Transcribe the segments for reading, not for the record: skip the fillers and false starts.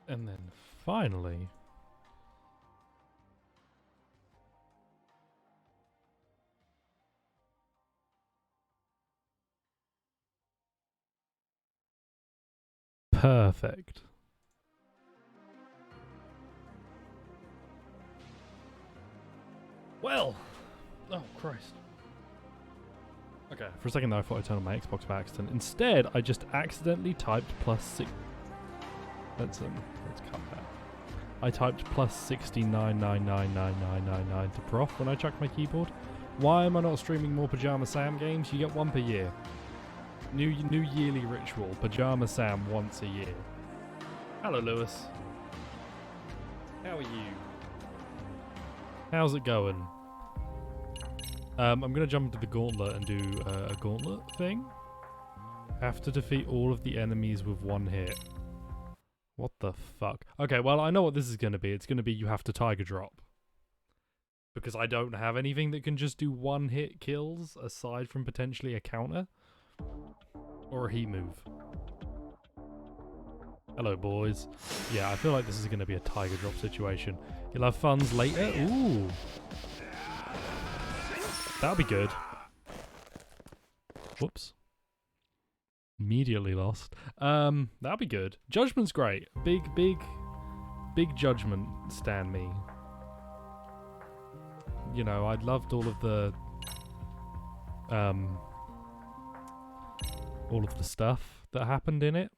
And then finally, perfect. Well, oh Christ. Okay, for a second there I thought I turned on my Xbox by accident. Instead, I just accidentally typed +6. Let's cut that. I typed +69999999 to prof when I checked my keyboard. Why am I not streaming more Pajama Sam games? You get one per year. New yearly ritual. Pajama Sam once a year. Hello, Lewis. How are you? How's it going? I'm gonna jump into the gauntlet and do a gauntlet thing. Have to defeat all of the enemies with one hit. What the fuck? Okay, well, I know what this is going to be. It's going to be you have to Tiger Drop. Because I don't have anything that can just do one-hit kills, aside from potentially a counter. Or a heat move. Hello, boys. Yeah, I feel like this is going to be a Tiger Drop situation. You'll have funds later? Ooh. That'll be good. Whoops. Immediately lost. That'll be good. Judgment's great. Big Judgment stan me. You know, I loved all of the stuff that happened in it.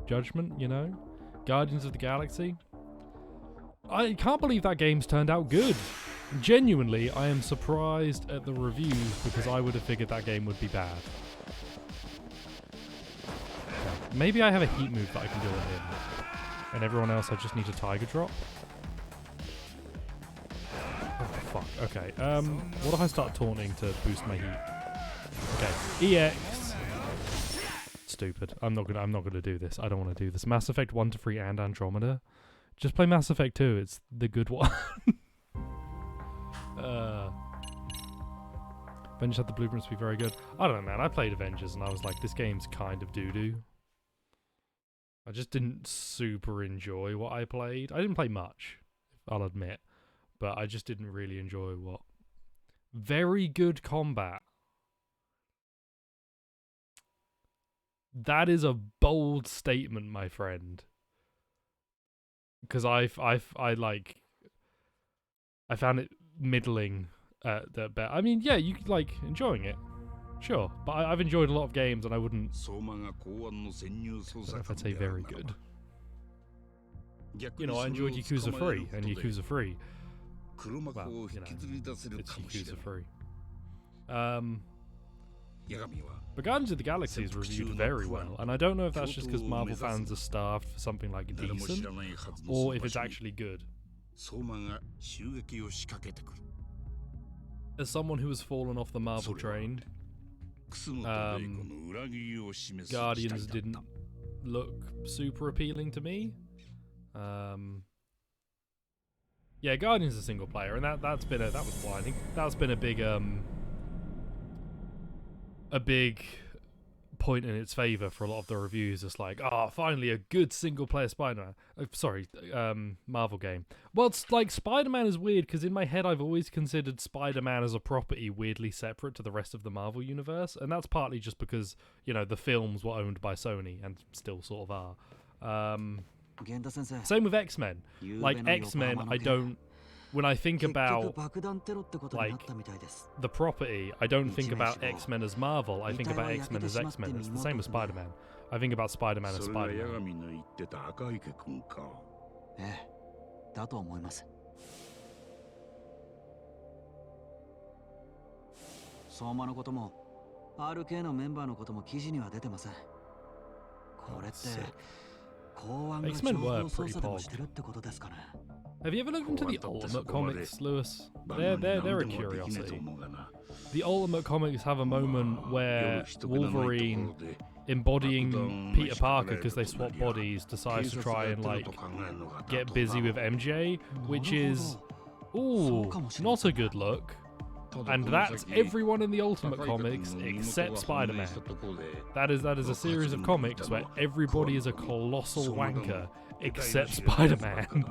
Judgment, you know? Guardians of the Galaxy. I can't believe that game's turned out good. Genuinely, I am surprised at the reviews because I would have figured that game would be bad. Maybe I have a heat move that I can do on him. And everyone else I just need to Tiger Drop. Oh, fuck. Okay. What if I start taunting to boost my heat? Okay. EX. Stupid. I'm not gonna do this. I don't want to do this. Mass Effect 1 to 3 and Andromeda. Just play Mass Effect 2. It's the good one. Avengers had the blueprints to be very good. I don't know, man. I played Avengers and I was like, this game's kind of doo-doo. I just didn't super enjoy what I played. I didn't play much, I'll admit. But I just didn't really enjoy what... Very good combat. That is a bold statement, my friend. Because I found it middling at the best. I mean, yeah, you like enjoying it. Sure, but I've enjoyed a lot of games and I don't know if I'd say very good. You know, I enjoyed Yakuza 3 and Yakuza 3. Well, you know, it's Yakuza 3. But Guardians of the Galaxy is reviewed very well, and I don't know if that's just because Marvel fans are starved for something like decent, or if it's actually good. As someone who has fallen off the Marvel train, Guardians didn't look super appealing to me. Yeah, Guardians is single player, and that was why I think that's been a big point in its favor for a lot of the reviews. It's like, oh, finally a good single player Spider-Man. Marvel game. Well, it's like Spider-Man is weird because in my head I've always considered Spider-Man as a property weirdly separate to the rest of the Marvel universe, and that's partly just because, you know, the films were owned by Sony and still sort of are. Same with X-Men. Like X-Men, when I think about like the property, I don't think about X-Men as Marvel. I think about X-Men as X-Men. It's the same with Spider-Man. I think about Spider-Man as Spider-Man. だと思います。相馬のことも RK のメンバーのことも記事には出てません。これって公安が情報操作でもしてるってことですかね。Have you ever looked into the Ultimate Comics, Lewis? They're a curiosity. The Ultimate Comics have a moment where Wolverine embodying Peter Parker because they swap bodies, decides to try and like get busy with MJ, which is not a good look. And that's everyone in the Ultimate Comics except Spider-Man. That is a series of comics where everybody is a colossal wanker except Spider-Man.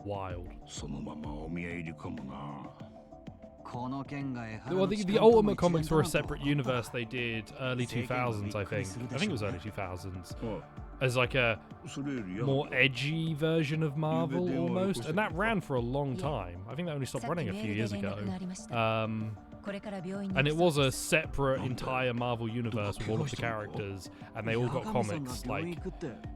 Wild. Well, the Ultimate Comics were a separate universe they did early 2000s, I think. I think it was early 2000s. As like a more edgy version of Marvel, almost. And that ran for a long time. I think that only stopped running a few years ago. And it was a separate entire Marvel universe with all of the characters, and they all got comics. Like,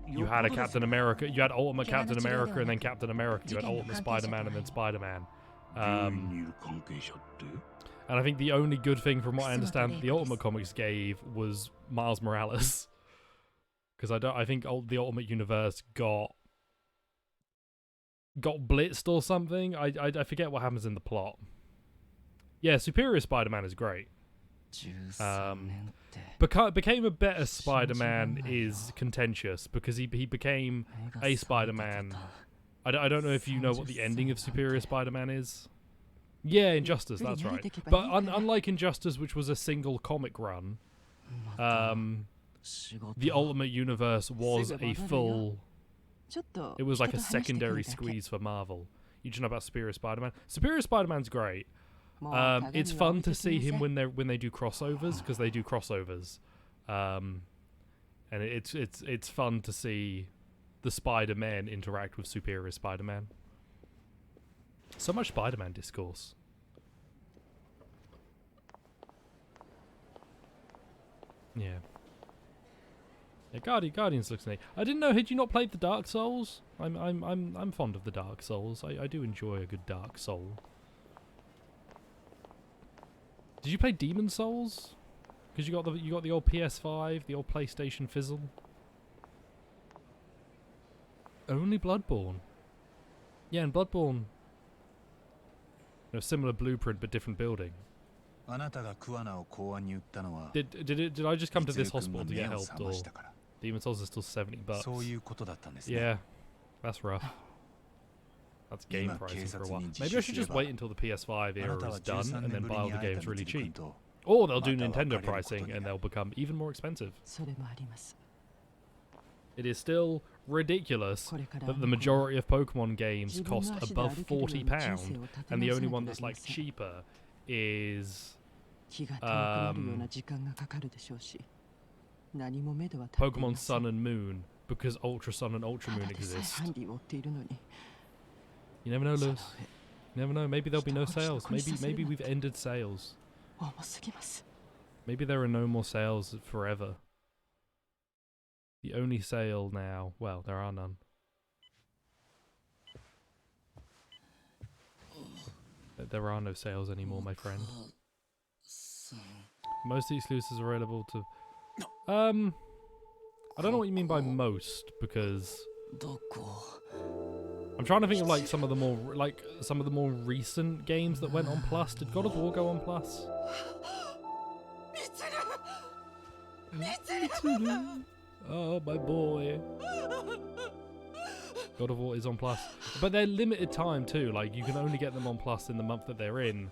you had a Captain America, you had Ultimate Captain America, and then Captain America. You had Ultimate Spider-Man, and then Spider-Man. And I think the only good thing, from what I understand, that the Ultimate Comics gave was Miles Morales. Because I think the Ultimate Universe got blitzed or something. I forget what happens in the plot. Yeah, Superior Spider-Man is great. Became a better Spider-Man is contentious because he became a Spider-Man. I don't know if you know what the ending of Superior Spider-Man is. Yeah, Injustice, that's right. But unlike Injustice, which was a single comic run, the Ultimate Universe was a full... It was like a secondary squeeze for Marvel. You just know about Superior Spider-Man. Superior Spider-Man's great. It's fun to see him when they do crossovers, because they do crossovers. And it's fun to see the Spider-Man interact with Superior Spider-Man. So much Spider-Man discourse. Yeah. Yeah, Guardians looks neat. I didn't know. Had you not played the Dark Souls? I'm fond of the Dark Souls. I do enjoy a good Dark Soul. Did you play Demon Souls? Because you got the old PS5, the old PlayStation Fizzle. Only Bloodborne. Yeah, and Bloodborne. Similar blueprint but different building. Did I just come to this hospital to get help, or Demon Souls is still $70? Yeah, that's rough. That's game pricing for a while. Maybe I should just wait until the PS5 era is done and then buy all the games really cheap. Or they'll do Nintendo pricing and they'll become even more expensive. It is still ridiculous that the majority of Pokemon games cost above £40, and the only one that's like cheaper is Pokemon Sun and Moon, because Ultra Sun and Ultra Moon exist. You never know, Lewis. You never know. Maybe there'll be no sales. Maybe we've ended sales. Maybe there are no more sales forever. The only sale now... Well, there are none. There are no sales anymore, my friend. Most of the exclusives are available to... I don't know what you mean by most, because... I'm trying to think of like some of the more recent games that went on Plus. Did God of War go on Plus? Oh, my boy. God of War is on Plus. But they're limited time too. Like, you can only get them on Plus in the month that they're in.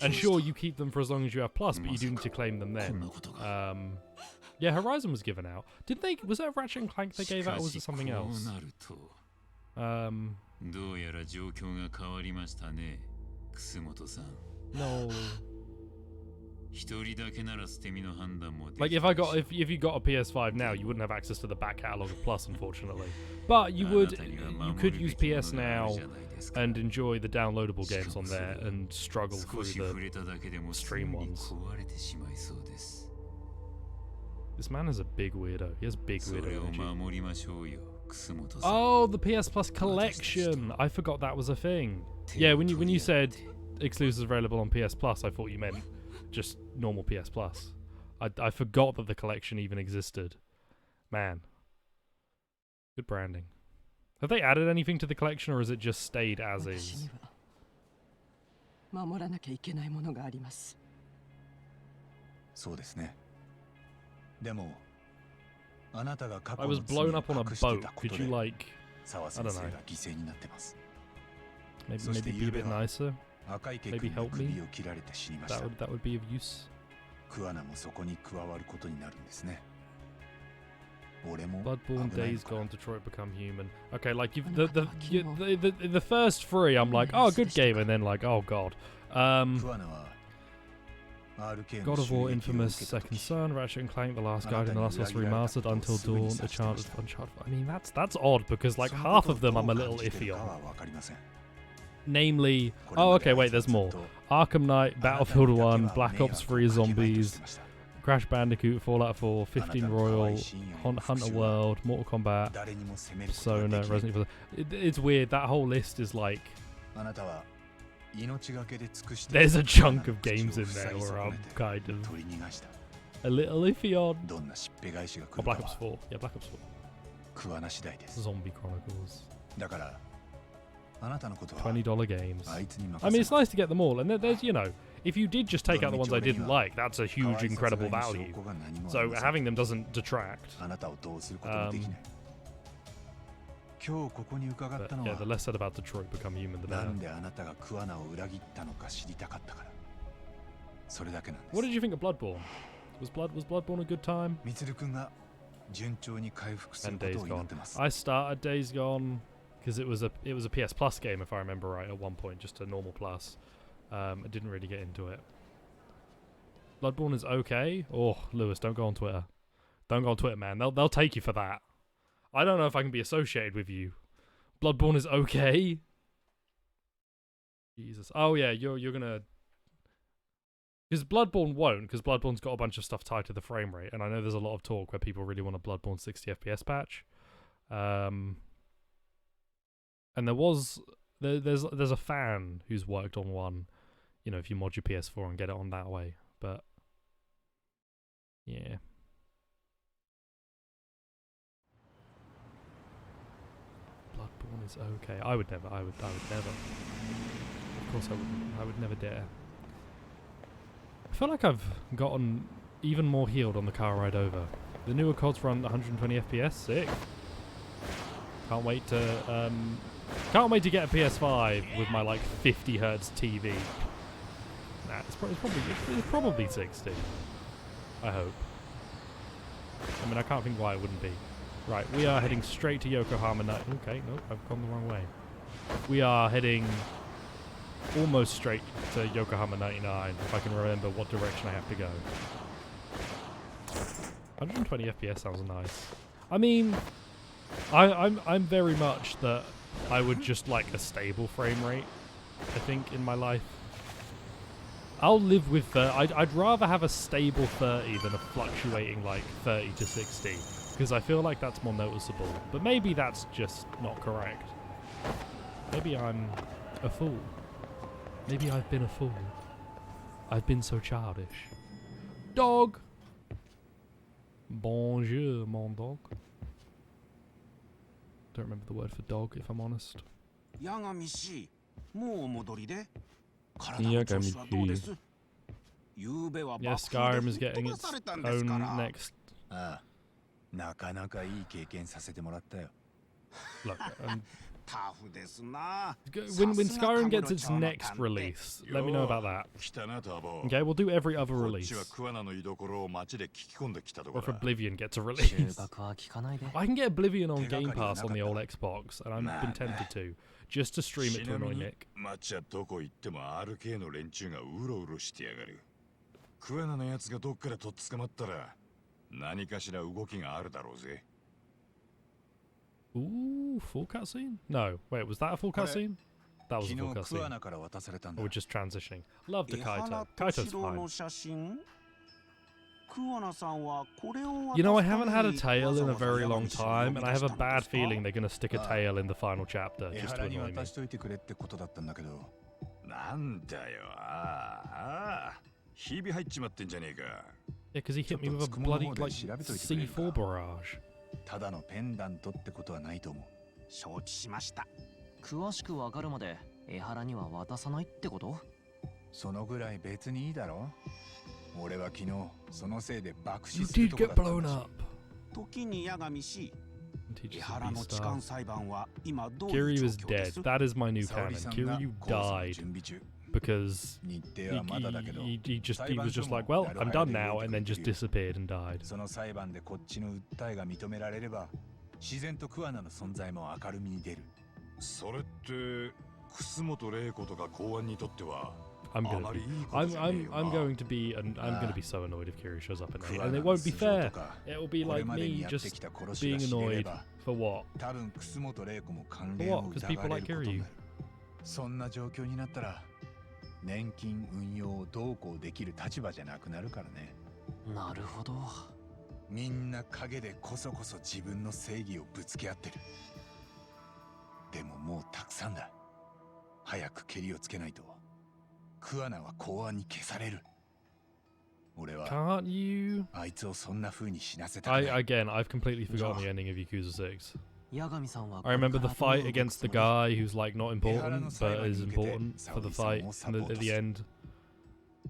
And sure, you keep them for as long as you have Plus, but you do need to claim them then. Yeah, Horizon was given out. Was that Ratchet & Clank they gave out, or was it something else? No. Like, if you got a PS5 now, you wouldn't have access to the back catalogue of Plus, unfortunately. But you could use PS Now and enjoy the downloadable games on there and struggle through the stream ones. This man is a big weirdo. He has big weirdo energy. Oh, the PS Plus collection! I forgot that was a thing. Yeah, when you said exclusives available on PS Plus, I thought you meant just normal PS Plus. I forgot that the collection even existed. Man. Good branding. Have they added anything to the collection, or has it just stayed as is? I was blown up on a boat. Could you like, I don't know, maybe be a bit nicer? Maybe help me? That would be of use. Bloodborne, Days Gone, Detroit Become Human. Okay, like the first three, I'm like, oh, good game, and then like, oh god. God of War, Infamous, Second Son, Ratchet and Clank, The Last Guardian, The Last of Us Remastered, Until Dawn, Uncharted. I mean, that's odd because like half of them I'm a little iffy on. Namely, oh okay, wait, there's more. Arkham Knight, Battlefield 1, Black Ops 3 Zombies, Crash Bandicoot, Fallout 4, 15 Royal, Hunter World, Mortal Kombat, Persona, Resident Evil. It's weird, that whole list is like... There's a chunk of games in there where I'm kind of a little iffy on. Oh, Black Ops 4. Yeah, Black Ops 4. Zombie Chronicles. $20 games. I mean, it's nice to get them all. And there's, you know, if you did just take out the ones I didn't like, that's a huge, incredible value. So having them doesn't detract. But yeah, the less said about Detroit Become Human, the better. What did you think of Bloodborne? Was Bloodborne a good time? And Days Gone. I started Days Gone because it was a PS Plus game, if I remember right, at one point, just a normal plus. I didn't really get into it. Bloodborne is okay. Oh, Lewis, don't go on Twitter. Don't go on Twitter, man. They'll take you for that. I don't know if I can be associated with you. Bloodborne is okay. Jesus. Oh yeah, you're gonna. Because Bloodborne won't, because Bloodborne's got a bunch of stuff tied to the frame rate, and I know there's a lot of talk where people really want a Bloodborne 60 FPS patch. And there's a fan who's worked on one. You know, if you mod your PS4 and get it on that way, but yeah. Bloodborne is okay. I would never. Of course I wouldn't. I would never dare. I feel like I've gotten even more healed on the car ride over. The newer CODs run 120 FPS. Sick. Can't wait to get a PS5 with my like 50 Hz TV. Nah, it's probably 60. I hope. I mean, I can't think why it wouldn't be. Right, we are heading straight to Yokohama. Okay, nope, I've gone the wrong way. We are heading almost straight to Yokohama 99, if I can remember what direction I have to go. 120 FPS sounds nice. I mean, I'm very much that I would just like a stable frame rate, I think, in my life. I'll live with I'd rather have a stable 30 than a fluctuating like 30 to 60. Because I feel like that's more noticeable. But maybe that's just not correct. Maybe I'm a fool. Maybe I've been a fool. I've been so childish. Dog! Bonjour, mon dog. Don't remember the word for dog, if I'm honest. Yagami-shi. Yeah, Skyrim is getting its own next... Look, when Skyrim gets its next release, let me know about that. Okay, we'll do every other release. Or if Oblivion gets a release. I can get Oblivion on Game Pass on the old Xbox, and I've been tempted to, just to stream it to annoy Nick. Ooh, full cutscene? No, wait, was that a full cutscene? That was a full cutscene. Or we're just transitioning. Love to Kaito. Kaito's fine. You know, I haven't had a tail in a very long time, and I have a bad feeling they're going to stick a tail in the final chapter just to annoy me. Yeah, because he hit me with a bloody, like, C4 barrage. You did get blown up. 時に八神氏 Teaches 江 a 原の B 痴 star. 漢裁判は今どういう Kiryu 状 is 況で dead. す That is my new canon. Kiryu died because he was just like, well, I'm done now, and then just disappeared and died. その裁判でこっちの訴えが認められれば自然と桑名の存在も明るみに出る。それって楠本玲子とか公安にとっては I'm going to be so annoyed if Kiryu shows up at night, and it won't be fair. It will be like me just being annoyed for what? 多分楠本玲子も関 For 連を what? Because 疑 people われる like ことに Kiryu. なる。そんな状況になったら年金運用をどうこうできる立場じゃなくなるからね。なるほど。みんな陰でこそこそ自分の正義をぶつけ合ってる。でももうたくさんだ。早くケリをつけないと桑名は公安に消される。俺は Can't you? あいつをそんな風に死なせたくない。 I've completely forgotten the ending of Yakuza 6. 八神さんは I remember the fight against the guy who's like not important but is important for the fight, and at the end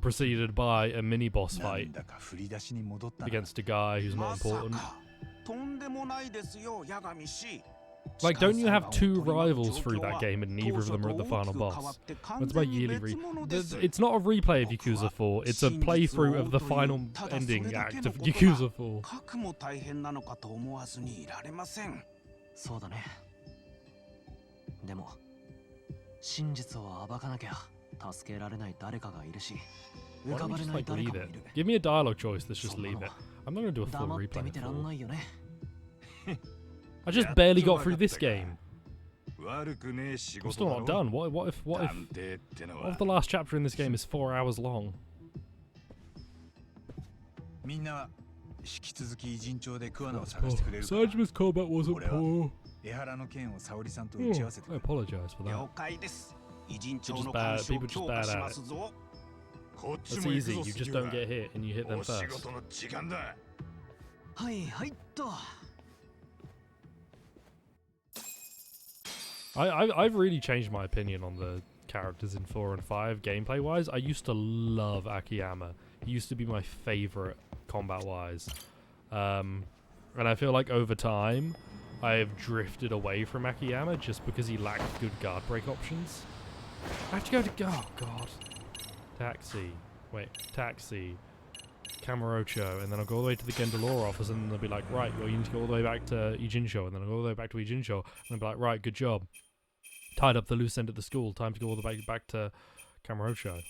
preceded by a mini boss な fight んだか振り出しに戻ったな。 against a guy who's not まさ important. かとんでもないですよ八神氏。 Like, don't you have two rivals through that game and neither of them are at the final boss? That's my yearly It's not a replay of Yakuza 4, it's a playthrough of the final ending act of Yakuza 4. 核も大変なのかと思わずにいられません。そうだね。でも真実を暴かなきゃ助けられない誰かがいるし、 Why 浮か don't ば we れ just ない like 誰 leave かも it? いる。 Give me a dialogue choice, let's just leave it. I'm not gonna do a full 黙って replay 見てらん of ないよね。 I just barely got through this game. 悪くねえ仕 I'm 事 still だ not ろ。 done. What if 探偵っての what は if the last chapter in this game is 4 hours long? みんなは引き続き偉人町で桑名を探してくれるか。 Judgement's combat wasn't poor. 江原の件を沙織さんと打ち合わせてく I れ。 apologize for that. 了解です。偉人町 Just の bad- 監視を people just 強 bad 化し at ま it. すぞ。こっち That's も行く easy. ぞ You just 杉 don't 浦。 get hit and you hit them お仕 first. 事の時間だ。はいはいっと。 I've really changed my opinion on the characters in 4 and 5 gameplay wise. I used to love Akiyama. He used to be my favorite combat wise. And I feel like over time I have drifted away from Akiyama just because he lacked good guard break options. I have to go to oh god. Taxi. Wait, taxi. Kamurocho, and then I'll go all the way to the Gendalore office, and they'll be like, right, well, you need to go all the way back to Ijincho, and then I'll go all the way back to Ijincho, and they'll be like, right, good job. Tied up the loose end at the school, time to go all the way back to Kamurocho.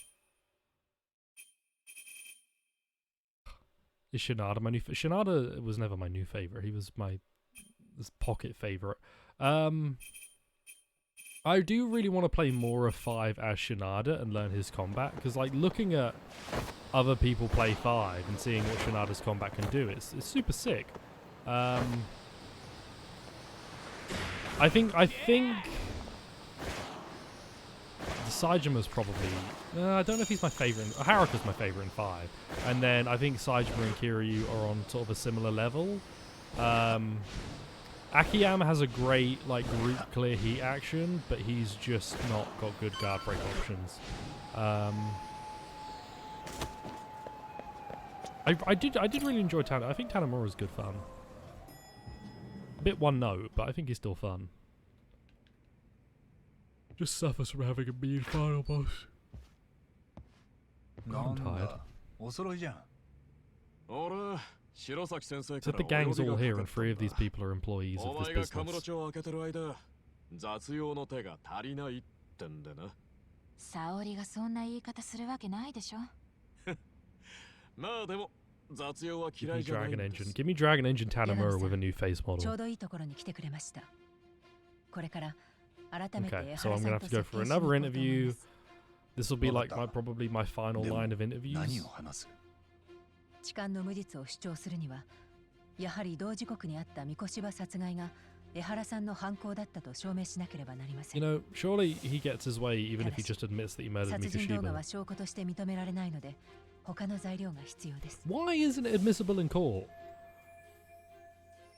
Is Shinada my new Shinada was never my new favourite, he was my pocket favourite. I do really want to play more of 5 as Shinada and learn his combat, because like looking at other people play 5 and seeing what Shinada's combat can do, it's super sick. I think Saijima's probably I don't know if he's my favourite. Haruka's my favourite in 5, and then I think Saijima and Kiryu are on sort of a similar level. Akiyama has a great like group clear heat action, but he's just not got good guard break options. I did really enjoy Tana. I think Tanamura is good fun. A bit one note, but I think he's still fun. Just suffers from having a mean final boss. I'm tired. Except the gang's all here and 3 of these people are employees of this business. 沙織がそんな言い方するわけないでしょ。まあでも雑用は Give 嫌 me いじゃないん Dragon です。 Engine. Give me Dragon Engine Tanamura with a new face ちょ model. うどいいところに来てくれました。これから改めて Okay, 江 so 原 I'm さ gonna ん have と to go 接 for 見しに行こ another うと思いま interview. す。 This will be like probably my final line of 何 interviews. を話す？痴漢の無実を主張するには、やはり同時刻にあった三越場殺害が江原さんの犯行だったと証明しなければなりませ You ん。 know, surely he gets his way even if he just admits that he murdered 殺人動画 Mikushima. は証拠として認められないので、他の材料が必要です。 Why isn't it admissible in court?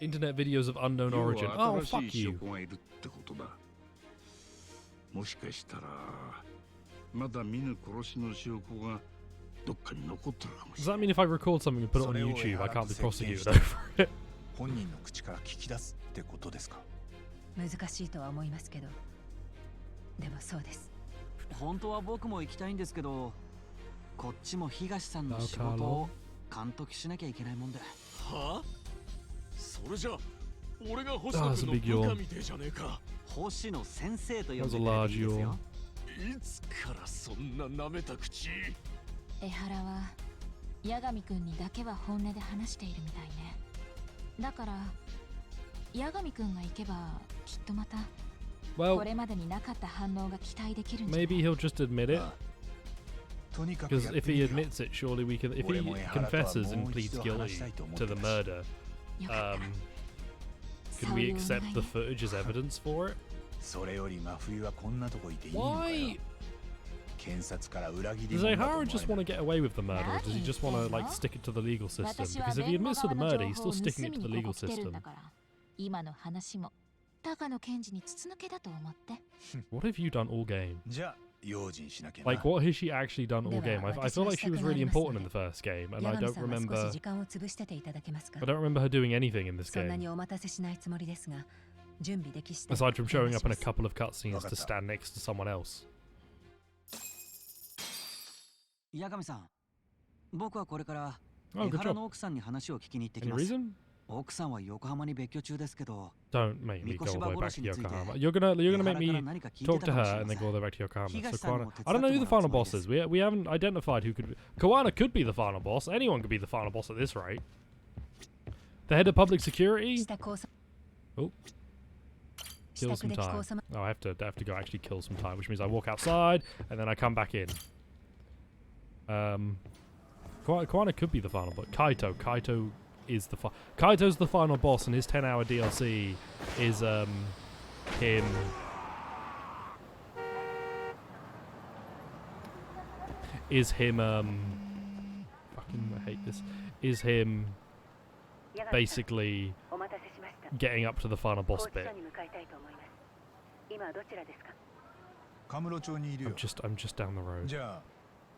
Internet videos of unknown origin. Oh, fuck you. もしかしたらまだ見ぬ殺しの証拠が Does that mean if I record something and put it on YouTube, I can't be prosecuted over it? 本人の口から聞き出すってことですか？難しいとは思いますけど、でもそうです。本当は僕も行きたいんですけど、こっちも東さんの仕事を監督しなきゃいけないもんで。はあ？それじゃ俺が星野君の部下みてえじゃねえか。星野先生と呼んでくれていいですよ。いつからそんな舐めた口？江原は八神君にだけは本音で話しているみたいね。だから八神君が行けばきっとまたこれまでになかった反応が期待できるんじゃない？ Maybe he'll just admit it. Because if he admits it, surely we can. If he confesses and pleads guilty to the murder, can we accept the footage as evidence for it? それより真冬はこんなとこいていいのかよ。 Why? 検察から裏切り Does 者だと思わ Ehara れ just want to get away with the murder, or does he just want to like stick it to the legal system? Because if he admits to the murder, he's still sticking it to the legal system. 今の話も高野検事に筒抜けだと思って。What have you done all game? じゃあ用心しなきゃな。 Like, what has she actually done all game? I feel like she was really important in the first game, and I don't remember. I don't remember her doing anything in this game. Aside from showing up in a couple of cutscenes to stand next to someone else. 八神さん、僕はこれから江 Oh, good 原 job. の奥さんに話を聞きに行ってき Any ます。 reason? 奥さんは横浜に別居中ですけど、 Don't make me go all the way back to 三越 Yokohama. 殺し You're gonna 江 make 原 me から何か聞いて talk た to かもし her れ and ま then せ go ん。 all the way back to Yokohama. So 東さん Koana, も手 I don't 伝 know って who the もらう final つもり boss で is. す。 We haven't identified who could. Koana could be the final boss. Anyone could be the final boss at this rate. The head of public security. Oh, kill some time. Oh, I have to go actually kill some time, which means I walk outside and then I come back in. Koana could be the final boss. Kaito is the Kaito's the final boss, and his 10-hour DLC is him. Is him fucking I hate this. Is him basically getting up to the final boss bit. カムロ町にいるよ。 I'm just down the road. じゃあ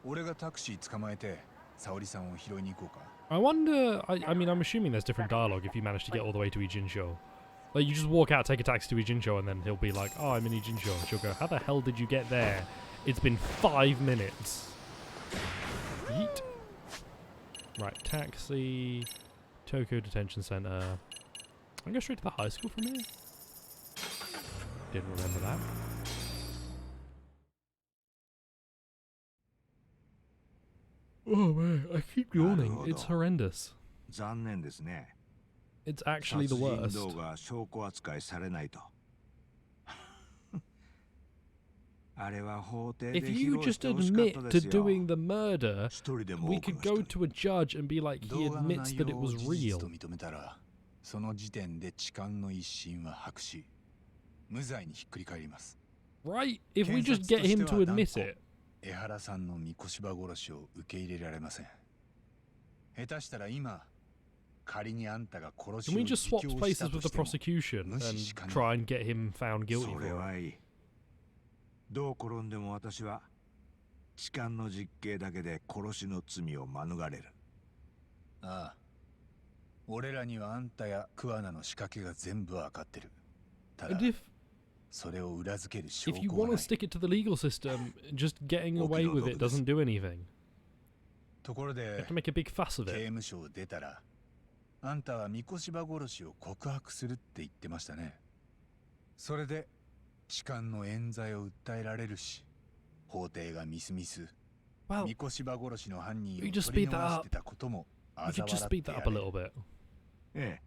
俺がタクシー捕まえて沙織さんを拾いに行こうか。 I wonder. I mean, I'm assuming there's different dialogue if you manage to get all the way to Ijincho. Like, you just walk out, take a taxi to Ijincho, and then he'll be like, "Oh, I'm in Ijincho." And she'll go, "How the hell did you get there? It's been 5 minutes." Yeet. Right, taxi, Tokyo Detention Center. I go straight to the high school from here. Didn't remember that. Oh man, I keep yawning. It's horrendous. 残念ですね。 It's actually the 殺人 worst. 動が証拠扱いされないと。あれは法廷で If 披 you 露し just てほしかっ admit た to ですよ。 doing the murder, 一人でも we 多く could の go 人 to a judge and be like, he 動画の admits 内 that 容 it を was 事実 real. と認めたら、その時点で痴漢の一審は白紙。無罪にひっくり返ります。 Right? If we just get him to admit it. 江原さんの三越場殺しを受け入れられません。下手したら今、仮にあんたが殺し Can を we 自 just swap 供した places と with the しても、 prosecution and try and get him found guilty そ for れ it? はいい。どう転んでも私は痴漢の実刑だけで殺しの罪を免れる。ああ。俺らにはあんたや桑名の仕掛けが全部わかってる。ただ And、それを裏付ける証 if you 拠が want な to い。 stick it to the legal system, just getting away with it doesn't do anything. ところ You で have to、make a big fuss of 刑 it. 務所を出たら、あんたは三越場殺しを告白するって言ってましたね。それで、痴漢の冤罪を訴えられるし、法廷がみすみす、 Well, 三越場殺しの犯人 we を just 取り speed that 逃し up. てたことも we 嘲 could 笑 just って speed や that up a れ。 little bit. ええ。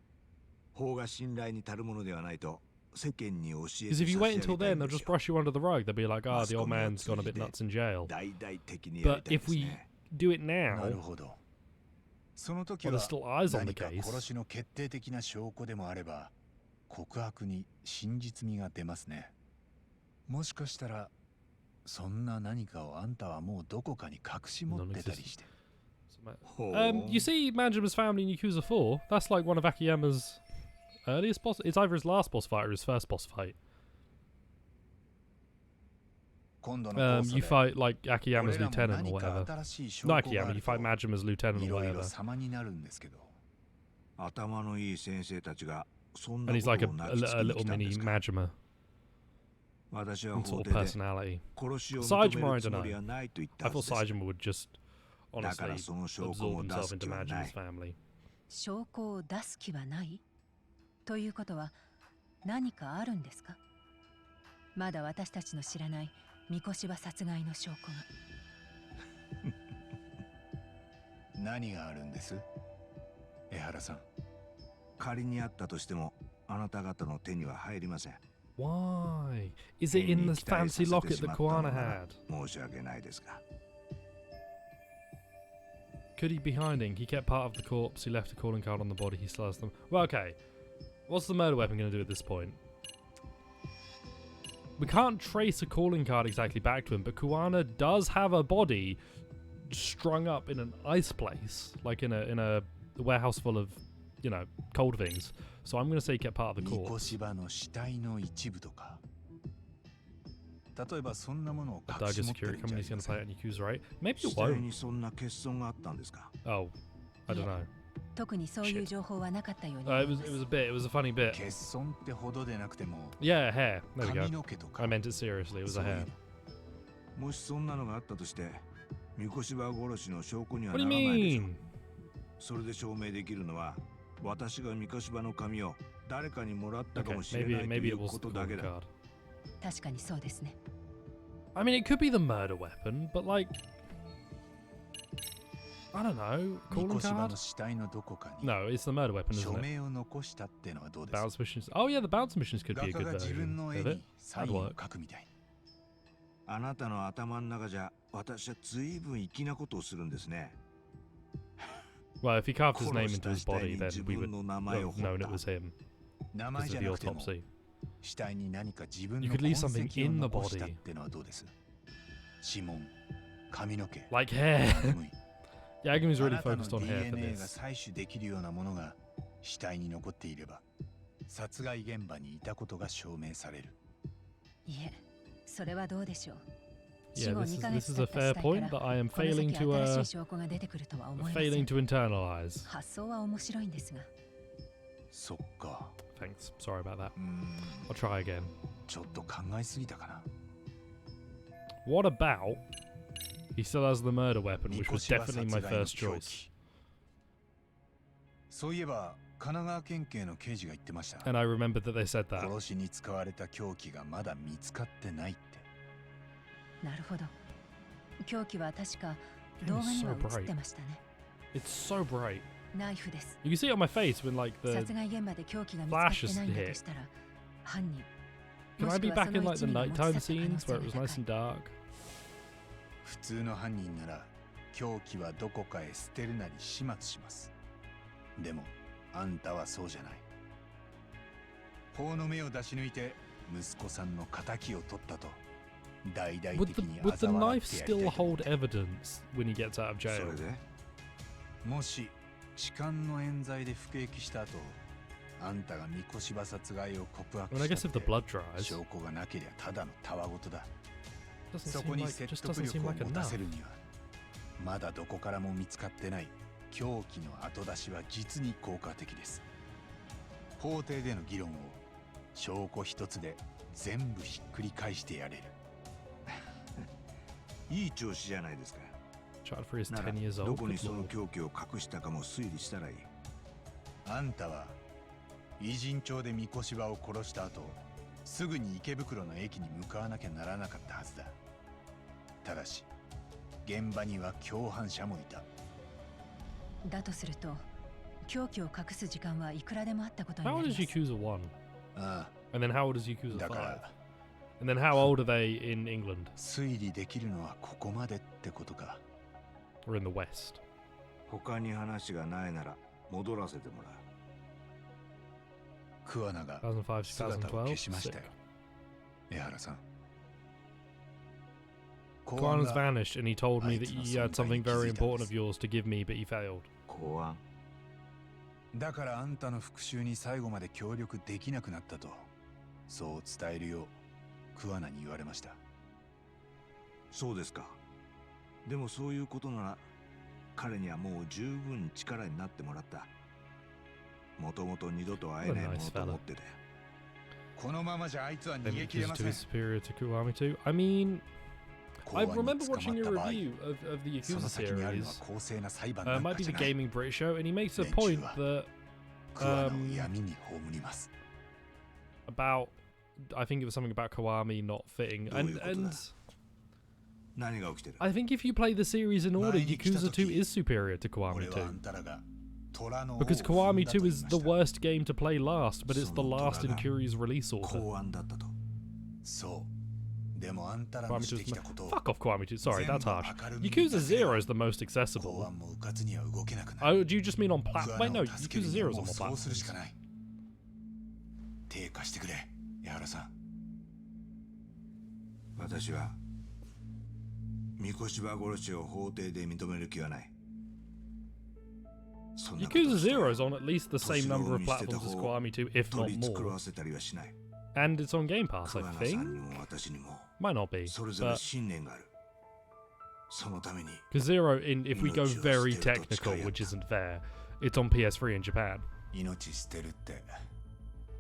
法が信頼に足るものではないと世間に教えて Because if you wait 差し上 until げたい then, ん they'll です just よ。 brush you under the rug. They'll be like, "Ah, the old man's gone a bit nuts in jail." 大々的にやり But たい if です we ね。do it な now, るほど。その時 well, は there's still eyes on 何 the か case. 殺しの決定的な証拠でもあれば、告白に真実味が出ますね。もしかしたら、そんな何かをあんたはもうどこかに隠し持ってたりして。ほう。 You see Manjima's family in Yakuza 4? That's like one of Akiyama's earliest boss. It's either his last boss fight or his first boss fight. You fight like Akiyama's lieutenant or whatever. Not Akiyama, you fight Majima's lieutenant or whatever. And he's like a little mini Majima sort of personality. Saejima, I don't know. I thought Saejima would just honestly absorb himself into Majima's family. 証拠を出す気はないということは何かあるんですか？まだ私たちの知らない三越場殺害の証拠が。何があるんです？江原さん。仮にあったとしてもあなた方の手には入りません。Why? Is it in the fancy locket that Kuwana had? 申し訳ないですが。Could he be hiding? He kept part of the corpse. He left a calling card on the body. He still has them. Well, okay. What's the murder weapon going to do at this point? We can't trace a calling card exactly back to him, but Kuwana does have a body strung up in an ice place, like in a warehouse full of, you know, cold things. So I'm going to say he kept part of the corpse. Daigo security company's going to play it in Yakuza, right? Maybe it won't. Oh, I don't know. 特にそういう情報はなかったように。It was a bit. It was a funny bit. Yeah, hair. There we go. I meant it seriously. It was a hair. もしそんなのがあったとして、三越場殺しの証拠には What な do ら you ないでしょう。 mean? それで証明できるのは、私が三越場の紙を誰かにもらったか Okay, もしれないと maybe い it う was こ the とだけ calling だ。 card. 確かにそうですね。I mean, it could be the murder weapon, but like, I don't know. Calling card? No, it's the murder weapon, isn't it? Bounce missions. Oh yeah, the bounce missions could be a good version of it. That'd work. あなたの頭の中じゃ、私は随分粋なことをするんですね。Well, if he carved his name into his body, then we would have known it was him because of the autopsy. You could leave something in the body, like hair. Yagumi's really focused on hair for this. いえ、それはどうでしょう。 Yeah, this is a fair point that I am failing to internalize. 発想は面白いんですが。そっか。 Thanks. Sorry about that. I'll try again. ちょっと考えすぎたかな。 What about he still has the murder weapon, which was definitely my first choice. そういえば神奈川県警の刑事が言ってました。 And I remembered that they said that. 殺しに使われた凶器がまだ見つかってないって。なるほど。凶器は確か動画には映ってましたね。 It's so bright. ナイフです。 You can see it on my face when like the 殺害現場で凶器が見つかってないんだとしたら、犯人。 Can I be back in like the nighttime scenes where it was nice and dark? 普通の犯人なら凶器はどこかへ捨てるなり始末します。でもあんたはそうじゃない。法の目を出し抜いて息子さんの仇を取ったと。 Would the knife still hold evidence when he gets out of jail? もし痴漢の冤罪で服役した後、あんたが三越場殺害を告白したって証拠がなければただのたわごとだ。そこに説得力を持たせるには、まだどこからも見つかってない凶器の後出しは実に効果的です。法廷での議論を証拠一つで全部ひっくり返してやれる。 いい調子じゃないですか。 Child for his なら 10 years ど old. こに Good その lord. 凶器を隠したかも推理したらいい。あんたは偉人町で三越場を殺した後、すぐに池袋の駅に向かわなきゃならなかったはずだ。ただし現場には共犯者もいた。だとすると、凶器を隠す時間はいくらでもあったことにな How り old ま is す。 Yakuza 1? ああ、 And then how old is Yakuza だか 5? ら And then how old are they in England 推理できるのはここまでってことか。 or in the West? 他に話がないなら戻らせてもらう。桑名が 2005, 姿を消しました 2012. よ。江原さん。 Kuana's vanished and he told me that he had something very important of yours to give me, but he failed. 公安。だからあんたの復讐に最後まで協力できなくなったと、そう伝えるよう桑名に言われました。そうですか。でもそういうことなら彼にはもう十分力になってもらった。もともと二度と会えないものと思ってたよ。このままじゃあいつは逃 Then げ切れ Yakuza ま 2せん。 is superior to Kiwami 2. I mean, I remember watching a review of the その Yakuza 先にあるのは series. 公正な裁判なん Might か be じ the ゃない。 Gaming British show, and he makes a point that 桑名を闇に葬ります。 about, I think it was something about Kiwami not fitting, and I think if you play the series in order, Yakuza 2 is superior to Kiwami 俺はあん 2. たらが虎の尾を Because 踏ん Kiwami だと 2 言い is ま the した。 worst game to play last, but it's the last in Kiryu's release order. 公安だったと。そう。でもあんたらの Kiwami 2して is きたことを fuck off Kiwami 2. Sorry, that's harsh. 全部明るみに Yakuza 出せれば 0 is the most 公 accessible. 安も迂闊には動けなくな Oh, る。 do you just mean on plat? 桑 Wait, 名 no, を助け Yakuza るには 0 is も on う all そうするし platforms. かない。手貸してくれ、江原さん。私は三越場殺しを法廷で認める気はない。 Yakuza 0 is on at least the same number of platforms as Kiwami 2, if not 取り繕 more. わせたりはしない。 And it's on Game Pass, I 桑名さ think. んにも私にも Might not be. それぞれ But 信念がある。そのために because 0, if we go very technical, which isn't fair, it's on PS3 in Japan. 命捨てるって、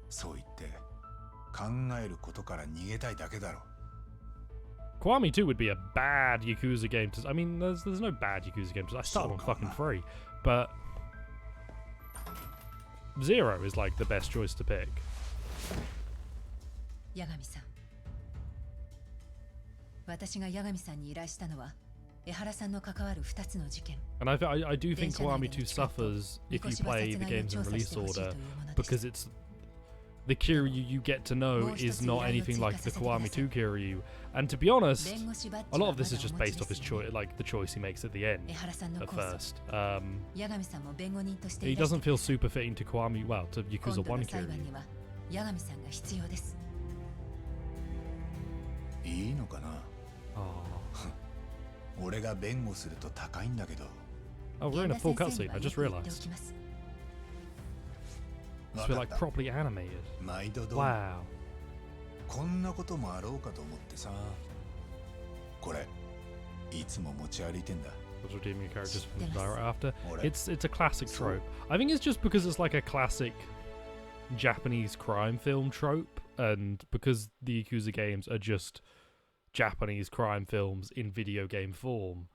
そう言って考えることから逃げたいだけだろ。 Kiwami 2 would be a bad Yakuza game to... I mean, there's no bad Yakuza games. I started on fucking 3. But 0 is like the best choice to pick. 八神さん、私が八神さんに依頼したのは江原さんの関わる2つの事件。 And I do think Kiwami 2 suffers if you play the games in release order, because it's... The Kiryu you get to know is not anything like the Kiwami 2 Kiryu. And to be honest, a lot of this is just based off his choice, like the choice he makes at the end, at first. He doesn't feel super fitting to Kiwami, well, to Yakuza 1 Kiryu. いいのかな。 Oh. 俺が弁護すると高いんだけど。 Oh, we're in a full cutscene, I just realized. It's like properly animated. 毎度どう Wow. こんなこともあろうかと思ってさ。これいつも持ち歩いてんだ。 Those redeeming characters from the direct after. It's a classic trope. I think it's just because it's like a classic Japanese crime film trope, and because the Yakuza games are just Japanese crime films in video game form.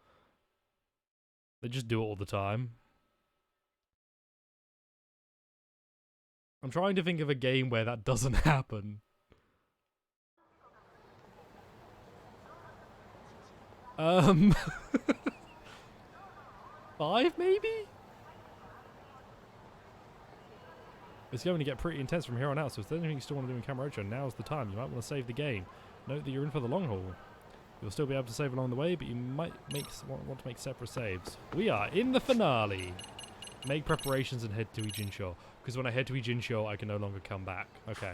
They just do it all the time. I'm trying to think of a game where that doesn't happen. 5 maybe? It's going to get pretty intense from here on out, so if there's anything you still want to do in Camera Roadshow, now's the time. You might want to save the game. Note that you're in for the long haul. You'll still be able to save along the way, but you might want to make separate saves. We are in the finale. Make preparations and head to Ijinsho. Because when I head to Ijinsho, I can no longer come back. Okay.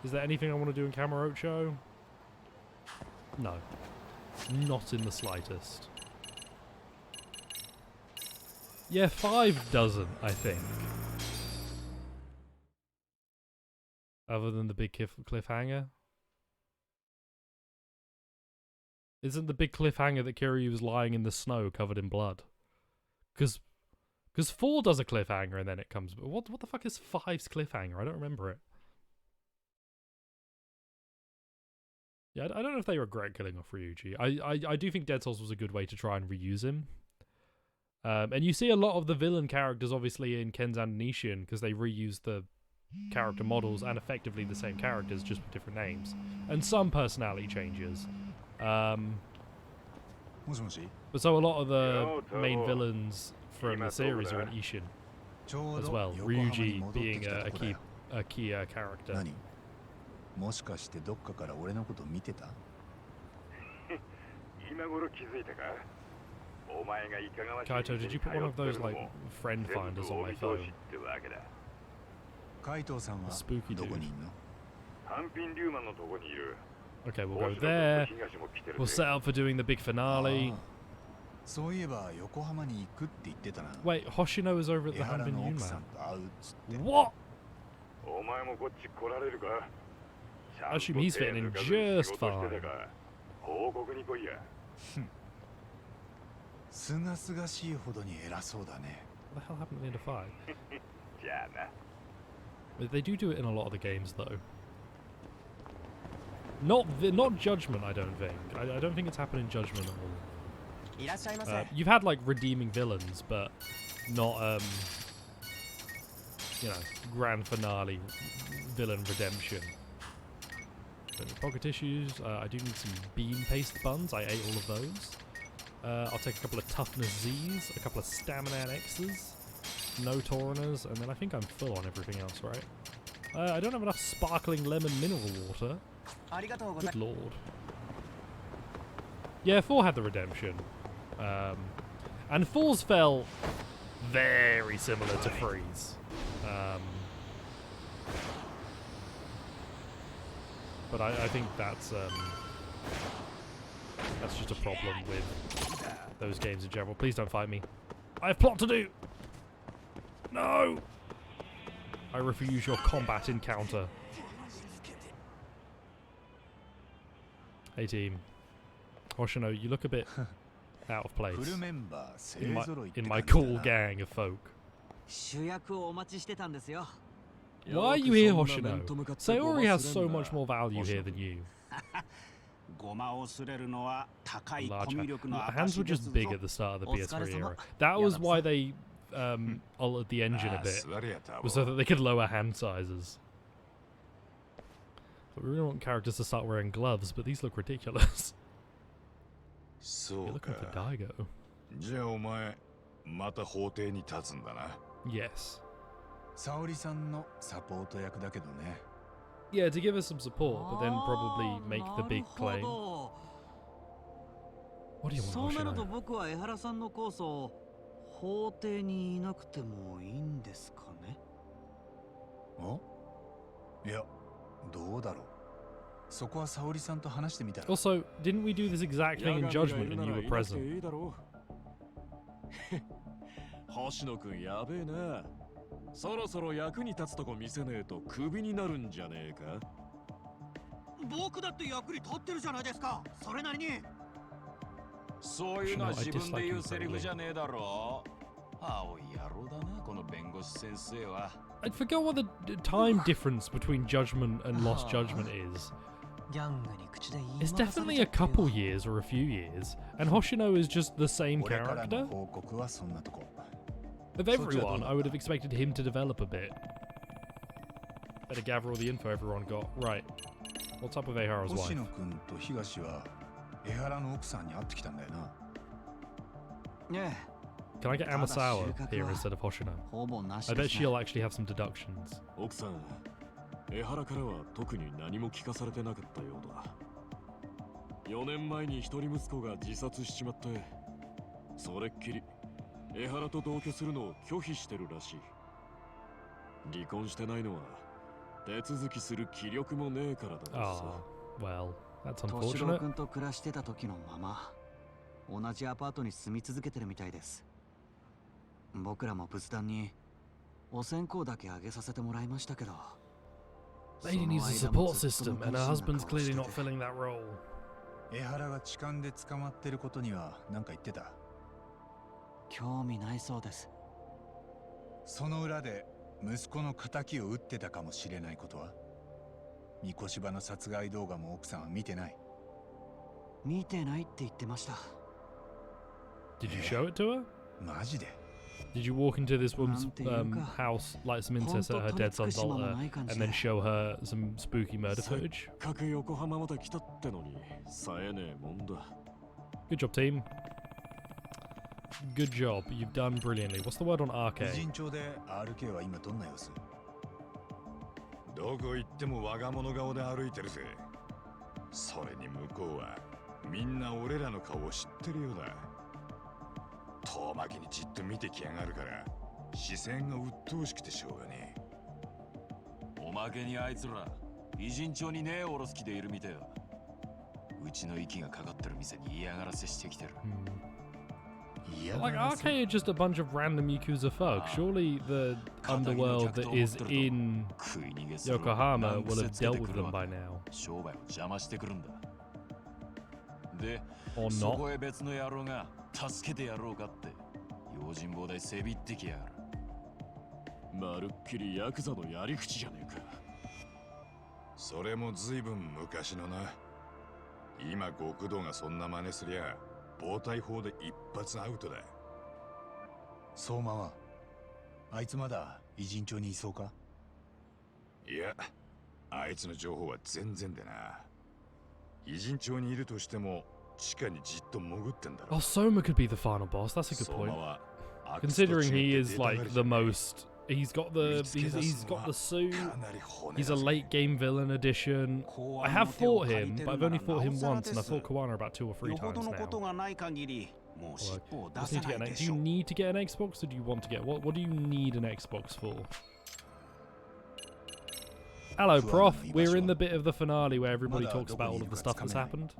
Is there anything I want to do in Camera Roadshow? No. Not in the slightest. Yeah, 5 doesn't, I think. Other than the big cliffhanger. Isn't the big cliffhanger that Kiryu was lying in the snow covered in blood? Because 4 does a cliffhanger and then it comes... What the fuck is 5's cliffhanger? I don't remember it. Yeah, I don't know if they regret killing off Ryuji. I do think Dead Souls was a good way to try and reuse him. And you see a lot of the villain characters, obviously, in Kenzan Nishin, because they reuse the character models and effectively the same characters, just with different names. And some personality changes. But so a lot of the main villains from the series are in Ishin as well. Ryuji being a key character. もしかしてどっかから俺のこと見てた？今頃気づいたか？お前がいかがわしい。 Kaito, did you put one of those like friend finders on my phone? カイトさんは Spooky どこにいんの？ 単品リューマンのとこにいる。 Okay, we'll go there. We'll set up for doing the big finale. そういえば横浜に行くって言ってたな。 Wait, Hoshino is over at the 江原 Hanbin の奥 Yunman. さんと会うっつって。 What? お前もこっち来られるか？ I assume he's fitting in just fine. 報告に来いや。すがすがしいほどに偉そうだね。 What the hell happened at the end of 5? じゃあな。 But they do it in a lot of the games, though. Not Judgment, I don't think. I don't think it's happened in Judgment at all. You've had like redeeming villains, but not you know, grand finale villain redemption. Pocket tissues. I do need some bean paste buns. I ate all of those. I'll take a couple of toughness Z's, a couple of stamina X's, no Tauriners, and then I think I'm full on everything else, right? I don't have enough sparkling lemon mineral water. Good lord. Yeah, 4 had the redemption. And 4's felt very similar to 3's. But I think that's just a problem with those games in general. Please don't fight me. I have plot to do! No! I refuse your combat encounter. Hey team. Hoshino, you look a bit out of place in my cool gang of folk. Why are you here, Hoshino? Sayori has so much more value here than you. Hands were just big at the start of the PS3 era. That was why they altered the engine a bit, was so that they could lower hand sizes. But we really want characters to start wearing gloves, but these look ridiculous. You're looking for Daigo. Yes. Yeah, to give us some support, but then probably make the big claim. What do you want, Hoshino? 法廷にいなくてもいいんですかね？お？いや、どうだろう。そこは沙織さんと話してみたら。Also, didn't we do this exact thing in Judgment and you were present? 星野くんやべえな。そろそろ役に立つとこ見せねえとクビになるんじゃねえか。僕だって役に立ってるじゃないですか。それなりに。そういうのは自分で言うセリフじゃねえだろ。青い野郎だな、この弁護士先生は。I forgot what the time difference between Judgment and Lost Judgment is. It's definitely a couple years or a few years, and Hoshino is just the same character. Of everyone, I would have expected him to develop a bit. Better gather all the info everyone got. Right. What's up with Ehara's wife? Can I get Amasawa here instead of Hoshino? I bet she'll actually have some deductions. 奥さん、江原からは特に何も聞かされてなかったようだ。4年前に一人息子が自殺しちまって、それっきり江原と同居するのを拒否してるらしい。離婚してないのは手続きする気力もねえからだとさ。Well, that's unfortunate. 敏郎君と暮らしてた時のまま、同じアパートに住み続けてるみたいです。僕らも仏壇にお線香だけあげさせてもらいましたけど。Lady needs a support system, and her husband's clearly not filling that role. 江原が痴漢で捕まってることには何か言ってた？興味ないそうです。その裏で息子の仇を撃ってたかもしれないことは？三越柴の殺害動画も奥さんは見てない。見てないって言ってました。Did you show it to her? マジでDid you walk into this woman's house, light some incense at her dead son's altar, and then show her some spooky murder footage? Good job, team. Good job. You've done brilliantly. What's the word on RK? は今どんな様子？どこ行っても我が物顔で歩いてるぜ。それに向こうはみんな俺らの顔を知ってるようだ。遠巻きにじっと見てきやがるから視線が鬱陶しくてしょうがねえ。おまけにあいつら偉人帳にねえおろす気でいるみたいよ。うちの息がかかってる店に嫌がらせしてきてる。Like, RK are just a bunch of random Yakuza folk. Surely the underworld that is in Yokohama will have dealt with them by now. Or そ not. こへ別の野郎が助けてやろうかって用心棒でせびってきやがる。まるっきりヤクザのやり口じゃねえか。それも随分昔のな。今極道がそんな真似すりゃ暴対法で一発アウトだ。相馬はあいつまだ偉人町にいそうか？いや、あいつの情報は全然でな。偉人町にいるとしても地下にじっと潜ってんだろ。 Oh, Soma could be the final boss. That's a good 相 point. 馬は Considering he is like the most, he's got the suit. かなり骨 He's だ a ぜ。 late game villain edition. I have fought him, but I've only fought him once, and I fought Kawana about 2 or 3 よほ times どのこと now. がない限りもう尻尾を Just 出 need さ to な get い an, で do し you ょう。 need to get an Xbox, or do you want to get what do you need an Xbox for? Hello, Prof. We're in the bit of the finale where everybody talks about all of the stuff that's happened.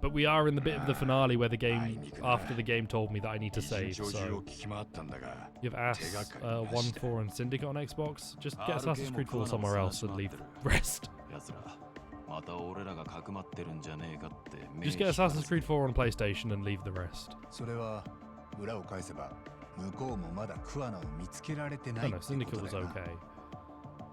But we are in the bit of the finale where the game, after the game told me that I need to 偉人 save, 町中 so を聞き回ったんだが、 you've asked 1, 4 and Syndicate on Xbox. Just get Assassin's Creed 4 somewhere else and leave the rest. 奴らまた俺らがかくまってるんじゃねえかって目 Just get Assassin's Creed 4 on PlayStation and leave the rest. それは裏を返せば向こうもまだ桑名を見つけられてな No, い no, っていうこ Syndicate と was だよな。 okay.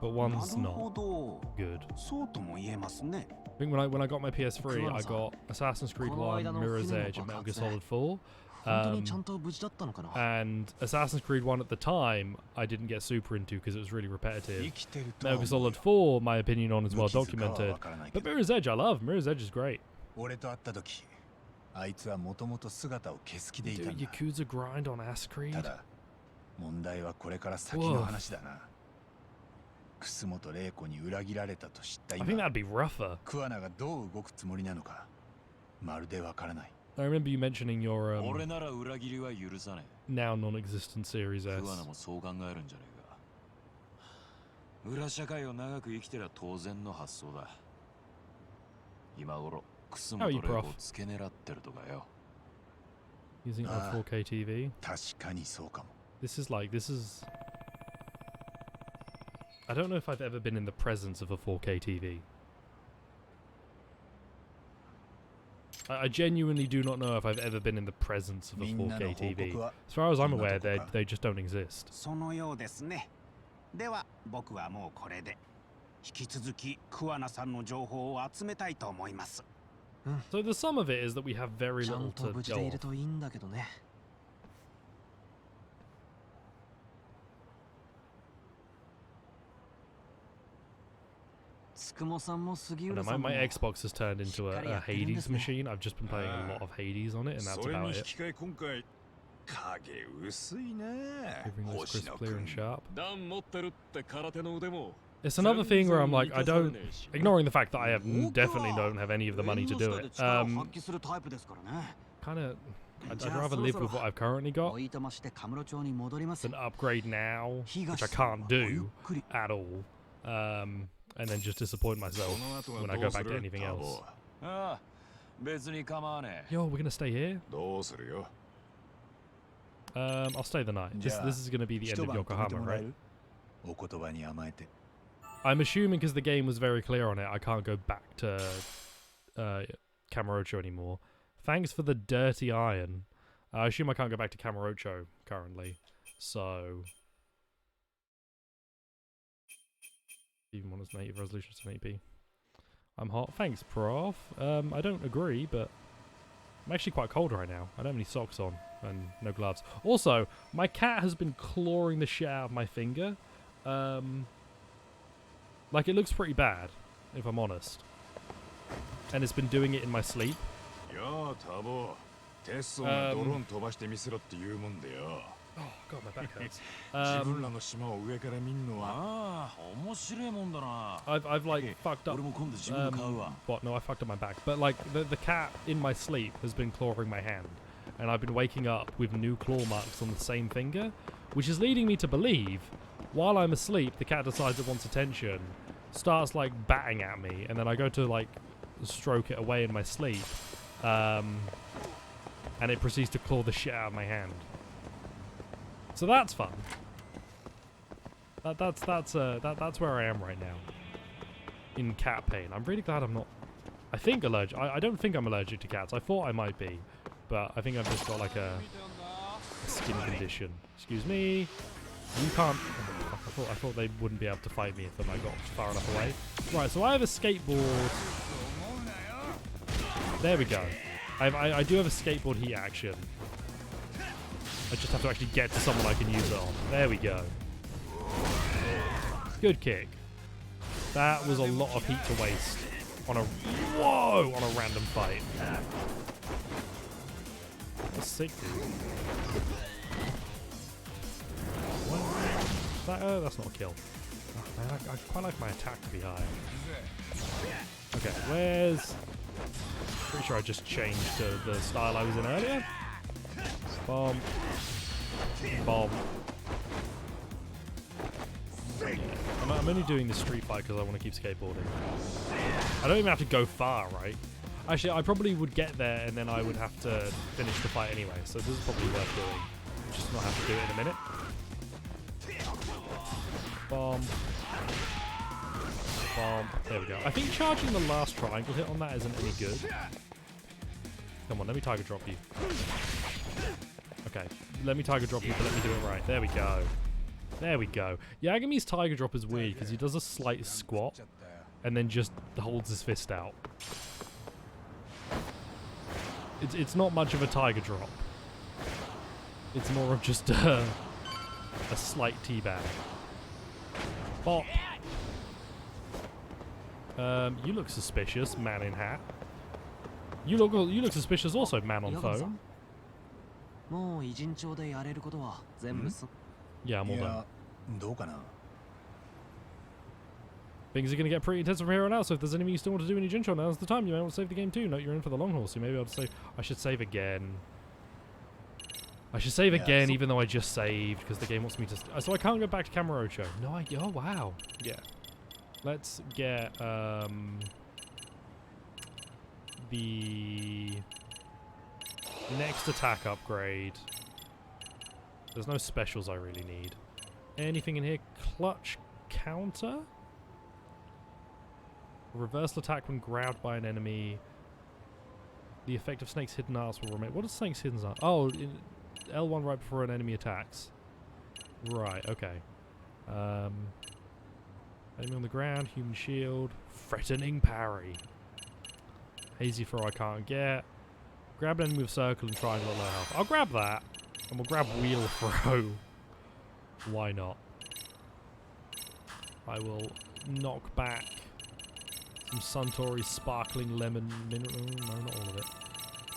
But な one's るほ not ど。 good. そうとも言えますね。 I think when I got my PS3, I got Assassin's Creed 1, Mirror's Edge, and Metal Gear Solid 4. 本当にちゃんと無事だったのかな。 And Assassin's Creed 1 at the time, I didn't get super into because it was really repetitive. 生きてるとは Metal Gear 思うよ Solid 4, my opinion on is well 無傷かは documented. わからないけ But ど Mirror's Edge, I love. Mirror's Edge is great. 俺と会った時あいつはもともと姿を消す気でいた Dude, んだ。 Yakuza grind on Ass た Creed. だ問題はこれから先の話だな。楠本玲子に裏切られたと知った I think 今 that'd be rougher. 桑名がどう動くつもりなのかまるでわからない。 I remember you mentioning your 俺なら裏切りは許さね now non-existent Series え。 S. 桑名もそう考えるんじゃねえか。裏社会を長く生きてりゃ当然の発想だ。今頃楠 How are 本 you, 玲子 Prof? を付け狙ってるとかよ。 Using Ah. a 4K TV. 確かにそうかも。 This is... I don't know if I've ever been in the presence of a 4K TV. I genuinely do not know if I've ever been in the presence of a みんなの 4K 報 TV. 告は As far as I'm こんな aware, とこか。 they just don't exist. そのようですね。では僕はもうこれで引き続き桑名さんの情報を集めたいと思います。 So the sum of it is that we have very ちゃ little んと to 無事でい go るといいんだけどね。つくもさんも杉 I 浦 know, さんも my Xbox has turned into a Hades machine. I've just been playing a lot of Hades on it, and that's それに about 引 it. き換え今回影薄いな。 Everything looks 星 crisp, 野 clear, 君 and sharp. 段持ってるって空手の腕も It's another thing where I'm like, I don't, ignoring the fact that I have definitely don't have any of the money to do it. 力を発揮するタイプですからね。 Kind of, I'd rather live with what I've currently got おいとましてカムロ町に戻ります。 than upgrade now, which I can't do at all, and then just disappoint myself この後は when I ど go うす back to る anything タボ else. ああ別に構わねえ。 Yo, we're gonna stay here. どうするよ。 I'll stay the night. This じゃあ this is gonna be the 一 end of 晩泊めて Yokohama, もらえ right? る？お言葉に甘えて。 I'm assuming because the game was very clear on it, I can't go back to Kamurocho anymore. Thanks for the dirty iron. I assume I can't go back to Kamurocho currently, so even when it's native resolution 1080p. I'm hot. Thanks, Prof. I don't agree, but I'm actually quite cold right now. I don't have any socks on and no gloves. Also, my cat has been clawing the shit out of my finger. Like, it looks pretty bad, if I'm honest. And it's been doing it in my sleep. いやあタボ、テッソンがドローン飛ばしてみせろって言うもんでよ。 Oh, God, my back hurts. 自分らの島を上から見んのは。ああ面白いもんだな。 I've like fucked up. 俺も今度自分で買うわ。 What? No, I fucked up my back. But like the cat in my sleep has been clawing my hand, and I've been waking up with new claw marks on the same finger, which is leading me to believe, while I'm asleep, the cat decides it wants attention, starts like batting at me, and then I go to like stroke it away in my sleep, and it proceeds to claw the shit out of my hand. So that's fun. That's where I am right now. In cat pain. I'm really glad I'm not I think allergic. I don't think I'm allergic to cats. I thought I might be, but I think I've just got like a skin condition. Excuse me. You can't. Oh, I thought they wouldn't be able to fight me if I got far enough away. Right, so I have a skateboard. There we go. I do have a skateboard heat action. I just have to actually get to someone I can use it on. There we go. Good kick. That was a lot of heat to waste on a random fight. That's sick, dude. That's not a kill. Oh, man, I quite like my attack to be high. Okay, where's... Pretty sure I just changed to the style I was in earlier. Bomb. Bomb. Yeah. I'm only doing the street fight because I want to keep skateboarding. I don't even have to go far, right? Actually, I probably would get there and then I would have to finish the fight anyway, so this is probably worth doing. Just not have to do it in a minute. Bomb. Bomb. There we go. I think charging the last triangle hit on that isn't any good. Come on, let me Tiger Drop you. Okay, let me Tiger Drop you, but let me do it right. There we go. There we go. Yagami's Tiger Drop is weird because he does a slight squat and then just holds his fist out. It's not much of a Tiger Drop. It's more of just a slight teabag. Bop. You look suspicious, man in hat. You look suspicious also, man on phone. Yeah, I'm all done. Things are going to get pretty intense from here on out, so if there's anything you still want to do in your Jincho, now's the time. You might want to save the game too. Note you're in for the long haul, so you may be able to say, I should save again. I should save again, even though I just saved, because the game wants me to... So I can't go back to Kamurocho. No, oh, wow. Yeah. Let's get, the next attack upgrade. There's no specials I really need. Anything in here? Clutch counter? Reversal attack when grabbed by an enemy. The effect of Snake's hidden arts will remain. What is Snake's hidden arts? Oh, L1 right before an enemy attacks. Right, okay. Enemy on the ground, human shield, threatening parry. Hazy throw I can't get. Grab an enemy with circle and triangle at low health. I'll grab that. And we'll grab wheel throw. Why not? I will knock back some Suntory sparkling lemon mineral. No, not all of it.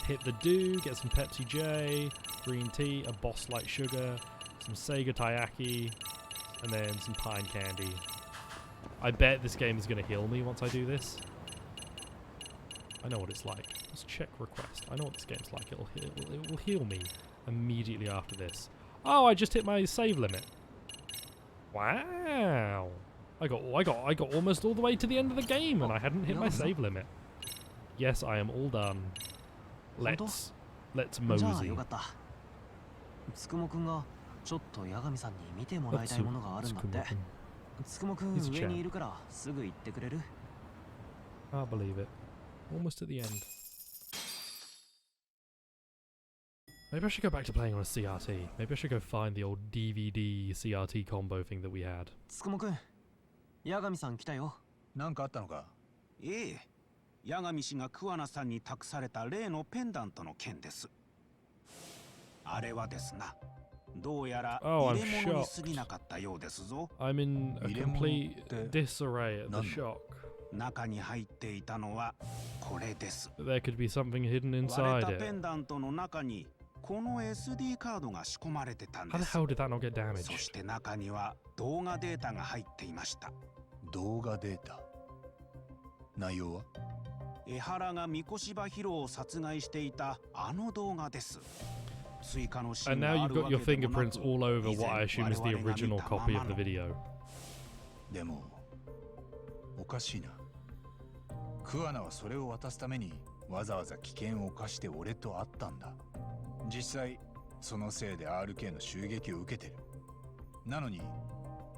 Hit the dew, get some Pepsi J, green tea, a Boss Light Sugar, some Sega Taiyaki, and then some pine candy. I bet this game is going to heal me once I do this. I know what it's like. Let's check request. I know what this game's like. It will heal me immediately after this. Oh, I just hit my save limit. Wow. I got almost all the way to the end of the game and I hadn't hit my save limit. Yes, I am all done. Let's mosey. Can't believe it. Almost at the end. Maybe I should go back to playing on a CRT. Maybe I should go find the old DVD CRT combo thing that we had. 八神さん来たよ。なんかあったのか？ええ。八神氏が桑名さんに託された例のペンダントの件です。あれはですな。どうやら入れ物に過ぎなかったようですぞ。I'm in a complete disarray at the shock. 中に入っていたのはこれです。There could be something hidden inside it. 割れたペンダントの中にこの SD カードが仕込まれてたんです。How the hell did that not get damaged? そして中には動画データが入っていました。動画データ。内容は？江原が三越場ヒロを殺害していたあの動画です。追加のシーンがあるわけでもなく、 And now you've got your fingerprints all over what I assume is the original copy of the video. でもおかしいな。桑名はそれを渡すためにわざわざ危険を冒して俺と会ったんだ。実際そのせいで RK の襲撃を受けてる。なのに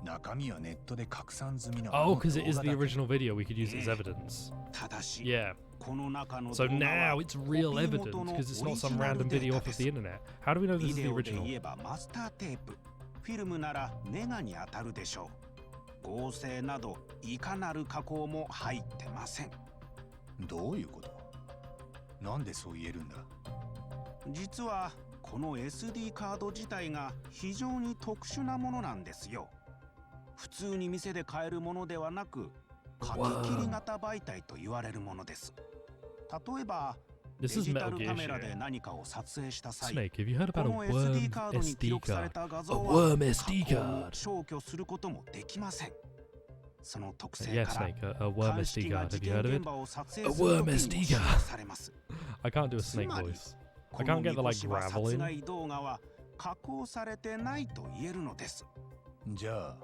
中身はネットで拡散済みの Oh, because it is the original video, we could use it as evidence. ただし Yeah. この中の So 動画は now it's real コピー evidence 元の because it's not オリジ some ナル random デー video タ off で of す the internet. How do we know this ビ is the デオで original? 言えばマスターテープフィルムならネガに当たるでしょう合成などいかなる加工も入ってませんどういうこと？なんでそう言えるんだ？実はこの SD カード自体が非常に特殊なものなんですよ普通に店で買えるものではなく書き切り型媒体と言われるものです例えばデ This is ジタ Metal ル Gear カメラで shit. 何かを撮影した際 Snake, have you heard こ about a の worm SD カードに記 SD 録され card? た画 A 像は worm 加 SD 工を card. 消去することもできませんその特性 Yeah, から Snake, a worm 鑑識 SD が card. 事 Have you 件 heard of 現 it? 場を撮 A 影する worm 時に SD も使用 card. されます I can't do a snake つまり voice. こ I の can't get the 三 like 越は殺 gravel in. 害動画は加工されてないと言えるのですじゃあ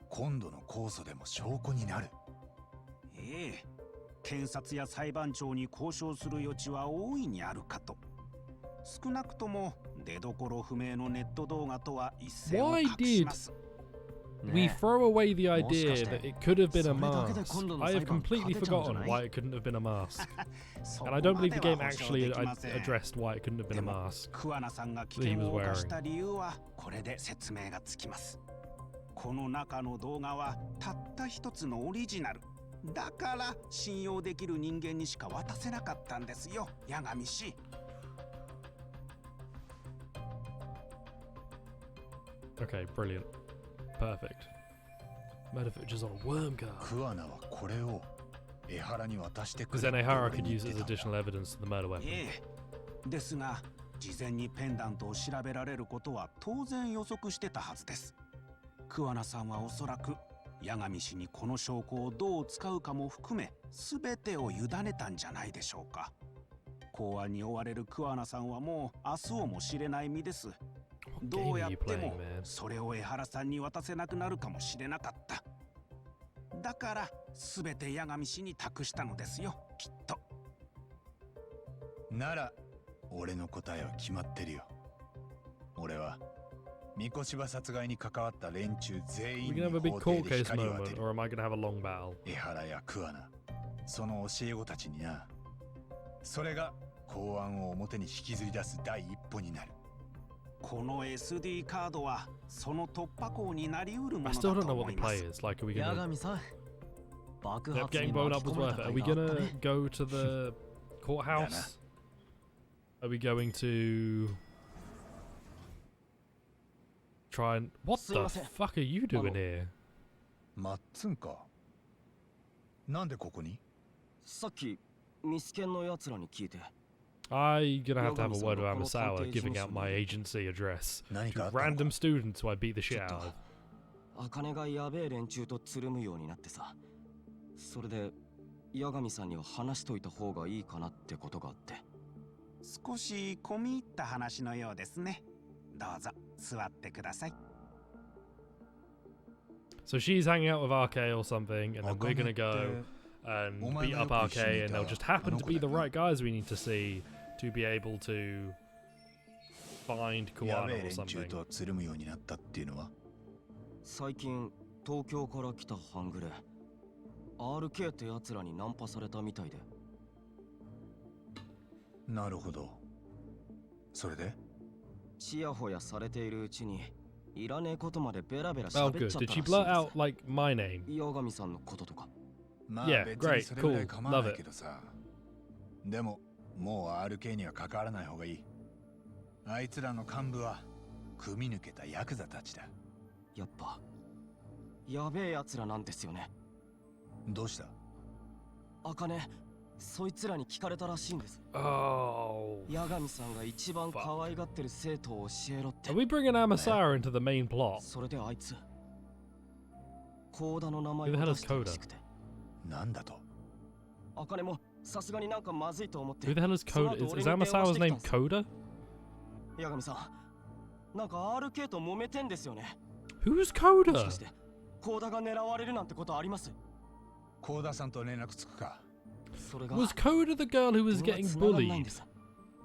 今度の控訴でも証拠になる。ええ検察や裁判長に交渉する余地は大いにあるかと少なくとも出所不明のネット動画とは一線を Why 画します We throw away the idea Moshikashite, that it could have been a それだけで mask. 今度の I have 裁判 completely 勝てちゃうんじゃない？ forgotten why it couldn't have been a mask. そ And I こ don't ま believe で the は game 保証 actually できません addressed why it couldn't have been a でも mask. 桑名さんが危 that he 険 was を冒し wearing. た理由はこれで説明がつきますこの中の動画はたった一つのオリジナルだから信用できる人間にしか渡せなかったんですよ八神氏 Okay, brilliant. Perfect. Murder footage on a worm card. 桑名はこれを江原に渡してく Because れ then って Ehara 俺 could に言 use っ it て as たんだ。 additional evidence to the murder weapon. ええですが事前にペンダントを調べられることは当然予測してたはずです桑名さんはおそらく八神氏にこの証拠をどう使うかも含め全てを委ねたんじゃないでしょうか公安に追われる桑名さんはもう明日をも知れない身ですどうやってもそれを江原さんに渡せなくなるかもしれなかっただから全て八神氏に託したのですよきっとなら俺の答えは決まってるよ。俺は三越場殺害に関わった連中全 Are 員 we に gonna have a big 法廷 court で case 光を当て moment, る。 or am I gonna have a long battle? 江原や桑名、その教え子たちにな。それが公安を表に引きずり出す第一歩になる。この SD カードはその突破口になりうるも I の still だ don't と know what 思 the いま play す。 is. Like, are we 八 gonna... 神さん爆 Yep, 発 getting に blown 巻き up was 込まれ worth た it. Are 甲 we 斐があった gonna ね go to the courthouse? Are we going to try and... What the fuck are you doing here? マッツンか。なんでここに？さっきミスケンのやつらに聞いて I'm gonna have to have a word with Amasawa giving out my agency address to random students who I beat the shit out of. 茜がやべえ連中とつるむようになってさそれで八神さんには話しといた方がいいかなってことがあって少し込み入った話のようですね。どうぞ座ってください。 So she's hanging out with RK or something, and then we're gonna go and beat up RK, and they'll just happen to be the right guys we need to see to be able to find やべ Kuwano え or 連中 something. とつるむようになったっていうのは？最近東京から来た半グレ RK ってやつらにナンパされたみたいでなるほど。それで？ちやほやされているうちにいらねえことまでベラベラ Oh, 喋っ good. ちゃった Did らし she いんです blurt out like my name? 八神さんのこととかまあ Yeah, 別に great, それぐらい cool, 構わな love い it. けどさ。でももう RK には関わらない方がいい。あいつらの幹部は組み抜けたヤクザたちだ。やっぱやべえやつらなんですよね。どうした？茜そいつらに聞かれたらしいんです。 Oh. 八神さんが一番可愛がってる生徒を教えろって Are we bringing Amasawa into the main plot? それであいつコーダの名 Who 前 the を hell 出 is したら Coda? しくてなんだと？茜もさすがになんかまずいと思って Who the hell is その Coda? 後 Is 俺に電話し Amasawa's てきた name んです Coda? 八神さんなんか RK と揉めてんですよね。 Who's もし Coda? かしてコーダが狙われるなんてことあります？コーダさんと連絡つくか？それが Was Coda the girl who was 電話 getting 繋がんないん bullied? です。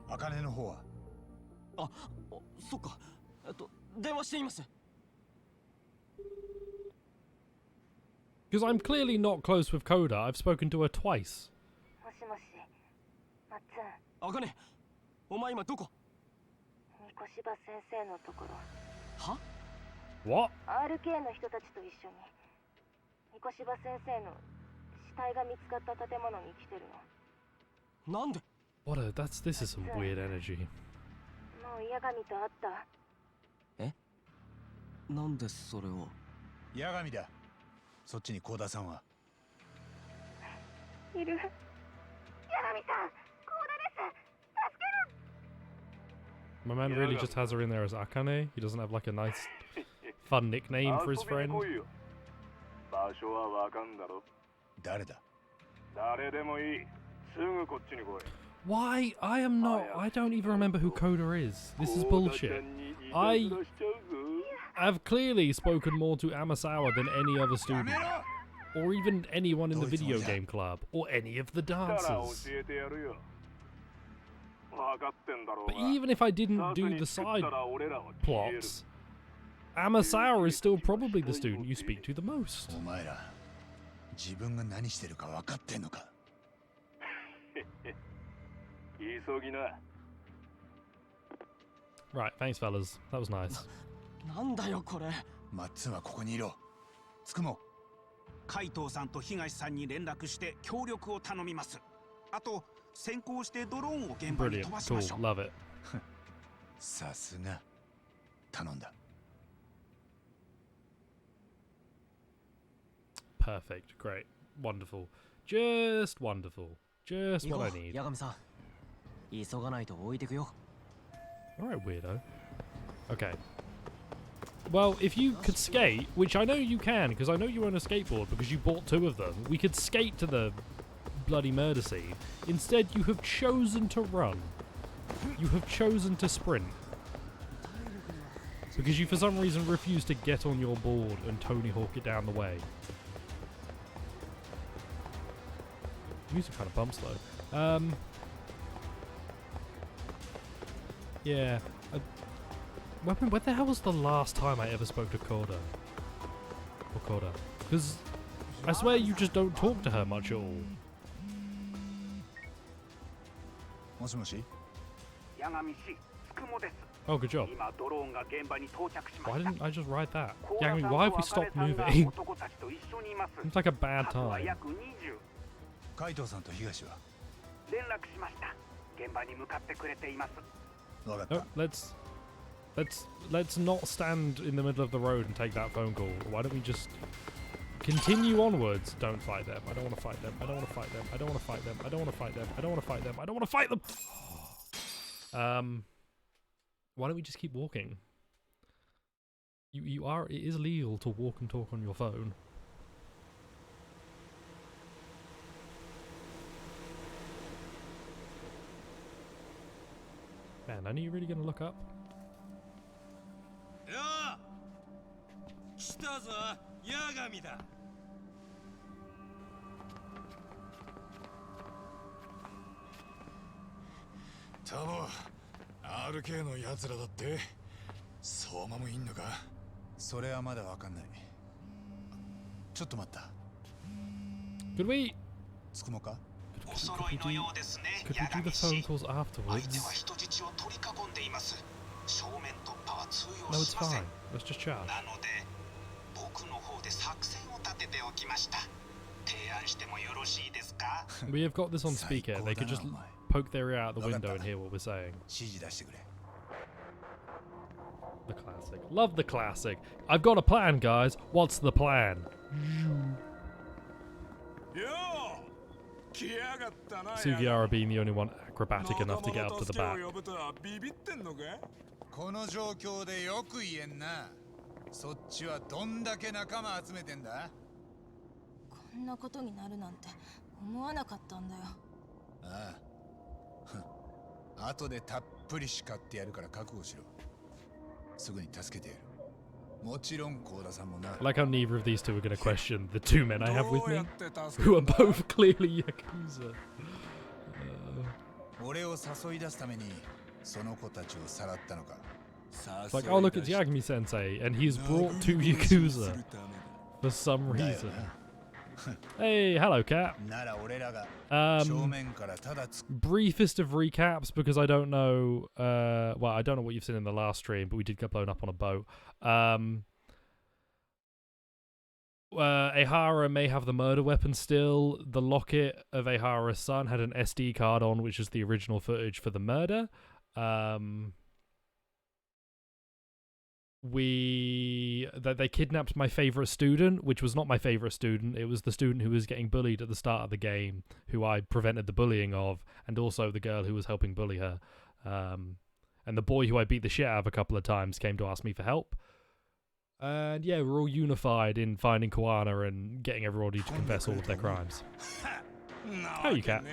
茜の方は？あ、そっか電話しています。Because I'm clearly not close with Koda. I've spoken to her twice. もしもし、マッツン、あかね、お前今どこ？三越柴先生のところ。は？ What? RK の人たちと一緒に三越柴先生の死体が見つかった建物に来てるの。なんで？ What a... This is some weird energy. もう八神と会った？なんでそれを？八神だ。そっちに幸田さんは。いる。八神さん、幸田です。助ける。 My man really just has her in there as Akane. He doesn't have like a nice, fun nickname for his friend. 場所はわかんだろ。誰だ？誰でもいい。すぐこっちに来い。 Why? I am not... I don't even remember who Koda is. This is bullshit. I have clearly spoken more to Amasawa than any other student. Or even anyone in the video game club. Or any of the dancers. But even if I didn't do the side plots, Amasawa is still probably the student you speak to the most. お前ら、自分が何してるか分かってんのか？急ぎな。 Right, thanks fellas. That was nice. なんだよこれ。マッツンはここにいろ。つくも。海藤さんと東さんに連絡して協力を頼みます。あと先行してドローンを現場に Brilliant. 飛ばしま Cool. しょう。 Love it. さすが。頼んだ。Perfect. Great. Wonderful. Just wonderful. Just 行こ what I う、 need. 八神さん。急がないと置いてくよ。 Alright, weirdo. Okay. Well, if you could skate, which I know you can, because I know you own a skateboard because you bought 2 of them, we could skate to the bloody murder scene. Instead, you have chosen to run. You have chosen to sprint. Because you, for some reason, refuse to get on your board and Tony Hawk it down the way. Music kind of bumps, though. Yeah. When the hell was the last time I ever spoke to Koda? Or Koda? Because I swear you just don't talk to her much at all. もしもし？八神氏、つくもです。 Oh, good job. 今ドローンが現場に到着しま Why した。 didn't I just ride that? 幸 Yeah, 田 I さ mean, んと why have we 別れ stopped さんが moving? 男たちと一緒にいます。 It's like a bad 数は time. 約20。海藤さんと東は？連絡しました。現場に向かってくれています。分かった。 Oh, let's not stand in the middle of the road and take that phone call. Why don't we just continue onwards? Don't fight them. I don't want to fight them. I don't want to fight them. I don't want to fight them. I don't want to fight them. I don't want to fight them. I don't want to fight them. Why don't we just keep walking? You are. It is legal to walk and talk on your phone. Man, are you really gonna look up? よー、来たぞ、八神だ。タモ、RK の奴らだって、相馬もいんのか？それはまだ分かんない。ちょっと待った。Could we? つくもか？お揃いのようですね。 Could 八 we do 神 the 氏。 phone calls 相手は afterwards? 人質を取り囲んでいます。正面突破は通 No, 用 it's しませ fine. ん。 Let's just chat. なので僕の方で作戦を立てておきました。提案してもよろしいですか？ We have got this on speaker. They could just poke their ear out the window and hear what we're saying. 指示出してくれ。 The classic. Love the classic. I've got a plan, guys. What's the plan? よー、来やがったな。 Sugiura being the only one acrobatic enough to get up to the back. ビビってんのか？この状況でよく言えんな。そっちはどんだけ仲間集めてんだ？こんなことになるなんて思わなかったんだよ。ああ。後でたっぷり叱ってやるから覚悟しろ。すぐに助けてやる。もちろん幸田さんもな。 I like how neither of these two are going to question the 2 men I have with me, who are both clearly Yakuza. 俺を誘い出すためにその子たちをさらったのか。 It's like, oh look, it's Yagami Sensei, and he's brought 2 Yakuza for some reason. Hey, hello, Cat. Briefest of recaps because I don't know. Well, I don't know what you've seen in the last stream, but we did get blown up on a boat. Ehara may have the murder weapon still. The locket of Ehara's son had an SD card on, which is the original footage for the murder. They kidnapped my favorite student, which was not my favorite student. It was the student who was getting bullied at the start of the game, who I prevented the bullying of, and also the girl who was helping bully her. And the boy who I beat the shit out of a couple of times came to ask me for help. And yeah, we're all unified in finding Koana and getting everybody to confess all of their crimes. How are you, Cat?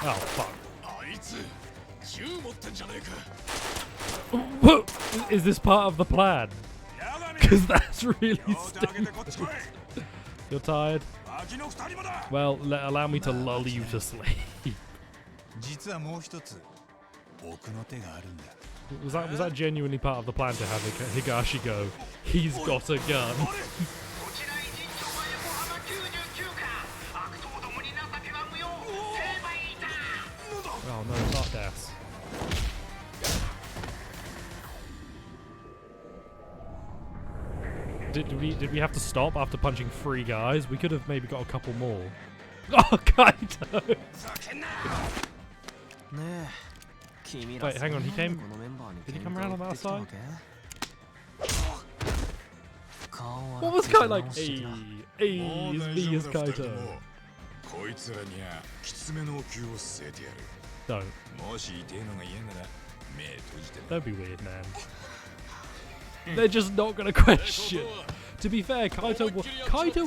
Oh, fuck. Is this part of the plan? Because that's really stupid. You're tired? Well, allow me to lull you to sleep. Was that genuinely part of the plan to have Higashi go, he's got a gun? Oh no, not deaths. Did we have to stop after punching 3 guys? We could have maybe got a couple more. Oh, Kaito! Wait, hang on, he came... Did he come around on that side? What was Kaito like? Hey, it's me as Kaito. Don't. Don't be weird, man. They're just not gonna question. To be fair, Kaito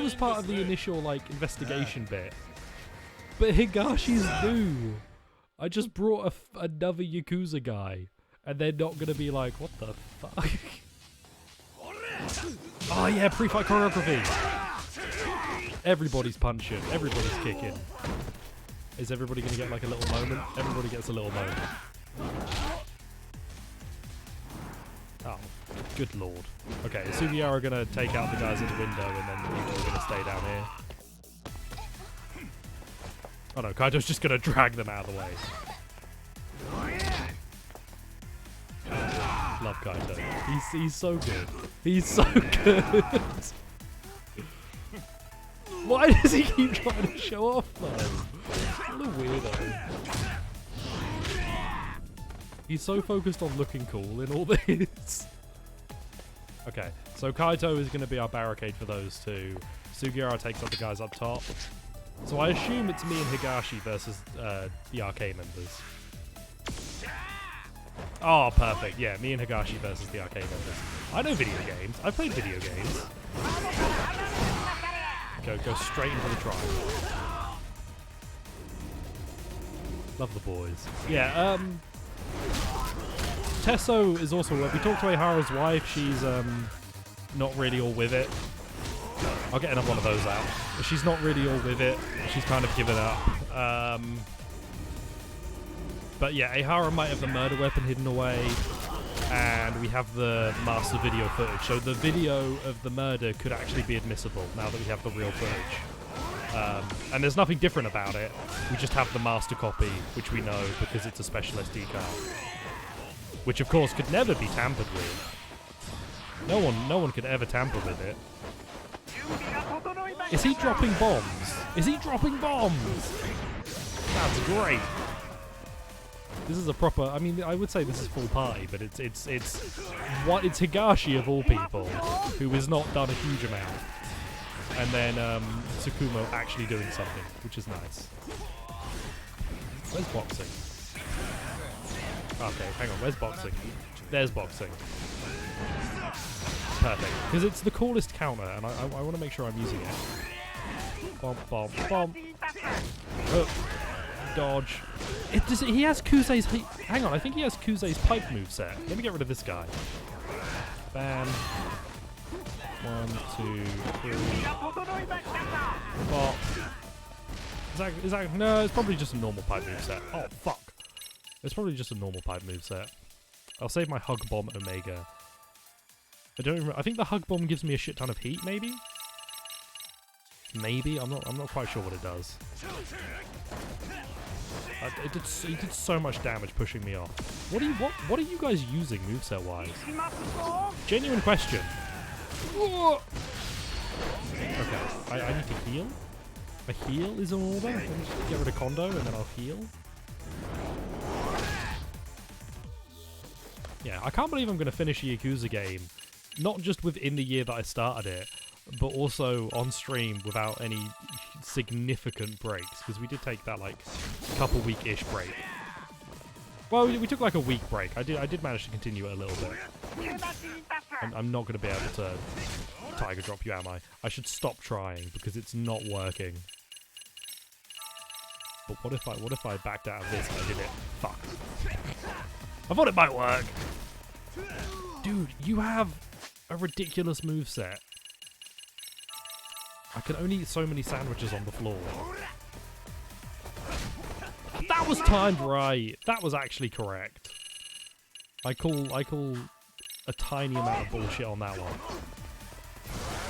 was part of the initial like investigation bit, but Higashi's new. I just brought another Yakuza guy, and they're not gonna be like, what the fuck? Oh yeah, pre-fight choreography. Everybody's punching, everybody's kicking. Is everybody gonna get like a little moment? Everybody gets a little moment. Oh, good lord. Okay, is Sugiura gonna take out the guys at the window and then we're gonna stay down here? Oh no, Kaito's just gonna drag them out of the way. Love Kaito. He's so good. He's so good. Why does he keep trying to show off though? What a weirdo. He's so focused on looking cool in all this. Okay, so Kaito is going to be our barricade for those two. Sugiura takes out the guys up top. So I assume it's me and Higashi versus the arcade members. Oh, perfect. Yeah, me and Higashi versus the arcade members. I know video games. I played video games. Go straight into the triangle. Love the boys. Yeah, Tesso is also... We talked to Ehara's wife. She's not really all with it. I'll get another one of those out. She's not really all with it. She's kind of given up. But yeah, Ehara might have the murder weapon hidden away. And we have the master video footage. So the video of the murder could actually be admissible now that we have the real footage. And there's nothing different about it. We just have the master copy, which we know because it's a special SD card. Which of course could never be tampered with. No one could ever tamper with it. Is he dropping bombs? Is he dropping bombs? That's great. This is a proper... I mean, I would say this is full party, but it's Higashi of all people, who has not done a huge amount. And then Tsukumo actually doing something, which is nice. Where's boxing? Okay, hang on, where's boxing? There's boxing. Perfect, because it's the coolest counter, and I want to make sure I'm using it. Bomb, bomb, bomb. Oh. Dodge. He has Kusei's... Hang on, I think he has Kusei's pipe moveset. Let me get rid of this guy. Bam. 1, 2, 3. Bop. Is that... No, it's probably just a normal pipe moveset. Oh, fuck. It's probably just a normal pipe moveset. I'll save my Hug Bomb Omega. I don't remember. I think the hug bomb gives me a shit ton of heat, maybe? Maybe? I'm not quite sure what it does. It did so much damage pushing me off. What are you guys using moveset wise? Genuine question. Okay, I need to heal. A heal is in order. Let me just get rid of Kondo and then I'll heal. Yeah, I can't believe I'm going to finish a Yakuza game, not just within the year that I started it, but also on stream without any significant breaks, because we did take that like couple week-ish break. Well, we took like a week break. I did manage to continue it a little bit. I'm not going to be able to Tiger Drop you, am I? I should stop trying because it's not working. But what if I backed out of this and I did it? Fuck. I thought it might work. Dude, you have a ridiculous moveset. I can only eat so many sandwiches on the floor. That was timed right. That was actually correct. I call a tiny amount of bullshit on that one.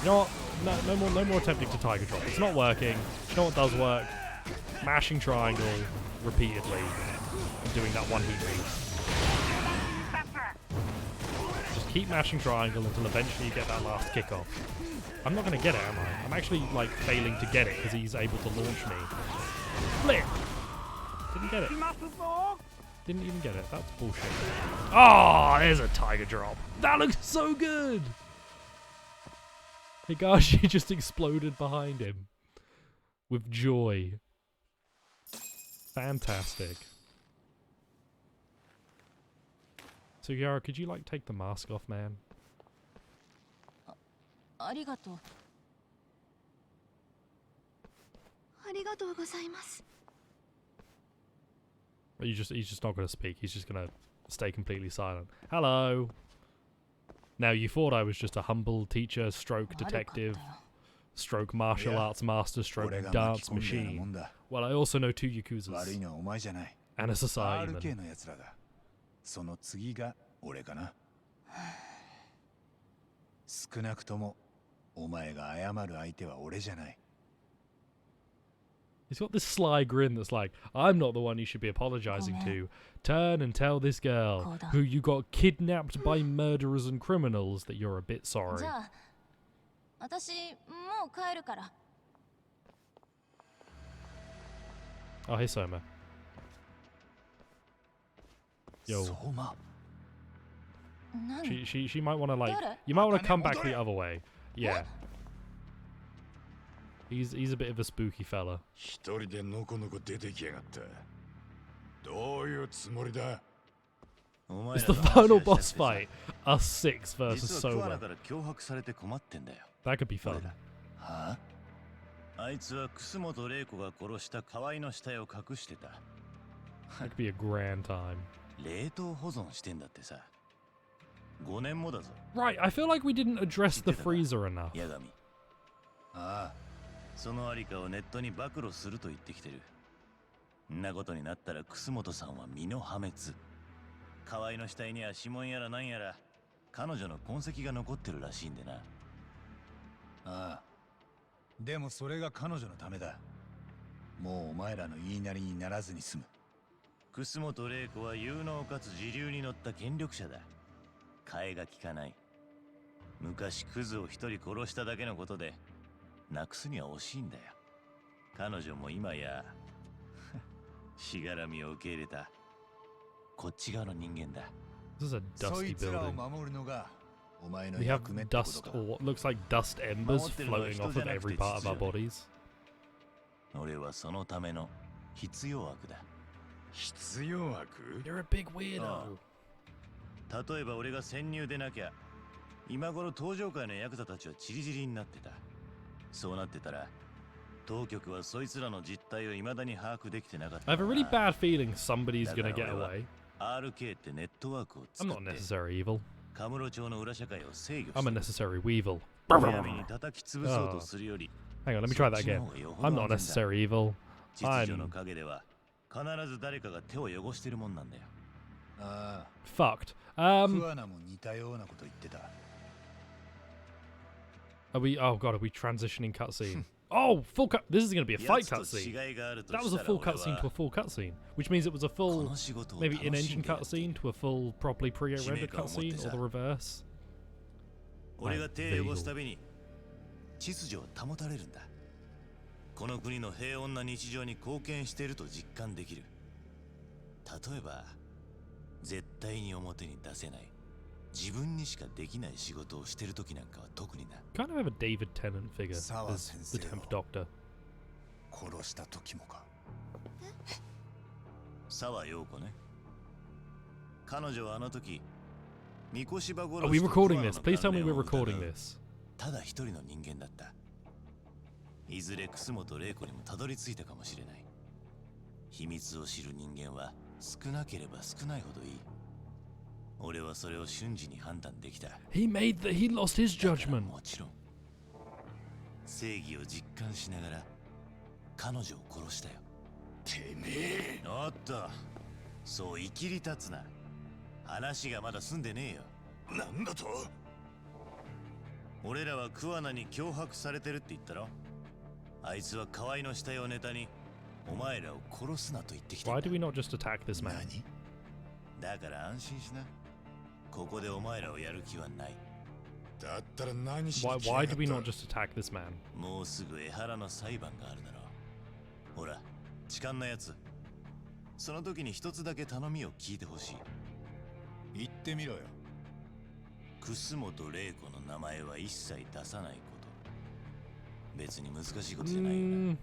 You know what? No more attempting to Tiger Drop. It's not working. You know what does work? Mashing triangle repeatedly and doing that one heat read. Just keep mashing triangle until eventually you get that last kick off. I'm not going to get it, am I? I'm actually like failing to get it because he's able to launch me. Flip! Didn't get it. Didn't even get it. That's bullshit. Oh, there's a Tiger Drop. That looks so good! Higashi just exploded behind him with joy. Fantastic. Sugiyara, could you like take the mask off, man? Arigato. Arigatou gozaimasu. He's just not going to speak. He's just going to stay completely silent. Hello. Now, you thought I was just a humble teacher, stroke detective, stroke martial arts master, stroke dance machine. Well, I also know 2 Yakuzas. And a society man. その次が俺かな。少なくともお前が謝る相手は俺じゃない。 He's got this sly grin that's like, I'm not the one you should be apologizing to. Turn and tell this girl, who you got kidnapped by murderers and criminals, that you're a bit sorry. Oh, hey, Soma. Yo. She might want to like, you might want to come back the other way. Yeah. He's a bit of a spooky fella. It's the final boss fight. Us 6 versus Soma. That could be fun. That could be a grand time. Right, I feel like we didn't address the freezer enough. そのありかをネットに暴露すると言ってきてる。んなことになったら楠本さんは身の破滅。河合の死体には指紋やらなんやら彼女の痕跡が残ってるらしいんでな。ああ。でもそれが彼女のためだ。もうお前らの言いなりにならずに済む。楠本玲子は有能かつ時流に乗った権力者だ。替えが利かない。昔クズを一人殺しただけのことで。 なくすには惜しいんだよ。彼女も今やしがらみを受け入れたこっち側の人間だ。This is a dusty building. We have dust, or what looks like dust embers floating off of every part of our bodies. 俺はそのための必要悪だ。必要悪? You're a big weirdo. 例えば俺が潜入でなきゃ、今頃登場界のヤクザたちはチリチリになってた。 そうなってたら当局はそいつらの実態を未だに把握できてなかった。 I have a really bad feeling somebody's gonna get away. RK ってネットワークを使って I'm not necessary evil. カムロ町の裏社会を制御 I'm a necessary weevil. Oh. Hang on, let me try that again. I'm not necessary evil. I'm fucked. Are we? Oh god, are we transitioning cutscene? Oh, full cut. This is going to be a fight cutscene. That was a full cutscene to a full cutscene, which means it was a full, maybe in-engine cutscene to a full, properly pre-rendered cutscene, or the reverse. 俺が手を汚すたびに秩序は保たれるんだ。この国の平穏な日常に貢献していると実感できる。例えば、絶対に表に出せない、自分にしかできない仕事をしてる時なんかは特にな。Kind of have a David Tennant figure as the 10th Doctor. 殺した時もか。沢陽子ね。彼女はあの時、三越場殺し Are we recording this? Please tell me we're recording this. ただ一人の人間だった。いずれ楠本玲子にもたどり着いたかもしれない。秘密を知る人間は少なければ少ないほどいい。俺はそれを瞬時に判断できた。He lost his judgment. もちろん。正義を実感しながら彼女を殺したよ。てめえ。おっと、そう生きり立つな。話がまだ済んでねえよ。なんだと？俺らは桑名に脅迫されてるって言ったろ。あいつは河合の死体をネタにお前らを殺すなと言ってきた。 Why do we not just attack this man? だから安心しな。ここでお前らをやる気はない。だったら何しに Why do we not just attack this man? もうすぐ江原の裁判があるだろう。ほら、痴漢なやつ。その時に一つだけ頼みを聞いてほしい。言ってみろよ。楠本玲子の名前は一切出さないこと。別に難しいことじゃないよな。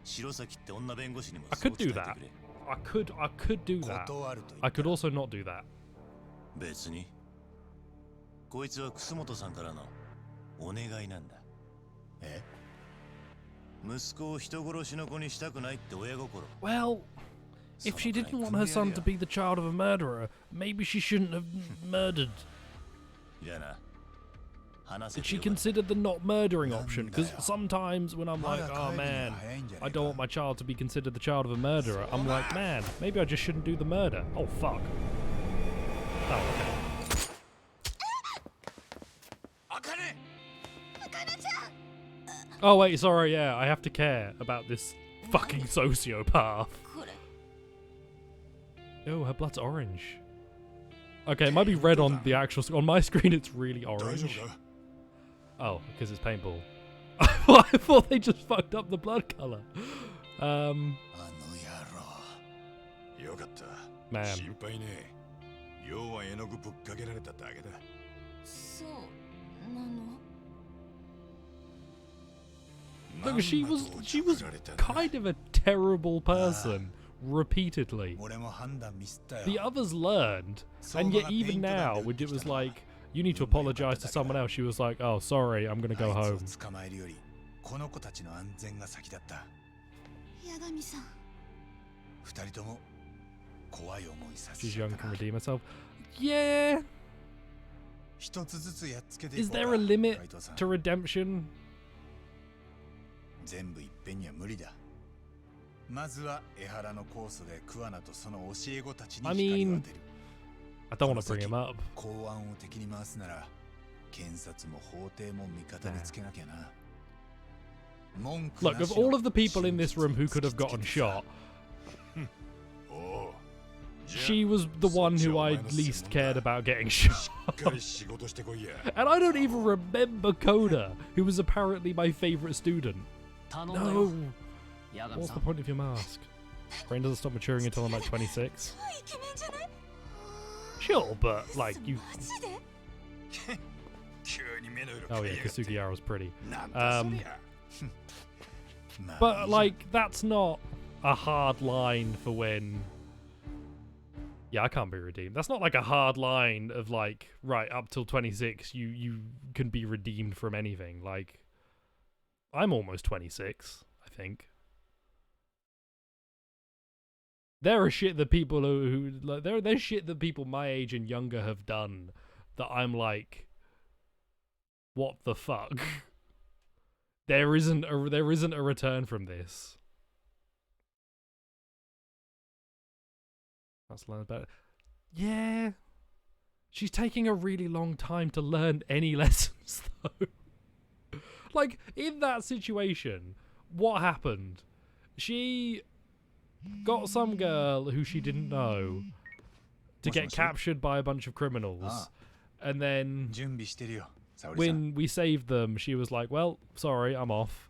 白崎って女弁護士にも I そう could 伝え do て that. くれ。I could do that. 断ると言った。 I could also not do that. 別に。こいつは楠本さんからのお願いなんだ。え？息子を人殺しの子にしたくないって親心。 Well, if she didn't want her son to be the child of a murderer, maybe she shouldn't have murdered. じゃあな。話せ Did て she よかった。 consider the not murdering option? Because sometimes when I'm like, oh man, I don't want my child to be considered the child of a murderer, I'm like, man, maybe I just shouldn't do the murder. Oh fuck. Oh, okay. Oh wait, sorry, yeah, I have to care about this fucking sociopath. Oh, her blood's orange. Okay, it might be red on the actual... On my screen, it's really orange. Oh, because it's paintball. I thought they just fucked up the blood color. Man. 心配ね。要は絵の具ぶっかけられただけだ。そうなの？ Look, she was kind of a terrible person repeatedly. The others learned, and yet even now, when it was like, you need to apologize to someone else, she was like, oh, sorry, I'm gonna go home. この子たちの安全が先だった。八神さん。二人とも怖い思いさせ She's ちゃっ young, た can な。 redeem herself. Yeah. 一つずつやっつけてい Is こうか。 there a limit 海藤さん to redemption? 全部いっぺんには無理だ。まずは江原のコースで桑名とその教え子たちに I 光を mean, 当てる。 I don't want to bring him up. 公安を敵に回すなら、検察も法廷も味方につけなきゃな。Look, of all of the people in this room who could have gotten shot, she was the one who I least cared about getting shot. And I don't even remember Coda, who was apparently my favorite student. No. What's the point of your mask? Brain doesn't stop maturing until I'm like 26. Sure, but like you... Oh yeah, Kasugiara's pretty. But like, that's not a hard line for when... Yeah, I can't be redeemed. That's not like a hard line of like, right, up till 26, you can be redeemed from anything. Like, I'm almost 26, I think. There are shit that people who like, there's shit that people my age and younger have done that I'm like, what the fuck? There isn't a return from this. That's learned better. Yeah. She's taking a really long time to learn any lessons, though. Like, in that situation, what happened? She got some girl who she didn't know to get captured by a bunch of criminals. And then when we saved them, she was like, well, sorry, I'm off.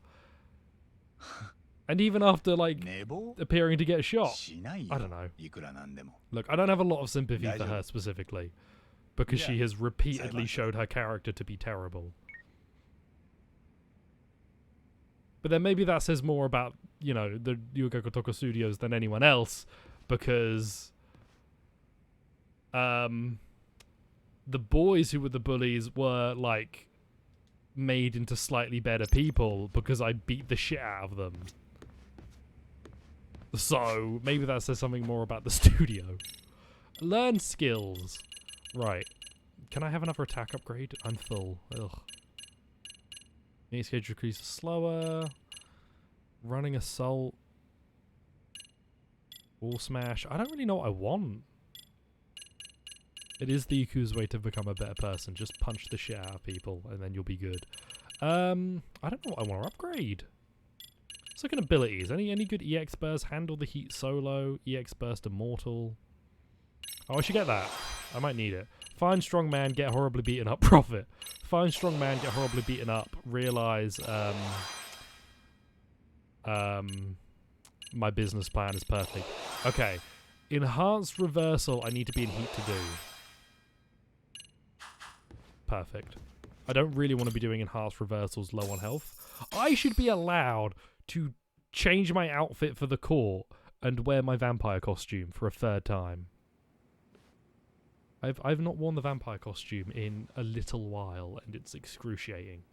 And even after, like, appearing to get shot, I don't know. Look, I don't have a lot of sympathy for her specifically, because she has repeatedly showed her character to be terrible. But then maybe that says more about, you know, the Yuga Kotoko Studios than anyone else, because the boys who were the bullies were, like, made into slightly better people because I beat the shit out of them. So, maybe that says something more about the studio. Learn skills. Right. Can I have another attack upgrade? I'm full. Ugh. Main schedule increases slower. Running assault. Wall smash. I don't really know what I want. It is the Yakuza way to become a better person. Just punch the shit out of people and then you'll be good. I don't know what I want to upgrade. Let's look at abilities. Any good EX burst? Handle the heat solo. EX burst immortal. Oh, I should get that. I might need it. Find strong man, get horribly beaten up. Profit. Find strong man, get horribly beaten up. Realize my business plan is perfect. Okay. Enhanced reversal I need to be in heat to do. Perfect. I don't really want to be doing enhanced reversals low on health. I should be allowed to change my outfit for the court and wear my vampire costume for a third time. I've not worn the vampire costume in a little while and it's excruciating.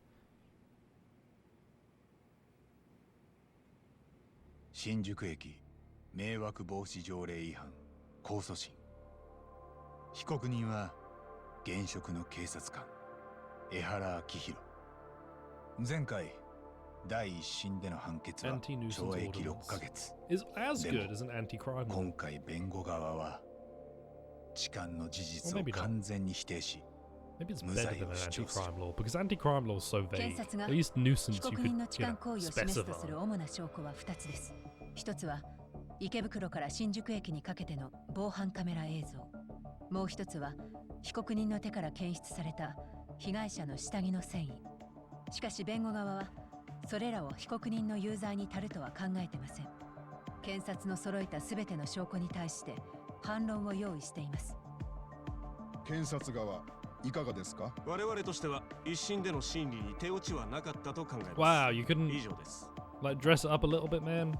新宿駅迷惑防止条例違反控訴審被告人は現職の警察官江原明弘前回第一審での判決は懲役6ヶ月 is as good as an anti-crime law. 今回弁護側は痴漢の事実を完全に否定し Maybe it's better than an anti-crime law because anti-crime law is so vague. At least nuisance you could, specify. 主な証拠は2つです。一つは池袋から新宿駅にかけての防犯カメラ映像。もう一つは被告人の手から検出された被害者の下着の繊維。しかし弁護側はそれらを被告人の有罪に足るとは考えてません。検察の揃えたすべての証拠に対して反論を用意しています。検察側いかがですか？我々としては一審での審理に手落ちはなかったと考えます。Wow, you couldn't 以上です。 like dress it up a little bit, man.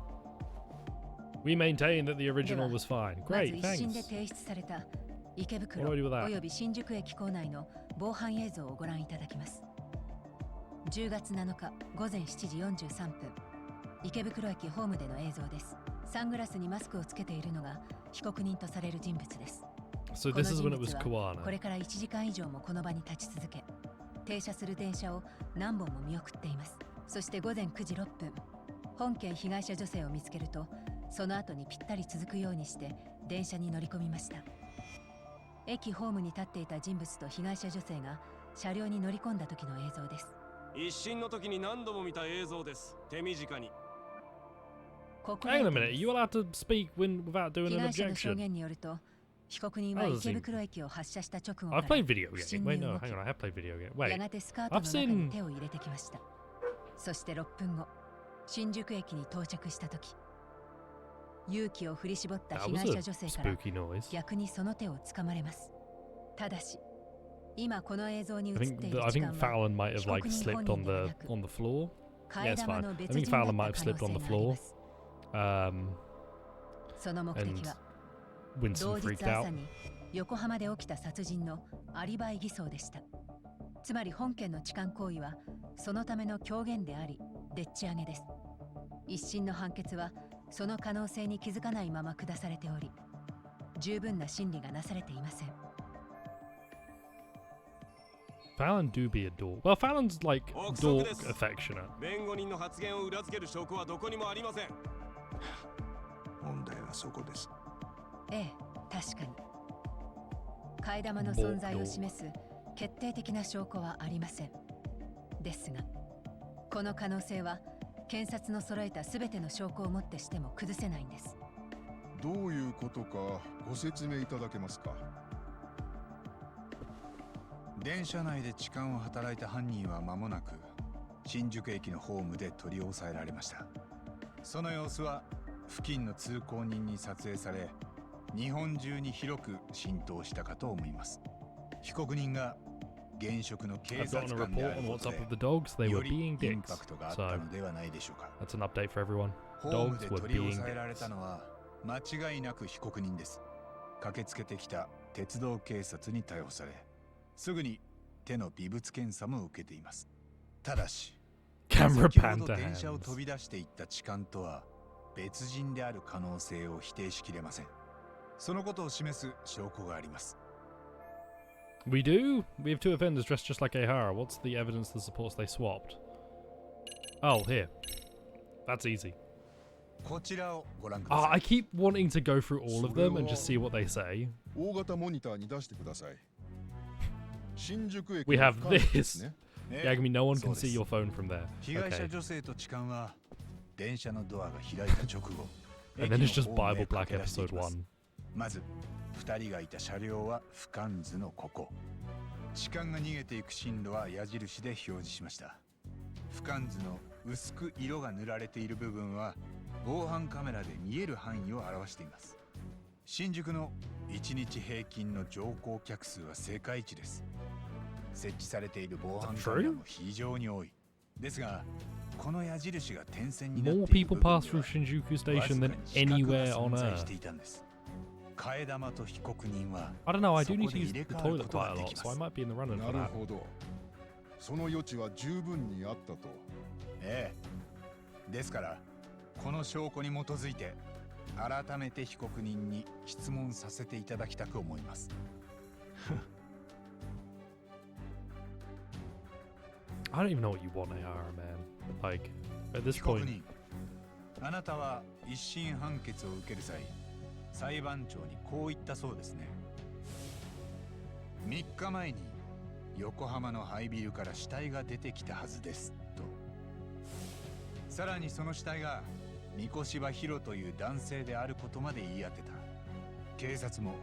We maintain that the original was fine. Great, まず一審 thanks. で提出された池袋 What do I do with that? および新宿駅構内の防犯映像をご覧いただきます。10月7日午前7時43分、池袋駅ホームでの映像です。サングラスにマスクをつけているのが被告人とされる人物です。 So this is when it was Kawana. これから1時間以上もこの場に立ち続け、停車する電車を何本も見送っています。そして午前9時6分、本件被害者女性を見つけると、その後にぴったり続くようにして電車に乗り込みました。駅ホームに立っていた人物と被害者女性が車両に乗り込んだ時の映像です。一審の時に何度も見た映像です。手短に。Hang on a minute, are you allowed to speak without doing 被 an 害者の証 objection? 言によると、被告人は池袋駅を発車した直後か I've ら played video 不審 game. に Wait, 動 no, き hang on, I have played video game. や Wait, がてスカートの I've 中 seen に手を入れてきました。そして6分後、新宿駅に到着した時、勇気を振り絞った that 被 was 害 a 者女性から spooky noise. 逆にその手を掴まれます。ただし、今この映像に映 I っている think 時間 Fallon は might have 被 like 告人 slipped 本 on 人では the なく、 on the floor. 替 Yeah, え it's 玉 fine. の I 別 think 人だ Fallon っ might た have 可能 slipped on 性 the があり floor. ます。その目的 And は Winston 同日 freaked 朝 out. に横浜で起きた殺人のアリバイ偽装でした。つまり本件の痴漢行為はそのための狂言であり、でっち上げです。一審の判決はその可能性に気づかないまま下されており、十分な審理がなされていません。Fallon do be a dork. Well, Fallon's like dork affectionate. 弁護人の発言を裏付ける証拠はどこにもありません。問題はそこです。ええ、確かに。替え玉の存在を示す決定的な証拠はありません。ですが、この可能性は検察の揃えた全ての証拠をもってしても崩せないんです。どういうことかご説明いただけますか？電車内で痴漢を働いた犯人は間もなく新宿駅のホームで取り押さえられました。その様子は付近の通行人に撮影され、日本中に広く浸透したかと思います。被告人が現職の警察官であることでよりインパクトがあったのではないでしょうか。That's an update for everyone. ホームで取り押さえられたのは間違いなく被告人です。駆けつけてきた鉄道警察に逮捕され、すぐに手の微物検査も受けています。ただし、先ほど電車を飛び出していった痴漢とは別人である可能性を否定しきれません。そのことを示す証拠があります。We do? We have two offenders dressed just like Ehara. What's the evidence that supports they swapped? Oh, here. That's easy. こちらをご覧ください。I keep wanting to go through all of them and just see what they say. 大型モニターに出してください。新宿駅 We の have 不可能です this. ね。Yagami, no one can see your phone from there. 被害者 Okay. 女性と痴漢は電車のドアが開いた直後、 And then it's just 駅のホームへ Bible Black 駆け出してい episode きます。 1. まず2人がいた車両は俯瞰図のここ。痴漢が逃げていく進路は矢印で表示しました。俯瞰図の薄く色が塗られている部分は防犯カメラで見える範囲を表しています。新宿の1日平均の乗降客数は世界一です。設置されている防犯カメラも非常に多い。ですが、この矢印が点線になってい More る people 部分 pass で through は Shinjuku わず Station か than に死角 anywhere が on 存在して Earth. いたんです。替え玉と被告人は I don't know, I そ do こ need で to 入 use れ the 替わる toilet こと quite が a で lot, きま so I す。 might be in the running な for る that. ほど。その余地は十分にあったと。ええ。ですから、この証拠に基づいて改めて被告人に質問させていただきたく思います。I don't even know what you want, AR, man. Like, at this 被告 point, 人、あなたは一審判決を受ける際、裁判長にこう言ったそうですね。3日前に横浜の廃ビルから死体が出てきたはずですと。さらにその死体が三越柴博という男性であることまで言い当てた。警察も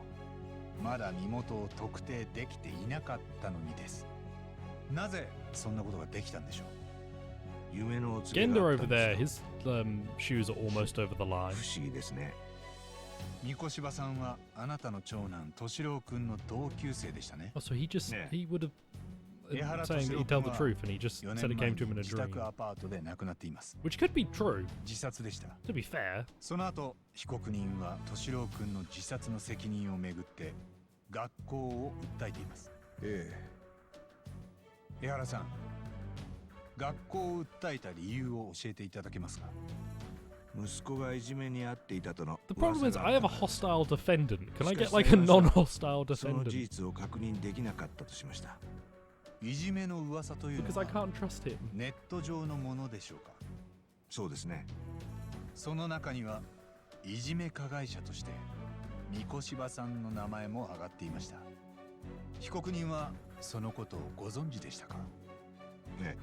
まだ身元を特定できていなかったのにです。なぜそんなことができたんでしょう。夢のお告げ Gender があっ over たんで there, すよ。 his shoes are almost over the line. 不思議ですね。三越柴さんはあなたの長男敏郎君の同級生でしたね。 Oh, so he just, Yeah. he would have, Ehara saying that he'd tell the truth and he just 4 said 年 it 前 came to him in に a 自 dream. 宅アパートで亡くなっています。 Which could be true, 自殺でした。 to be fair. その後、被告人は敏郎君の自殺の責任をめぐって学校を訴えています。え江原さん、学校を訴えた理由を教えていただけますか。息子がいじめに遭っていたとの The problem is, 噂が I あ have っ a たんです hostile defendant. Can I しか get し like a 裁判所は non-hostile その事 defendant? 実を確認できなかったとしました。いじめの噂というの Because I は can't trust him. ネット上のものでしょうか。そうですね。その中にはいじめ加害者として三越柴さんの名前も挙がっていました。被告人はそのことをご存知でしたか。ね。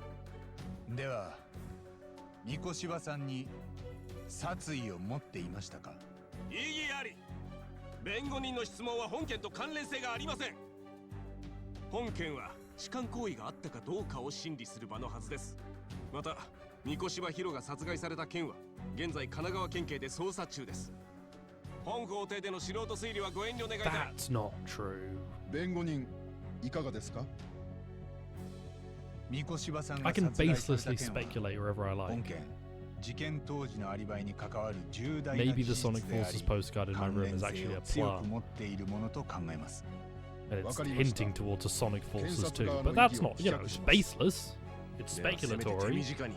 では三越柴さんに殺意を持っていましたか。異議あり。弁護人の質問は本件と関連性がありません。本件は痴漢行為があったかどうかを審理する場のはずです。また三越柴博が殺害された件は現在神奈川県警で捜査中です。本法廷での素人推理はご遠慮願いたい。 That's not true. 弁護人、いかがですか？三越柴さん I が can 殺害された baselessly 件は speculate wherever I 本 like. 件事件当時のアリバイに関わる重大な Maybe 事 the 実 Sonic であ Forces り postcard in my 関 room 連 is 性 actually を a 強 plot. く持っているものと考えます。 And it's わかりました。 hinting towards a Sonic Forces too. 検察側 But の that's 意見を not, you know, 希 it's 釈します。 baseless. It's ではせめて手 speculatory. 短に。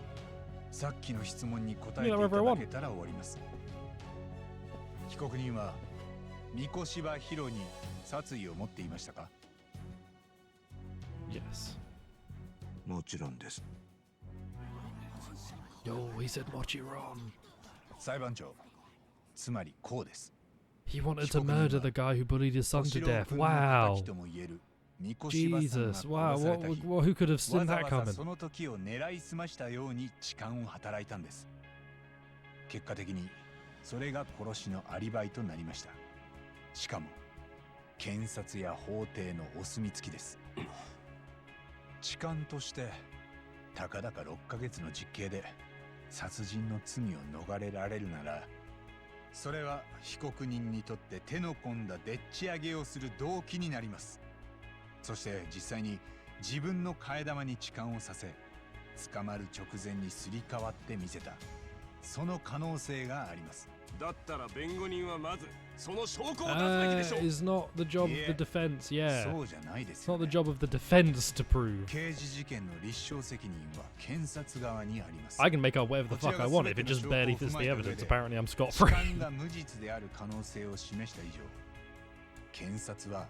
さっきの質問に答えていただけたら終わります。被告人は三越柴博に殺意を持っていましたか。 Yes. もちろんです。Yo, he said Mochiron. 裁判長、つまりこうです。 He wanted to murder the guy who bullied his son to death. Wow. とも言える三越さんが殺された日、 who could have seen わざ that わざ coming? その時を狙いすましたように痴漢を働いたんです。結果的にそれが殺しのアリバイとなりました。しかも検察や法廷のお墨付きです。痴漢としてたかだか6ヶ月の実刑で殺人の罪を逃れられるなら、それは被告人にとって手の込んだでっち上げをする動機になります。そして実際に自分の替え玉に痴漢をさせ、捕まる直前にすり替わってみせた、その可能性があります。だったら弁護人はまずその証拠を出すべきでしょう。It's not the job of the defense, yeah. そうじゃないです It's よ not ね。 the job of the defense to prove. 刑事事件の立証責任は検察側にあります。 I can make up whatever the fuck I want if it just barely fits the evidence. Apparently, I'm scot free. 痴漢が無実である可能性を示した以上、検察は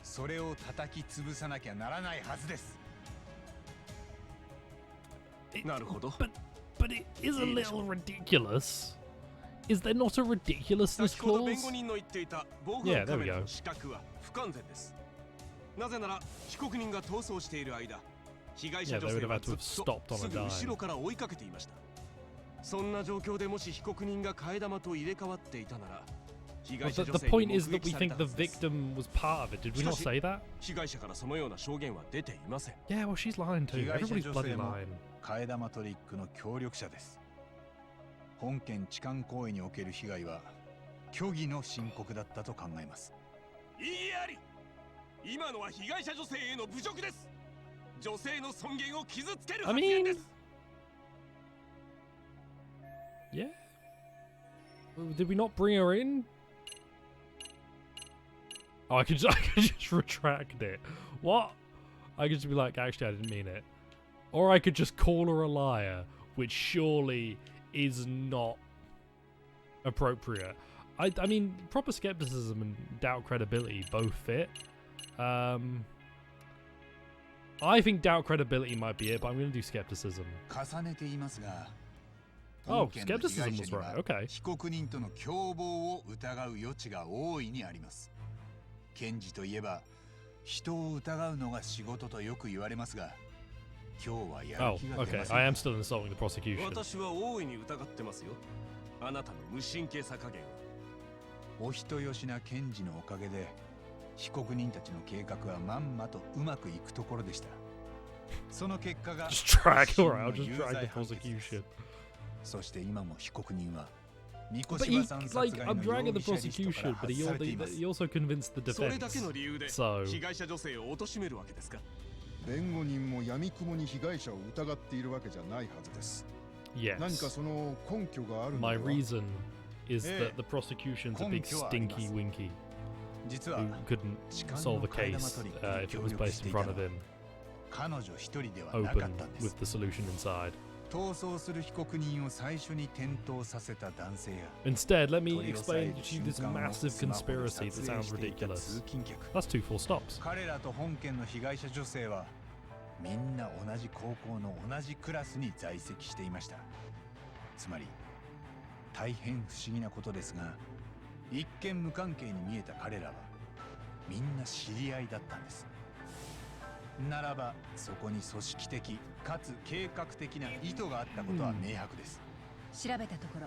それを叩き潰さなきゃならないはずです。なるほど。But it is a little ridiculous. Is there not a ridiculousness 先ほど clause? 弁護人の言っていた防犯 Yeah, カ there メ we ラ go. の死角は不完全です。なぜなら被告人が逃走している間、被害者 Yeah, 女 they 性 would have は had ず to っ have と stopped on す a ぐ後ろ dime. から追いかけていました。そんな状況でもし被告人が替え玉と入れ替わっていたなら、被 Well, 害者 the 女性 point に is 目 that we 撃され think た the はずです。 victim was part of it. Did we not say that? 被害者からそのような証言は出ていません。 Yeah, well, she's lying 被 too. 害者 Everybody's 女 bloody 性も lying. 替え玉トリックの協力者です。本件痴漢行為における被害は虚偽の申告だったと考えます。いいあり。今のは被害者女性への侮辱です。女性の尊厳を傷つける発言です。Yeah? Did we not bring her in? Oh, I could just retract it. What? I could just be like, actually, I didn't mean it. Or I could just call her a liar, which surely is not appropriate. I mean, proper skepticism and doubt credibility both fit. I think doubt credibility might be it, but I'm going to do skepticism. 重ねて言いますが、 Oh, 本件の被害 skepticism 者 was には right. Okay. 被告人との共謀を疑う余地が大いにあります。検事といえば人を疑うのが仕事とよく言われますが、今日はやる Oh, 気が出 okay. ません。 I am still insulting the prosecution. 私は大いに疑ってますよ。あなたの無神経さ加減。お人よしな検事のおかげで被告人たちの計画はまんまとうまくいくところでした。その結果が Just drag her out. 真 Just の有 drag 罪 the 判決です prosecution. そして今も被告人は三 But 越 he, さん殺 like, 害 I'm の dragging 容 the 疑者リストから prosecution, but 外されています he also convinced the それだけ defense. の理由で So, 被害者女性を貶めるわけですか。弁護人も闇雲に被害者を疑っているわけじゃないはずです。何か yes. その根拠があるので My は。 reason is that the prosecution's a big stinky winky 実は who couldn't 痴漢 solve の a 替え玉 case トリック if に it 協 was 力 placed し in ていた front の of は him, 彼女一人ではなか open ったんです with the solution inside. 逃走する被告人を最初に転倒させた男性や Instead, let me 取り押さえ explain る to you this 瞬間を massive スマホで conspiracy 撮 that 影 sounds していた ridiculous. 通勤客。 That's two full stops. 彼らと本件の被害者女性はみんな同じ高校の同じクラスに在籍していました。つまり大変不思議なことですが、一見無関係に見えた彼らはみんな知り合いだったんです。ならばそこに組織的かつ計画的な意図があったことは明白です。調べたところ、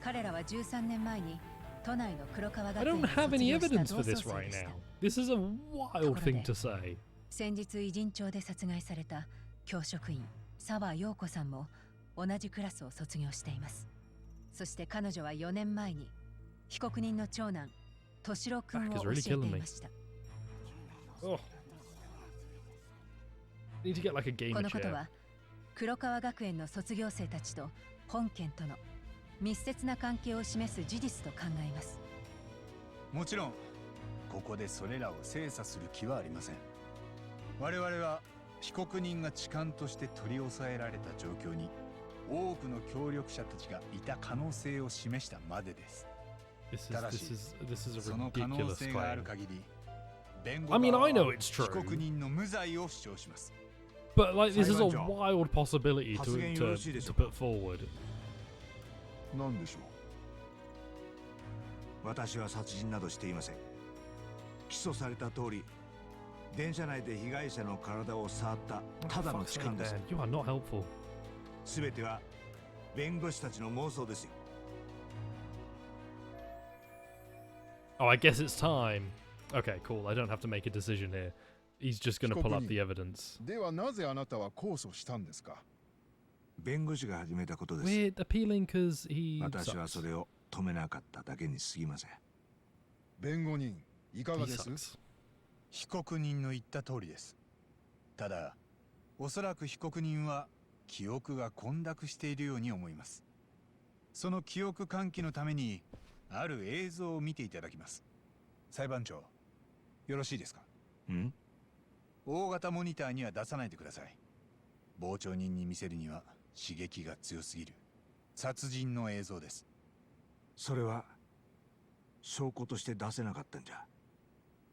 彼らは13年前に都内の黒川 I 学園 don't を have 卒 any 業した evidence 同 for 窓 this 生 right でした now. This is a wild thing to say. 先日偉人町で殺害された教職員沢陽子さんも同じクラスを卒業しています。そして彼女は4年前に被告人の長男敏郎君を教えていました。 Oh. Need to get like a こ gamer のこと chair. は黒川学園の卒業生たちと本件との密接な関係を示す事実と考えます。もちろんここでそれらを精査する気はありません。我々は被告人が痴漢として取り押さえられた状況に多くの協力者たちがいた可能性を示したまでです。 This is a その可能 ridiculous 性がある claim. 限り、弁護 I mean, 側 I know は it's 被 true, 告人の無罪を主張します。 but like this is a 裁判長。 wild possibility 発言よろしいでしょ to うか。 put forward. 何でしょ私は殺人などしていません。起訴された通り電車内で被害者の体を触ったただの痴漢です。 You are not helpful. すべては弁護士たちの妄想ですよ。 Oh, I guess it's time. Okay, cool. I don't have to make a decision here. He's just going to pull up the evidence. ではなぜあなたは控訴したんですか？弁護士が始めたことです。 Weird appealing because he 私はそれを止めなかっただけに過ぎません。弁護人、いかがです？ sucks. 被告人の言った通りです。ただ、おそらく被告人は記憶が混濁しているように思います。その記憶喚起のためにある映像を見ていただきます。裁判長、よろしいですか？大型モニターには出さないでください。傍聴人に見せるには刺激が強すぎる殺人の映像です。それは証拠として出せなかったんじゃ。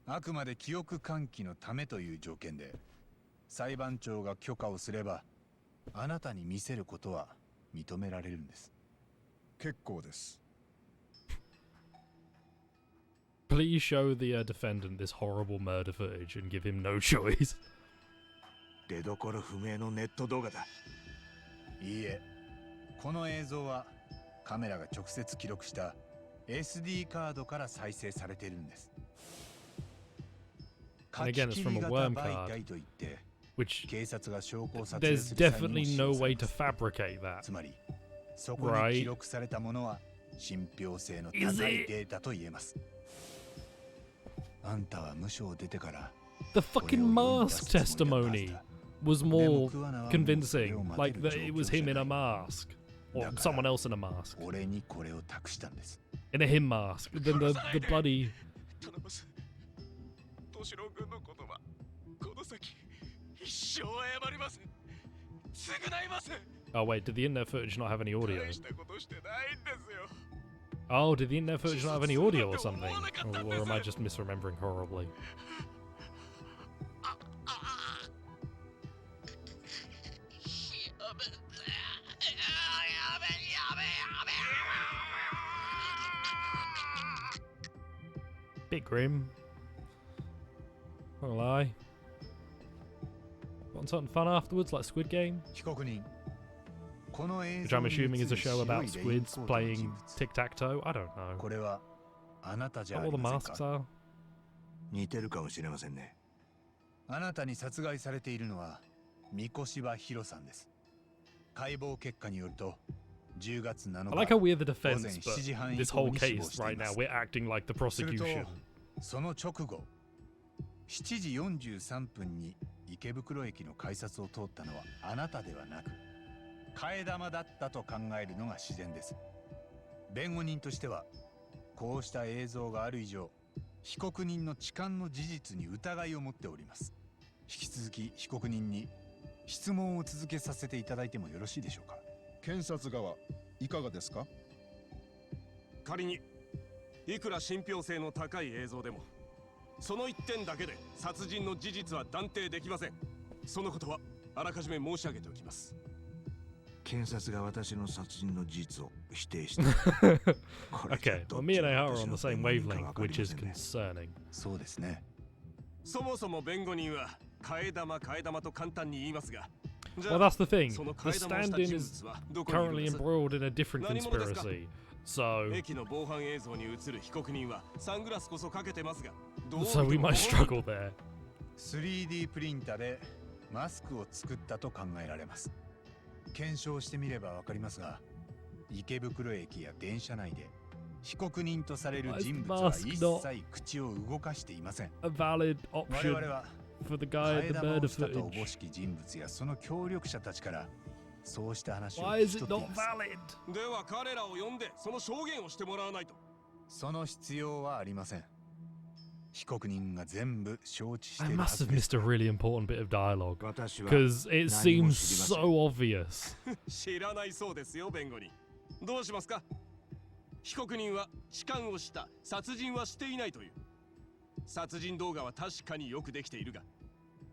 あくまで記憶喚起のためという条件で裁判長が許可をすればあなたに見せることは認められるんです。結構です。 Please show the defendant this horrible murder footage and give him no choice. 出どころ不明のネット動画だ。いいえ、この映像はカメラが直接記録した SD カードから再生されているんです。 And again, it's from a worm card, which there's definitely no way to fabricate that. つまり、そこに記録されたものは信憑性の高いデータと言えます。あんたは無償出てから The fucking mask testimony was more convincing, like that it was him in a mask or someone else in a mask, 俺にこれを託したんです。 in a him mask. Then the bloody 敏郎君のことはこの先一生謝ります。償います。 Oh wait, did the internet footage not have any audio? 大したことしてないんですよ。 Oh, did the internet footage not have any audio or something? Or am I just misremembering horribly? Bit grim. Not gonna lie. Want something fun afterwards, like Squid Game? 被告人、この映 Which 像 I'm に assuming 映 is る a show 白 about いレイン squids コートの playing 人物。 tic-tac-toe? I don't know. これはあなたじゃ Is あ that り what the ません masks か？ are? 似てるかもしれませんね。あなたに殺害されているのは三越場博さんです。解剖結果によると10月7 I 日 like how we're the 午 defense, 前 but 7時半以 this 降 whole に死亡 case してい right ま now, す。 we're acting like the すると prosecution. その直後7時43分に池袋駅の改札を通ったのはあなたではなく替え玉だったと考えるのが自然です。弁護人としてはこうした映像がある以上被告人の痴漢の事実に疑いを持っております。引き続き被告人に質問を続けさせていただいてもよろしいでしょうか？検察側、いかがですか？仮にいくら信憑性の高い映像でもその一点だけで殺人の事実は断定できません。そのことはあらかじめ申し上げておきます。検察が私の殺人の事実を否定して。Okay, well, me and Ahara are on the same wavelength, which is concerning. そうですね。そもそも弁護人は替え玉と簡単に言いますが。 Well, that's the thing. The stand-in is currently embroiled in a different conspiracy. So 駅の防犯映像に映る被告人はサングラスこそかけてますが、 So we might struggle there. 3D プリンタでマスクを作ったと考えられます。検証してみればわかりますが、池袋駅や電車内で被告人とされる人物は一切口を動かしていません。 A valid 我 option 々は for the guy at the 替え玉 murder をしたとお footage. ぼしき人物やその協力者たちからそうした話を Why 聞 is き it 取ってい not ます。 valid? では彼らを呼んでその証言をしてもらわないと。その必要はありません。被告人が全部承知して I いるは must ず have です。 missed a really important bit of dialogue 私は because it 何も seems 知りません。 so obvious. 知らないそうですよ、弁護人。どうしますか？被告人は痴漢をした、殺人はしていないという。殺人動画は確かによくできているが、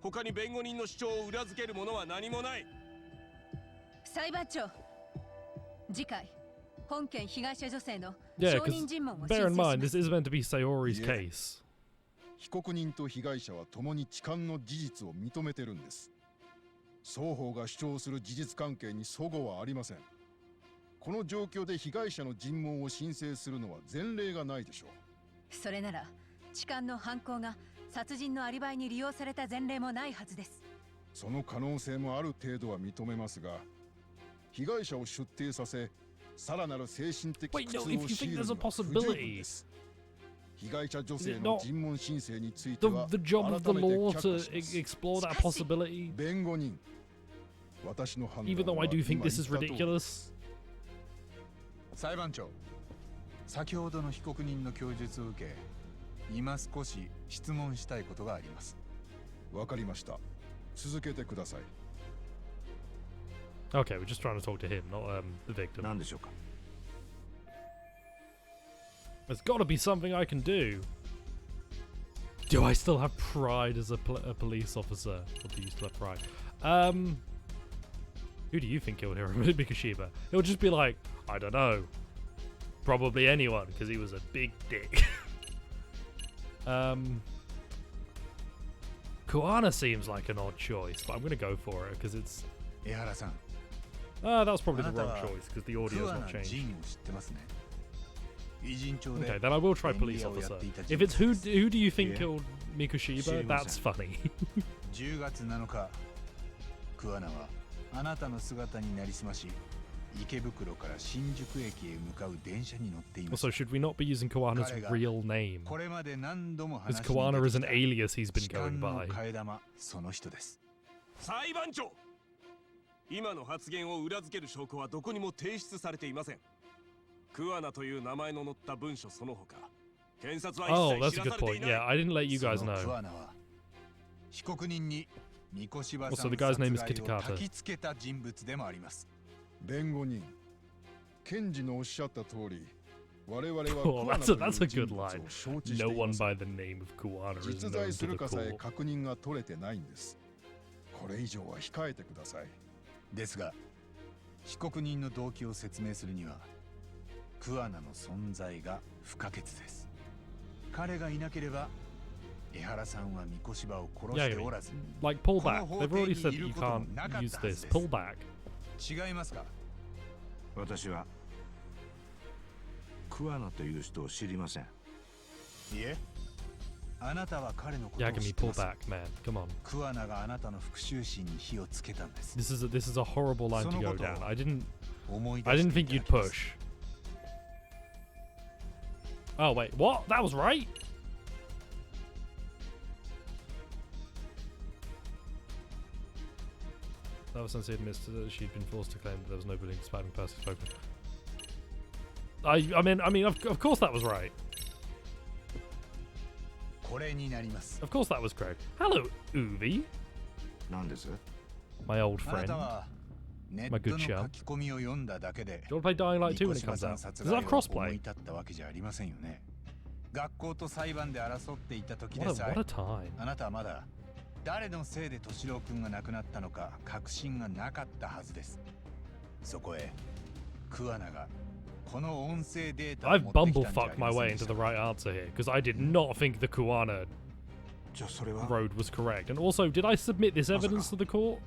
他に弁護人の主張を裏付けるものは何もない。裁判長、次回本件被害者女性の Yeah, 証人 because 尋問を bear in 申請 mind し this ます。 is meant to be Sayori's Yeah. case. 被告人と被害者は共に痴漢の事実を認めてるんです。双方が主張する事実関係に齟齬はありません。この状況で被害者の尋問を申請するのは前例がないでしょう。それなら痴漢の犯行が殺人のアリバイに利用された前例もないはずです。その可能性もある程度は認めますが、被害者を出廷させ、さらなる精神的苦痛を強いるのは不十分です。被害者女性の尋問申請については、改めて却下します。弁護人、私の判断は今言ったとおり。裁判長、先ほどの被告人の供述を受け、今少し質問したいことがあります。わかりました。続けてください。Okay, we're just trying to talk to him, not the victim. 何でしょうか。There's got to be something I can do. Do I still have pride as a police officer? Or do you still have pride? Who do you think killed Mikoshiba? It'll just be like, I don't know. Probably anyone, because he was a big dick. Kuana seems like an odd choice, but I'm going to go for it, because it's... that was probably the wrong choice, because the audio's not changed. Okay, then I will try police officer. If it's who do you think killed Mikoshiba, that's funny. 10月7日、クアナはあなたの姿になりすまし、池袋から新宿駅へ向かう電車に乗っています。Also, should we not be using Kuana's real name? Because Kuana is an alias he's been going by. その人です。裁判長、今の発言を裏付ける証拠はどこにも提出されていません。クアナという名前の載った文書その他、検察は一切知らされていない。Yeah, I didn't let you guys know. 被告人に三越柴さん Also, the guy's name is 殺害を Kitakata. 焚きつけた人物でもあります。弁護人、検事のおっしゃった通り、我々はクアナという人物を承知しています。実在するかさえ確認が取れてないんです。これ以上は控えてください。ですが、被告人の動機を説明するには、クアナの存在が不可欠です。彼がいなければ、江原さんは三越柴を殺しておらず、like pull back. They've already said that you can't use this. Pull back. 違いますか？私はクアナという人を知りません。いえ、あなたは彼のことを知ってます。 Yagami, pull back, man. Come on. クアナがあなたの復讐心に火をつけたんです。This is a horrible line to go down. I didn't think you'd push. Oh wait, what? That was right? That was since he admits that she'd been forced to claim that there was no bullying despite being personally spoken. I mean, of course that was right. Of course that was correct. Hello, Uvi. My old friend. My good chum. Do you want to play Dying Light 2 when it comes out? Does it have crossplay? What a time. 誰のせいで敏郎君が亡くなったのか確信がなかったはずです。そこへクアナがこの音声データを持ってきたんじゃありませんでしたか。I've bumblefucked my way into the right answer here because I did not think the Kuana road was correct. And also, did I submit this evidence to the court?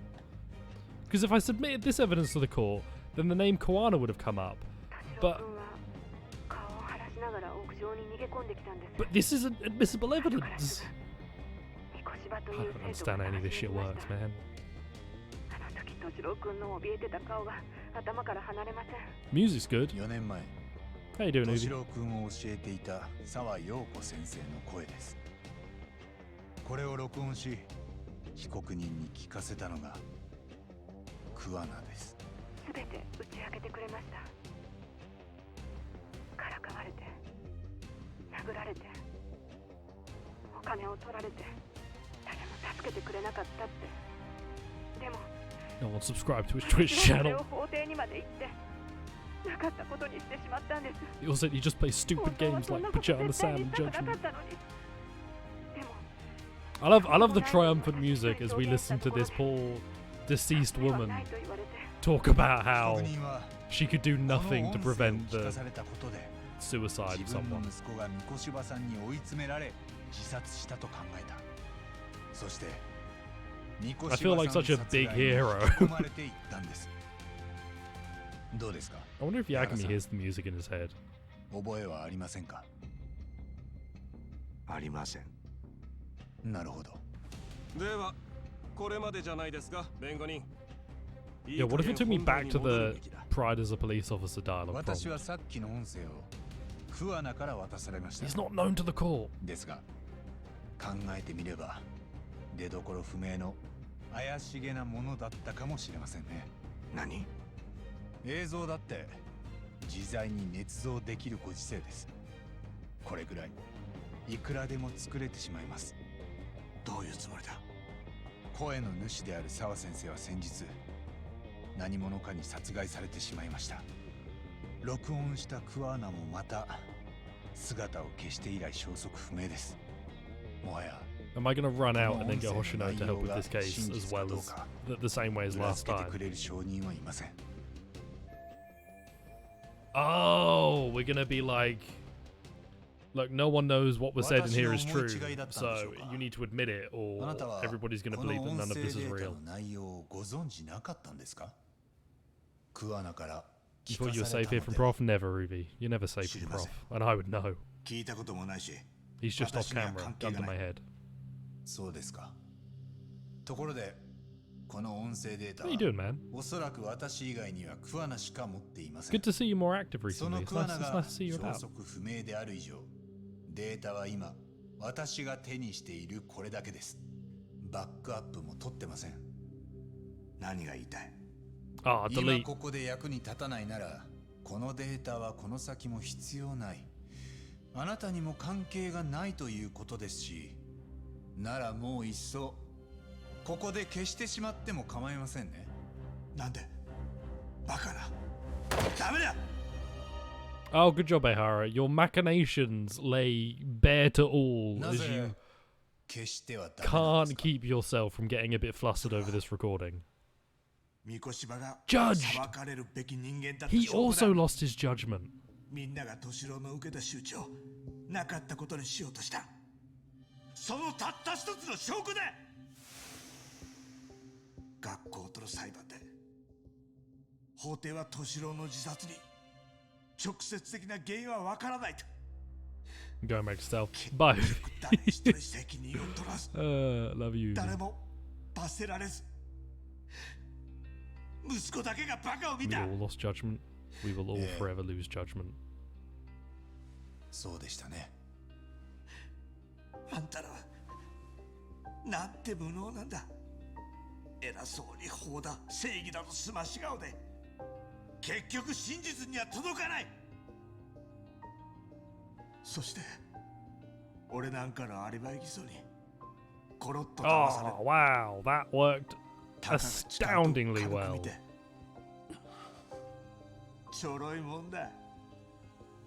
Because if I submitted this evidence to the court, then the name Kuana would have come up. But this isn't admissible evidence. I don't understand how any of this shit works, man. Music's good. How you doing, Uzi? これを録音し、被告人に聞かせたのがクアナです。すべて打ち明けてくれました。からかわれて、殴られて、お金を取られて。No one subscribed to his Twitch channel. He also said he just plays stupid games like Pajama Sam and Judgement. I love the triumphant music as we listen to this poor deceased woman talk about how she could do nothing to prevent the suicide of someone. 自殺したと考えた。そして三 I feel like such a big hero. 込まれていったんです。どうですか？ I wonder if Yagami hears the music in his head. 覚えはありませんか？ありません。なるほど。ではこれまでじゃないですか、弁護人。 Yeah, what if it took me back to the Pride as a police officer dialogue 私 from? はさっきの音声をクアナから渡されました。 He's not known to the court. ですが、考えてみれば出どころ不明の怪しげなものだったかもしれませんね。何？映像だって自在に捏造できるご時世です。これくらいいくらでも作れてしまいます。どういうつもりだ？声の主である澤先生は先日何者かに殺害されてしまいました。録音したクアーナもまた姿を消して以来消息不明です。もはや Am I going to run out and then get Hoshino to help with this case as well as the same way as last time? Oh, we're going to be like, look, no one knows what was said in here is true, so you need to admit it or everybody's going to believe that none of this is real. You thought you were safe here from Prof? Never, Ruby. You're never safe from Prof. And I would know. He's just off camera, gun to my head. そうですか。ところで、この音声データ What are you doing, man? おそらく私以外にはクアナしか持っていません。 Good to see you more active recently. その It's クア nice, ナ it's が nice to see you 消 about. 息不明である以上、データは今、私が手にしているこれだけです。バックアップも取ってません。何が言いたい？ Ah, 今 delete. ここで役に立たないなら、このデータはこの先も必要ない。あなたにも関係がないということですし、ならもういっそここで消してしまっても構いませんね。なんで？バカな。ダメだ。 Oh, good job, Ehara. Your machinations lay bare to all as you can't keep yourself from getting a bit flustered over this recording. Judged! He also lost his judgment. みんなが敏郎の受けた仕打ちをなかったことにしようとした。そのたった一つの証拠だ。学校との裁判で法廷は敏郎の自殺に直接的な原因はわからないと。 Going back to stealth. Bye. 誰一人責任を取らず、love you. 誰も罰せられず、息子だけがバカを見 We た。 all lost judgment. We will all forever lose judgment. そうでしたね。あんたらはなんて無能なんだ。偉そうに法だ正義だとすまし顔で結局真実には届かない。そして俺なんかのアリバイ偽装にコロッと騙される。 Oh, wow. That worked astoundingly well. ちょろいもんだ。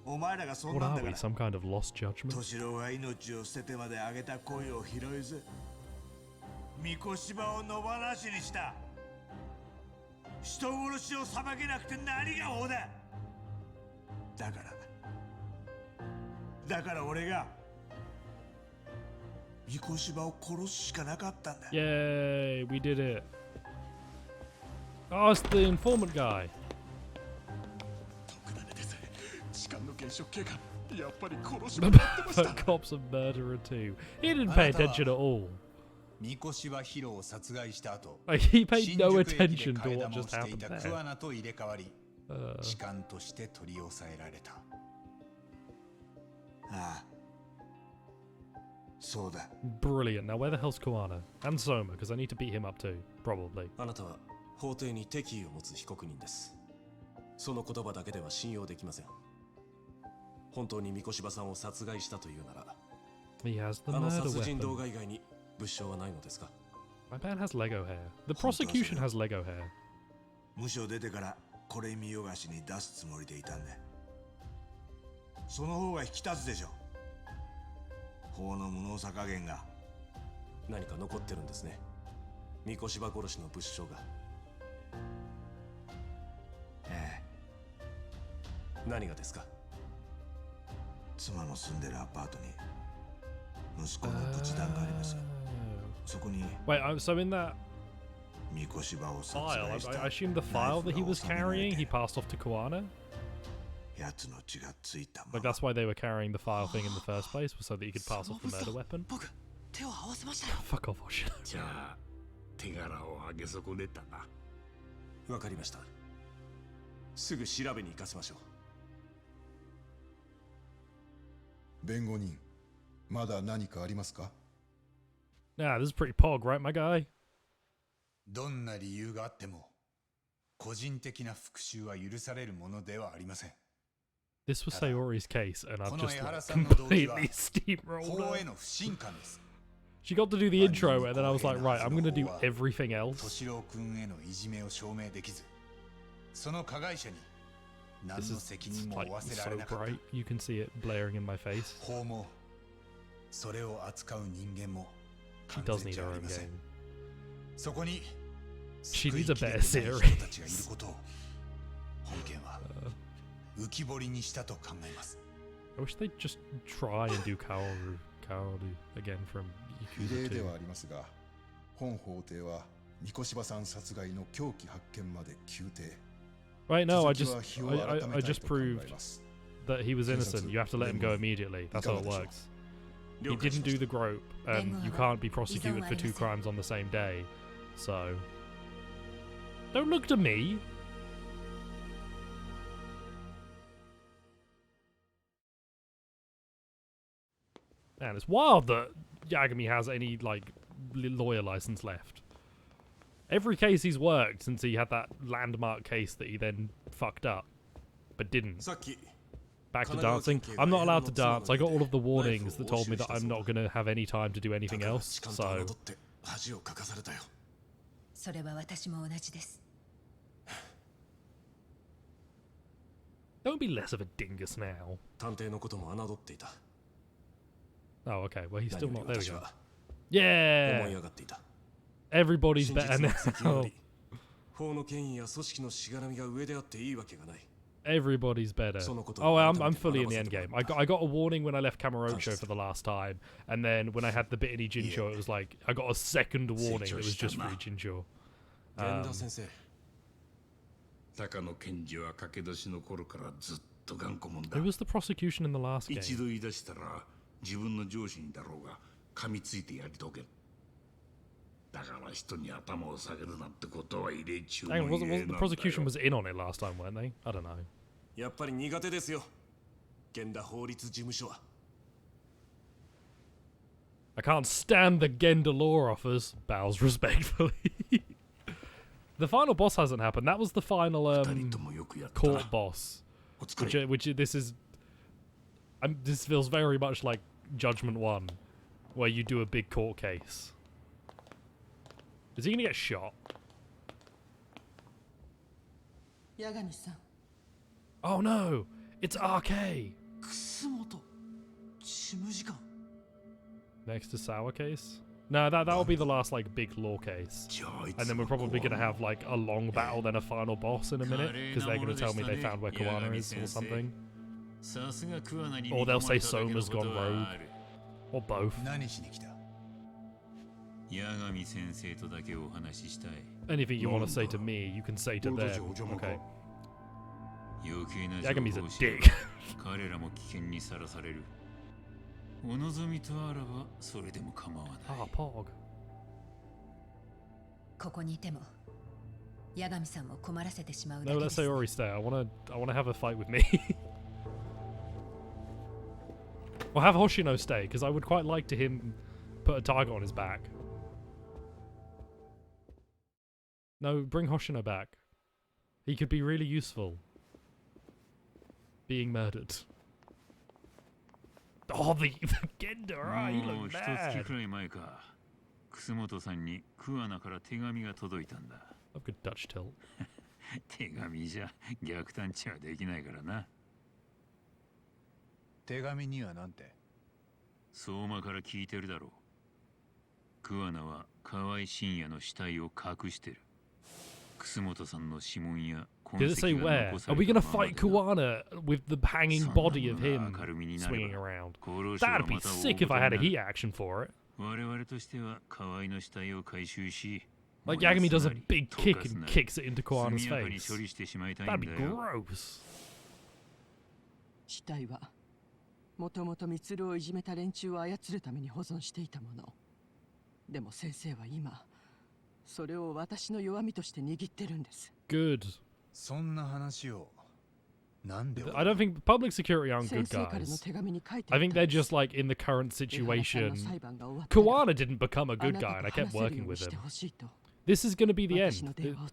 お前らがそん What なん are だか we? ら。 Some kind of lost judgment? 敏郎が命を捨ててまであげた恋を拾えず、三越芝を野放しにした。人殺しを裁けなくて何が法だ。だから俺が三越芝を殺すしかなかったんだ。 Yay, we did it. Oh, it's the informant guy. 痴漢の現象警官、やっぱり殺しまってました。 But cops a murderer too. He didn't pay attention at all. 三越芝ヒロを殺害した後、 Like, he paid no attention to what just してい happened た there. クアナと入れ替わり、痴漢として取り押さえられた。ああ、そうだ。 Brilliant. Now, where the hell's Koana? And Soma, because I need to beat him up too. Probably. あなたは法廷に敵意を持つ被告人です。その言葉だけでは信用できません。本当に三越芝さんを殺害したというなら、 He has the あの murder 殺人動 weapon. 画以外に物証はないのですか？ My man has Lego hair. The prosecution has Lego hair. 無償出てからこれ見よがしに出すつもりでいたんだ。その方が引き立つでしょ。法の無能さ加減が。何か残ってるんですね。三越芝殺しの物証が。ええ。何がですか？妻の住んでるアパートに息子の仏壇があります。そこに Wait, so in that 三越場を殺 file, 害した I assume the file that he was carrying, he passed off to Kuana? やつの血がついたま Like ま that's why they were carrying the file thing in the first place, was so that he could pass off the murder weapon? 僕手を合わせましたよ。 Fuck off, Hoshino. じゃあ手柄を上げ損ねたな。わかりました。すぐ調べに行かせましょう。弁護人、まだ何かありますか？ Nah, this is pretty pog, right, my guy? どんな理由があっても個人的な復讐は許されるものではありません。 This was Sayori's case, and I've この just 江原 like, さんの動機は completely steamrolled 法へ her. の不信感です。 She got to do the intro, and then I was like, right, I'm gonna do everything else. 敏郎君へのいじめを証明できず、その加害者に何 This の is 責任も like 負わせら so れなかった。 bright. You can see it blaring in my face. 法もそれを扱う人間も She 完 does 全 need じゃ her あり own ません。 game. そこに She 救い needs a きれ better てない人 series. たちがいることを本件は浮き彫りにしたと考えます。 I wish they'd just try and do Kaoru again from 異 Yakuza 例で 2. はありますが、本法廷は三越場さん殺害の凶器発見まで休廷。 Right, no, I 続き just は日を改めたいと I just 考え proved ます。 that he was innocent. You have to let him go immediately. That's how it works. He didn't do the grope, and you can't be prosecuted for 2 crimes on the same day. So, don't look to me. Man, it's wild that Yagami has any like lawyer license left. Every case he's worked since he had that landmark case that he then fucked up, but didn't. Back to dancing. I'm not allowed to dance. I got all of the warnings that told me that I'm not going to have any time to do anything else, so... それは私も同じです。 Don't be less of a dingus now. 探偵のことも侮っていた。 Oh, okay. Well, he's still not. There we go. 思 Yeah! い上がっていた。 Everybody's better 真実の責任よ now. り法の権威や組織のしがらみが上であっていいわけがない。 Everybody's better. Oh, I'm fully in the end game. I got a warning when I left Kamurocho for the last time, and then when I had the bit in Ijincho, it was like I got a second warning that was just for Ijincho. 源田先生。高野検事は駆け出しの頃からずっと頑固もんだ。 Who was the prosecution in the last 一 game? 度言い出したら自分の上司にだろうが噛みついてやり遂げる。だから人に頭を下げるなんてことは異例中の Hang on, 異例 wasn't なん the だよ。 prosecution was in on it last time, weren't they? I don't know. やっぱり苦手ですよ。源田法律事務所は。 I can't stand the Genda law offers. Bows respectfully. The final boss hasn't happened. That was the final court boss. Which this is. This feels very much like Judgment 1, where you do a big court case. Is he gonna get shot? 八神さん。 Oh no! It's RK! 楠本事務次官。 Next to Sour case? No, that'll be the last like big law case. And then we're probably gonna have like a long battle, then a final boss in a minute, because they're gonna tell me they found where Kuwana is or something. Or they'll say Soma's gone rogue. Or both. Anything you want to say to me, you can say to them. Okay. Yagami's a dick. 彼らも危険にさらされる。お望みとあらばそれでも構わない。Ah, Pog. ここにいても、八神さんを困らせてしまうだ No, けで let's す。 Sayori stay. I wanna have a fight with me. Or have Hoshino stay, because I would quite like to him put a target on his back. No, bring Hoshino back. He could be really useful. Being murdered. Oh, the Genda, right? You もう look 一月 mad. くらい前か。楠本さんに桑名から手紙が届いたんだ。 I've got Dutch tilt. 手紙じゃ逆探知はできないからな。手紙にはなんて？相馬から聞いてるだろう。桑名は河合信也の死体を隠してる。楠本さんの指紋や Did it say where? Are we gonna fight Kuwana with the hanging body of him swinging around? That'd be sick if I had a heat action for it. Like Yagami does a big kick and kicks it into Kuwana's face. That'd be gross. 死体はもともとミツルをいじめた連中を操るために保存していたもの。でも先生は今それを私の弱みとして握ってるんです。Good. そんな話をなんで I don't think public security aren't good guys. I think they're just like in the current situation. Kuwana didn't become a good guy and I kept working with him. This is going to be the end.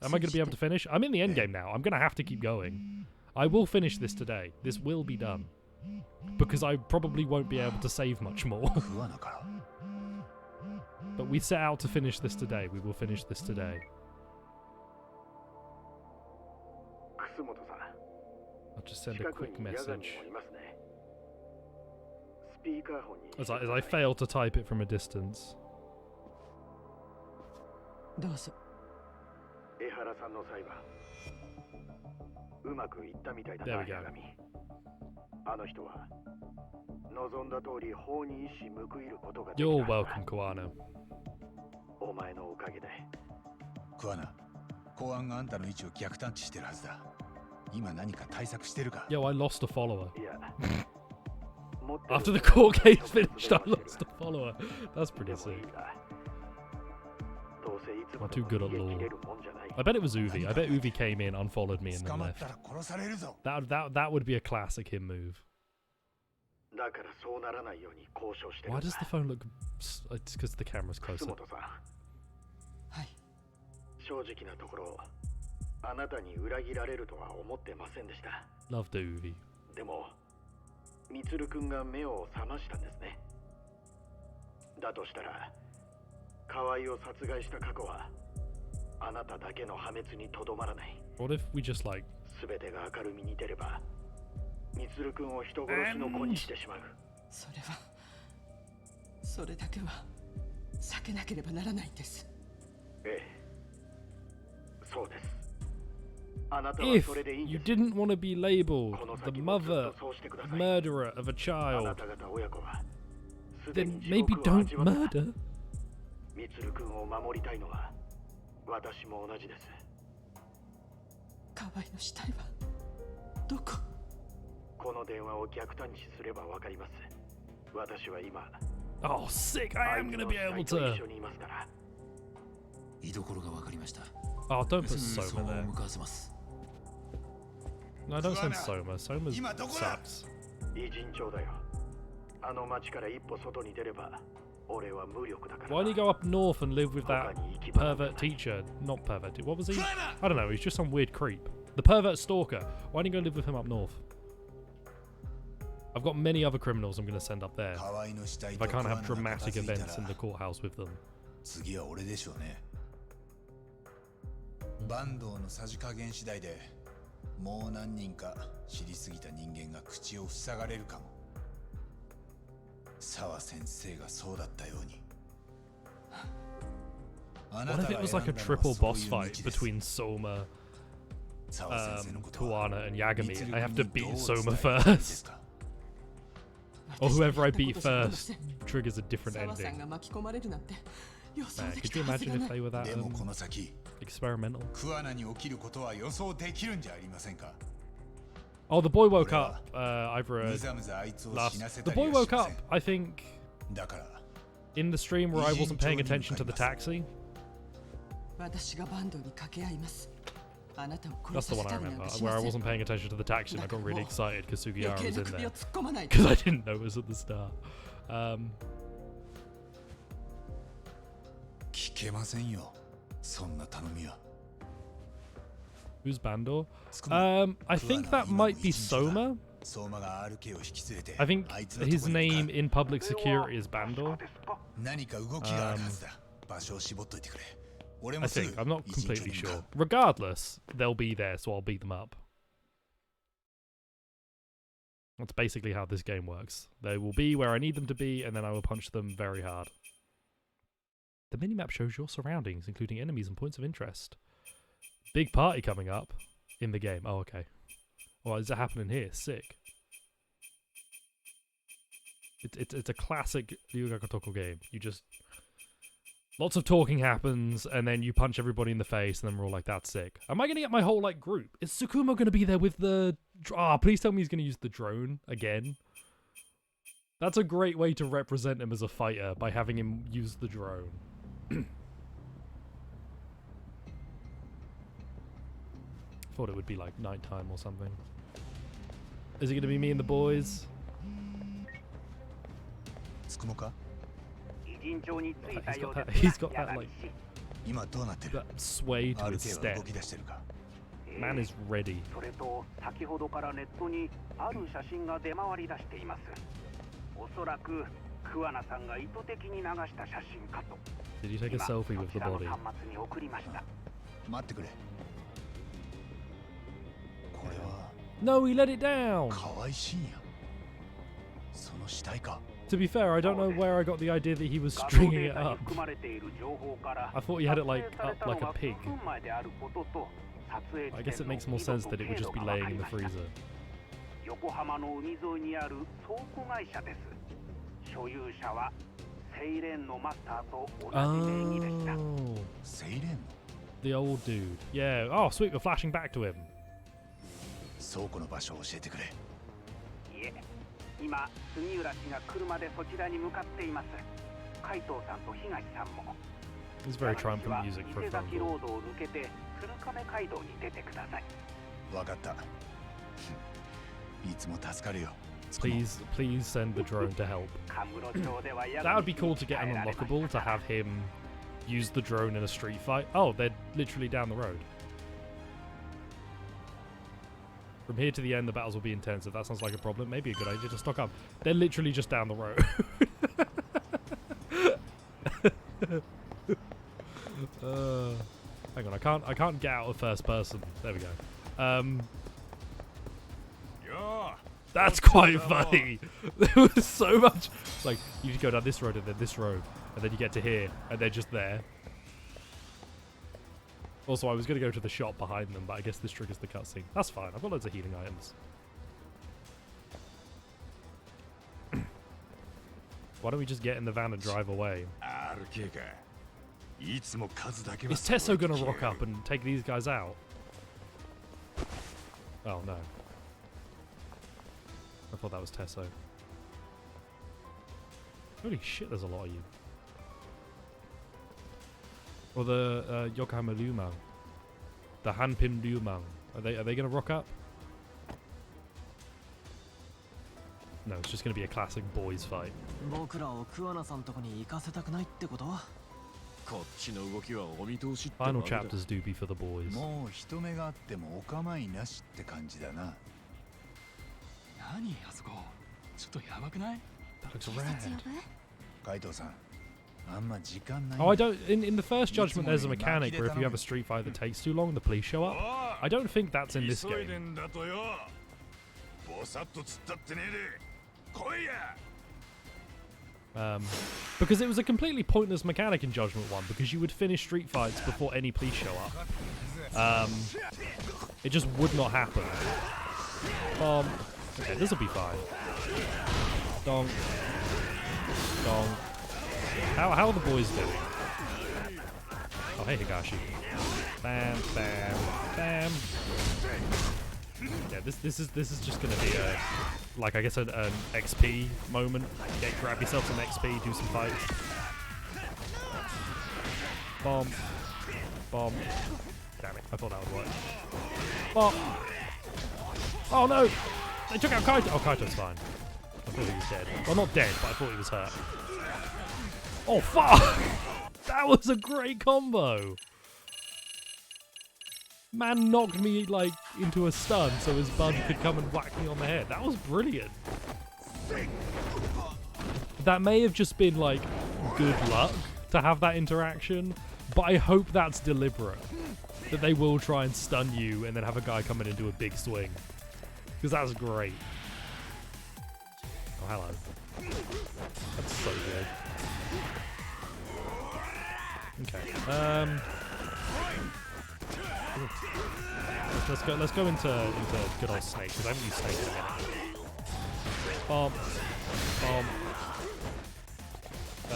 Am I going to be able to finish? I'm in the end game now. I'm going to have to keep going. I will finish this today. This will be done. Because I probably won't be able to save much more. But we set out to finish this today. We will finish this today. I'll just send a quick message. As I fail to type it from a distance. There we go. You're welcome, Kuwana. クワナ、公安があんたの位置を逆探知してるはずだ。今何か対策してるか？ Yo, I lost a follower. After the court case finished, I lost a follower. That's pretty sick. I'm too good at law. I bet it was Uvi. I bet Uvi came in, unfollowed me, and then left. That would be a classic him move. Why does the phone look... It's because the camera's closer. Love the Uvi. でも、ミツル君が目を覚ましたんですね。だとしたら、河合を殺害した過去は、あなただけの破滅にとどまらない。What if we just like... すべてが明るみに出れば、ミツル君を人殺しの子にしてしまう。それだけは避けなければならないんです。ええ、そうです。 If you didn't want to be labeled the mother, murderer of a child, then maybe don't murder. ミツル君を守りたいのは私も同じです。河合の死体はどこ？この電話を逆探知すればわかります。私は今。Oh, sick! I am gonna be able to. 居所がわかりました。 Oh, don't put Soma there. No, don't send Soma. Soma sucks. Why don't you go up north and live with that pervert teacher? Not pervert. What was he? I don't know. He's just some weird creep. The pervert stalker. Why don't you go live with him up north? I've got many other criminals I'm going to send up there. If I can't have dramatic events in the courthouse with them. 坂東のさじ加減次第でもう何人か知りすぎた人間が口を塞がれるかも。澤先生がそうだったように。What if it was like a triple boss fight between Soma, Kuwana, and Yagami? I have to beat Soma first. Or whoever I beat first triggers a different ending. Man, could you imagine if they were that experimental? Oh, the boy woke up. The boy woke up, I think, in the stream where I wasn't paying attention to the taxi. That's the one I remember, where I wasn't paying attention to the taxi and I got really excited because Sugiyara was in there. Because I didn't know it was at the start. Who's Bandor? I think that might be Soma. I think his name in public security is Bandor. I think. I'm not completely sure. Regardless, they'll be there, so I'll beat them up. That's basically how this game works. They will be where I need them to be, and then I will punch them very hard. The minimap shows your surroundings, including enemies and points of interest. Big party coming up. In the game. Oh, okay. Well, is it happening here? Sick. It's a classic Yu Ga Kotoko game. You just... Lots of talking happens, and then you punch everybody in the face, and then we're all like, that's sick. Am I going to get my whole, like, group? Is Tsukumo going to be there with the... please tell me he's going to use the drone again. That's a great way to represent him as a fighter, by having him use the drone. Thought it would be, like, nighttime or something. Is it going to be me and the boys? He's got that like that sway to his step. Man is ready. Did you take a selfie with the body? No, he let it down! To be fair, I don't know where I got the idea that he was stringing it up. I thought he had it like up like a pig. I guess it makes more sense that it would just be laying in the freezer. Oh, the old dude. Yeah. Oh, sweet. We're flashing back to him. 今、杉浦氏が車でそちらに向かっています。海藤さんと東さんも。It's very triumphant music for a 伊勢崎ロードを抜けて鶴亀街道に出てください。わかった。いつも助かるよ。Please send the drone to help. That would be cool to get an unlockable to have him use the drone in a street fight. Oh, they're literally down the road. From here to the end, the battles will be intense. If that sounds like a problem, maybe a good idea to stock up. They're literally just down the road. Hang on, I can't get out of first person. There we go. That's quite funny. There was so much. Like you just go down this road and then this road, and then you get to here, and they're just there. Also, I was going to go to the shop behind them, but I guess this triggers the cutscene. That's fine. I've got loads of healing items. Why don't we just get in the van and drive away? Is Tesso going to rock up and take these guys out? Oh, no. I thought that was Tesso. Holy shit, there's a lot of you. Or the Yokohama Lumang. The Hanpim Lumang. Are they going to rock up? No, it's just going to be a classic boys fight. Final chapters do be for the boys. That looks rad. Oh, I don't. In the first Judgment, there's a mechanic where if you have a street fight that takes too long, the police show up. I don't think that's in this game. Because it was a completely pointless mechanic in Judgment 1, because you would finish street fights before any police show up. It just would not happen. Okay, this will be fine. Dong. Dong. How are the boys doing? Oh, hey, Higashi. Bam, bam, bam. Yeah, this is just gonna be a, like, I guess an XP moment. Grab yourself some XP, do some fights. Bomb. Bomb. Damn it, I thought that would work. Bomb. Oh no! They took out Kaito. Oh, Kaito's fine. I thought he was dead. Well, not dead, but I thought he was hurt. Oh, fuck! That was a great combo! Man knocked me, like, into a stun so his bud could come and whack me on the head. That was brilliant. That may have just been, like, good luck to have that interaction, but I hope that's deliberate. That they will try and stun you and then have a guy come in and do a big swing. Because that's great. Oh, hello. That's so good. Okay. Let's go into good old Snake, because I haven't used Snake in a minute. Bomb. Bomb. I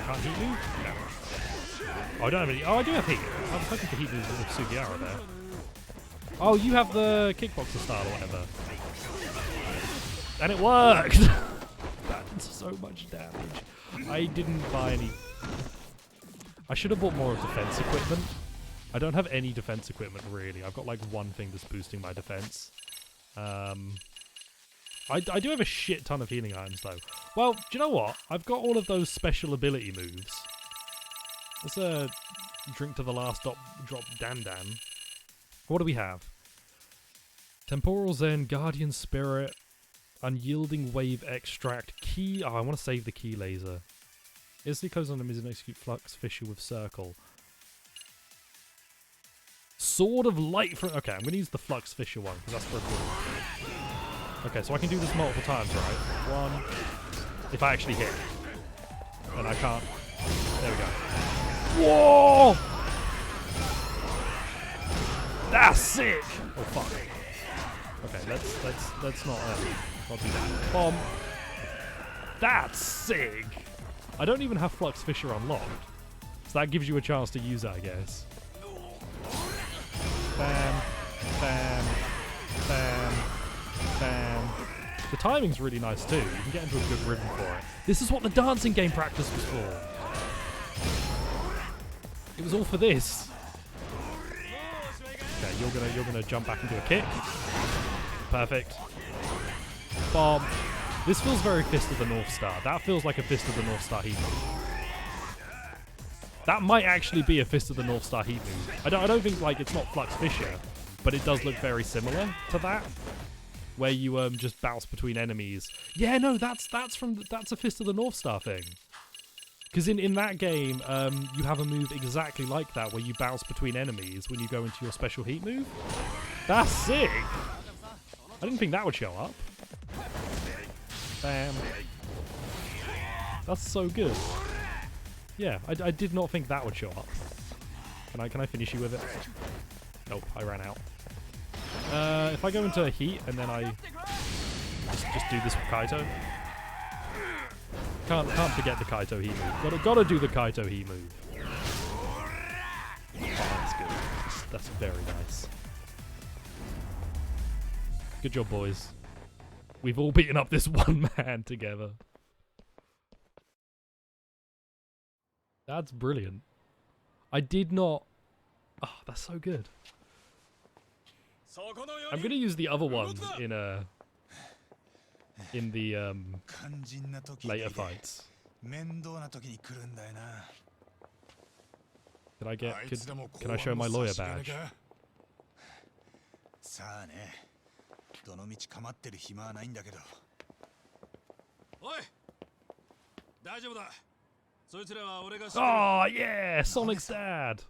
can't heat move? No. Oh, I don't have any. Oh, I do have heat. I was hoping for heat move with Sugiura there. Oh, you have the kickboxer style or whatever. And it worked! That's so much damage. I didn't buy any. I should have bought more of defense equipment. I don't have any defense equipment really. I've got like one thing that's boosting my defense. I do have a shit ton of healing items though. Well, do you know what? I've got all of those special ability moves. Let's drink to the last drop Dan. What do we have? Temporal Zen, Guardian Spirit, Unyielding Wave Extract, Key. Oh, I want to save the Key Laser. Instantly close on enemies and execute Flux Fissure with Circle. Sword of Light from. Okay, I'm going to use the Flux Fissure one because that's pretty cool. Okay, so I can do this multiple times, right? One. If I actually hit. And I can't. There we go. Whoa! That's sick! Oh fuck. Okay, let's not do that. Bomb. That's sick! I don't even have Flux Fissure unlocked. So that gives you a chance to use it, I guess. Bam. Bam. Bam. Bam. The timing's really nice too. You can get into a good rhythm for it. This is what the dancing game practice was for. It was all for this. Okay, you're gonna jump back into a kick. Perfect. Bomb. This feels very Fist of the North Star. That feels like a Fist of the North Star heat move. That might actually be a Fist of the North Star heat move. I don't think like it's not Flux Fissure, but it does look very similar to that, where you just bounce between enemies. Yeah, no, that's a Fist of the North Star thing. Because in that game, you have a move exactly like that, where you bounce between enemies when you go into your special heat move. That's sick! I didn't think that would show up. Bam. That's so good. Yeah, I did not think that would show up. Can I finish you with it? Nope, I ran out. If I go into heat and then I just do this with Kaito. Can't forget the Kaito heat move. Gotta do the Kaito heat move. Oh, that's good. That's very nice. Good job, boys. We've all beaten up this one man together. That's brilliant. I did not. Oh, that's so good. I'm gonna use the other ones in the later fights. Can I show my lawyer badge? さあね、どの道構ってる暇はないんだけど。おい、大丈夫だ。そいつらは俺が。Oh yeah, Sonic's dad.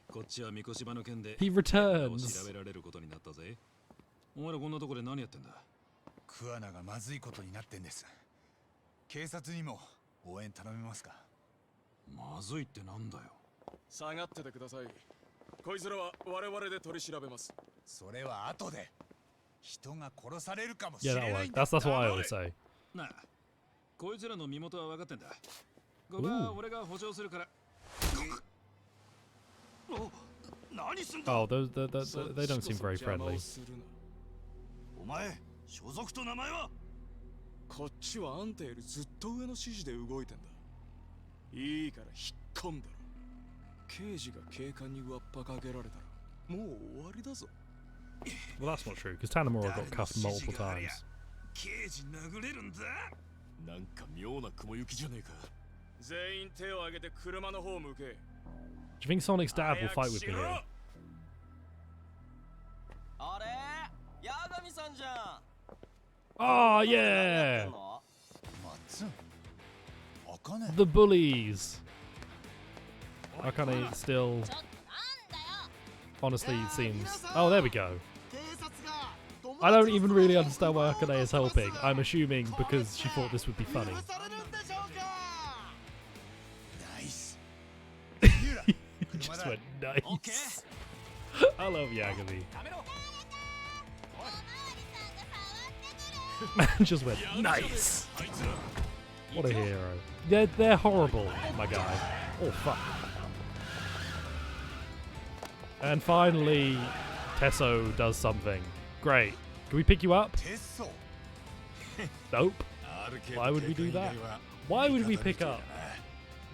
こっちは三越場の件で He returns. 調べられることになったぜ。お前らこんなとこで何やってんだ。クアナがまずいことになってんです。警察にも応援頼めますか。まずいってなんだよ。下がっててください。こいつらは我々で取り調べます。それは後で。人が殺されるかもしれ Yeah, ない。that's what I always say. なあ、こいつらの身元は分かってんだ。ここは俺が保証するから。Oh, they don't seem very friendly. お前、所属と名前は？こっちはあんたよりずっと上の指示で動いてんだ。いいから引っ込んだろ。刑事が警官に上っぱかけられたらもう終わりだぞ。Well, that's not true, because Tanemura got cuffed multiple times. 刑事殴れるんだ。なんか妙な雲行きじゃねえか。全員手を挙げて車の方を向け。Do you think Sonic's dad will fight with me here? あれ、八神さんじゃん。Oh yeah! The bullies. Akane still. Honestly, it seems. Oh, there we go. I don't even really understand why Akane is helping. I'm assuming because she thought this would be funny. Nice. He just went nice. I love Yagami. Man just went, nice! What a hero. They're horrible, my guy. Oh, fuck. And finally, Tesso does something. Great. Can we pick you up? Nope. Why would we do that? Why would we pick up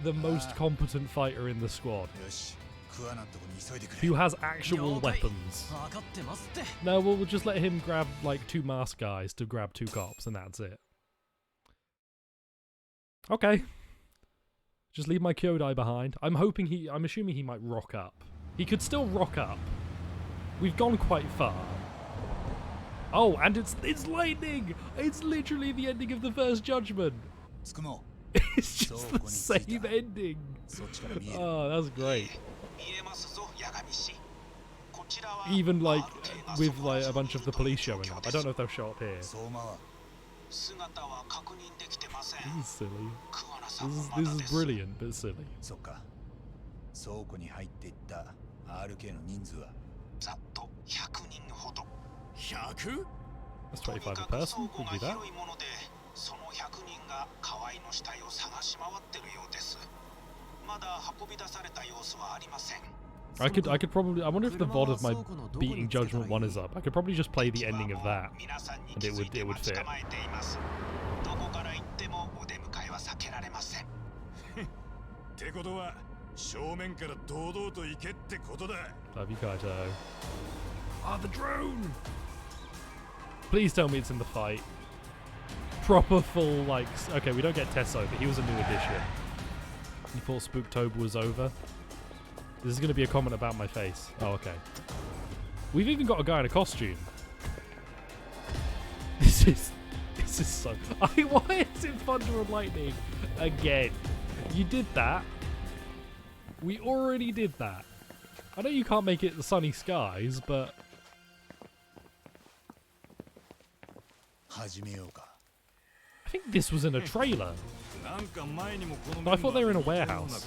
the most competent fighter in the squad? Who has actual weapons? No, we'll just let him grab like 2 masked guys to grab 2 cops and that's it. Okay. Just leave my Kyodai behind. I'm assuming he might rock up. He could still rock up. We've gone quite far. Oh, and it's lightning! It's literally the ending of the first Judgment. It's just the same ending. Oh, that's great. Even like with like a bunch of the police showing up. I don't know if they'll show up here. This is silly. This is brilliant, but silly. That's 25 a person. We'll do that. I could probably. I wonder if the VOD of my beating Judgment 1 is up. I could probably just play the ending of that, and it would fit. Love you, Kaito. Ah, the drone! Please tell me it's in the fight. Proper full, like... Okay, we don't get Tesso, but he was a new addition. You thought Spooktober was over? This is going to be a comment about my face. Oh, okay. We've even got a guy in a costume. This is so... Why is it Thunder and Lightning again? You did that. We already did that. I know you can't make it the sunny skies, but... I think this was in a trailer. No, I thought they were in a warehouse.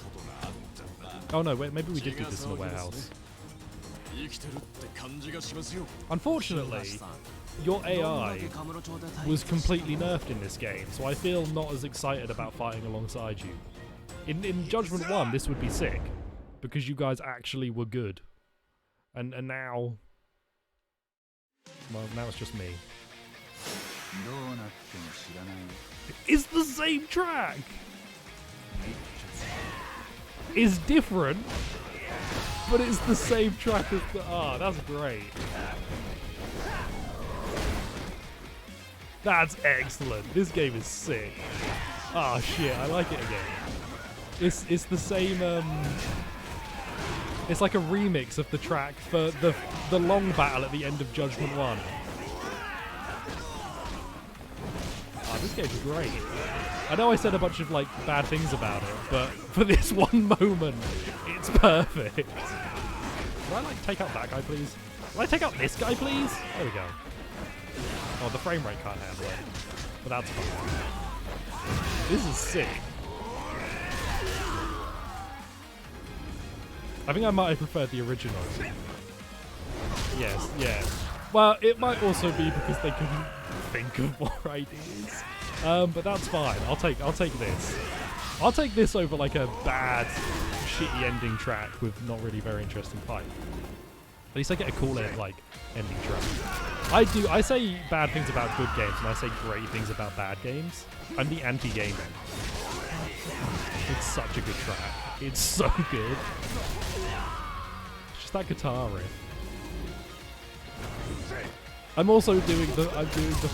Oh no, wait, maybe we did do this in a warehouse. Unfortunately, your AI was completely nerfed in this game, so I feel not as excited about fighting alongside you. In Judgment 1, this would be sick, because you guys actually were good. And now... Well, now it's just me. It's the same track! It's different, but it's the same track as the... Oh, that's great. That's excellent. This game is sick. Oh shit, I like it again. It's the same... It's like a remix of the track for the long battle at the end of Judgment 1. Oh, this game's great. I know I said a bunch of like bad things about it, but for this one moment, it's perfect. Can I like take out that guy, please? Can I take out this guy, please? There we go. Oh, the frame rate can't handle it, but that's fine. This is sick. I think I might have preferred the original. Yes, yeah. Well, it might also be because they couldn't think of more ideas. But that's fine. I'll take this. I'll take this over like a bad, shitty ending track with not really very interesting fight. At least I get a cool like ending track. I say bad things about good games, and I say great things about bad games. I'm the anti-gamer. It's such a good track. It's so good. It's just that guitar riff. I'm also doing the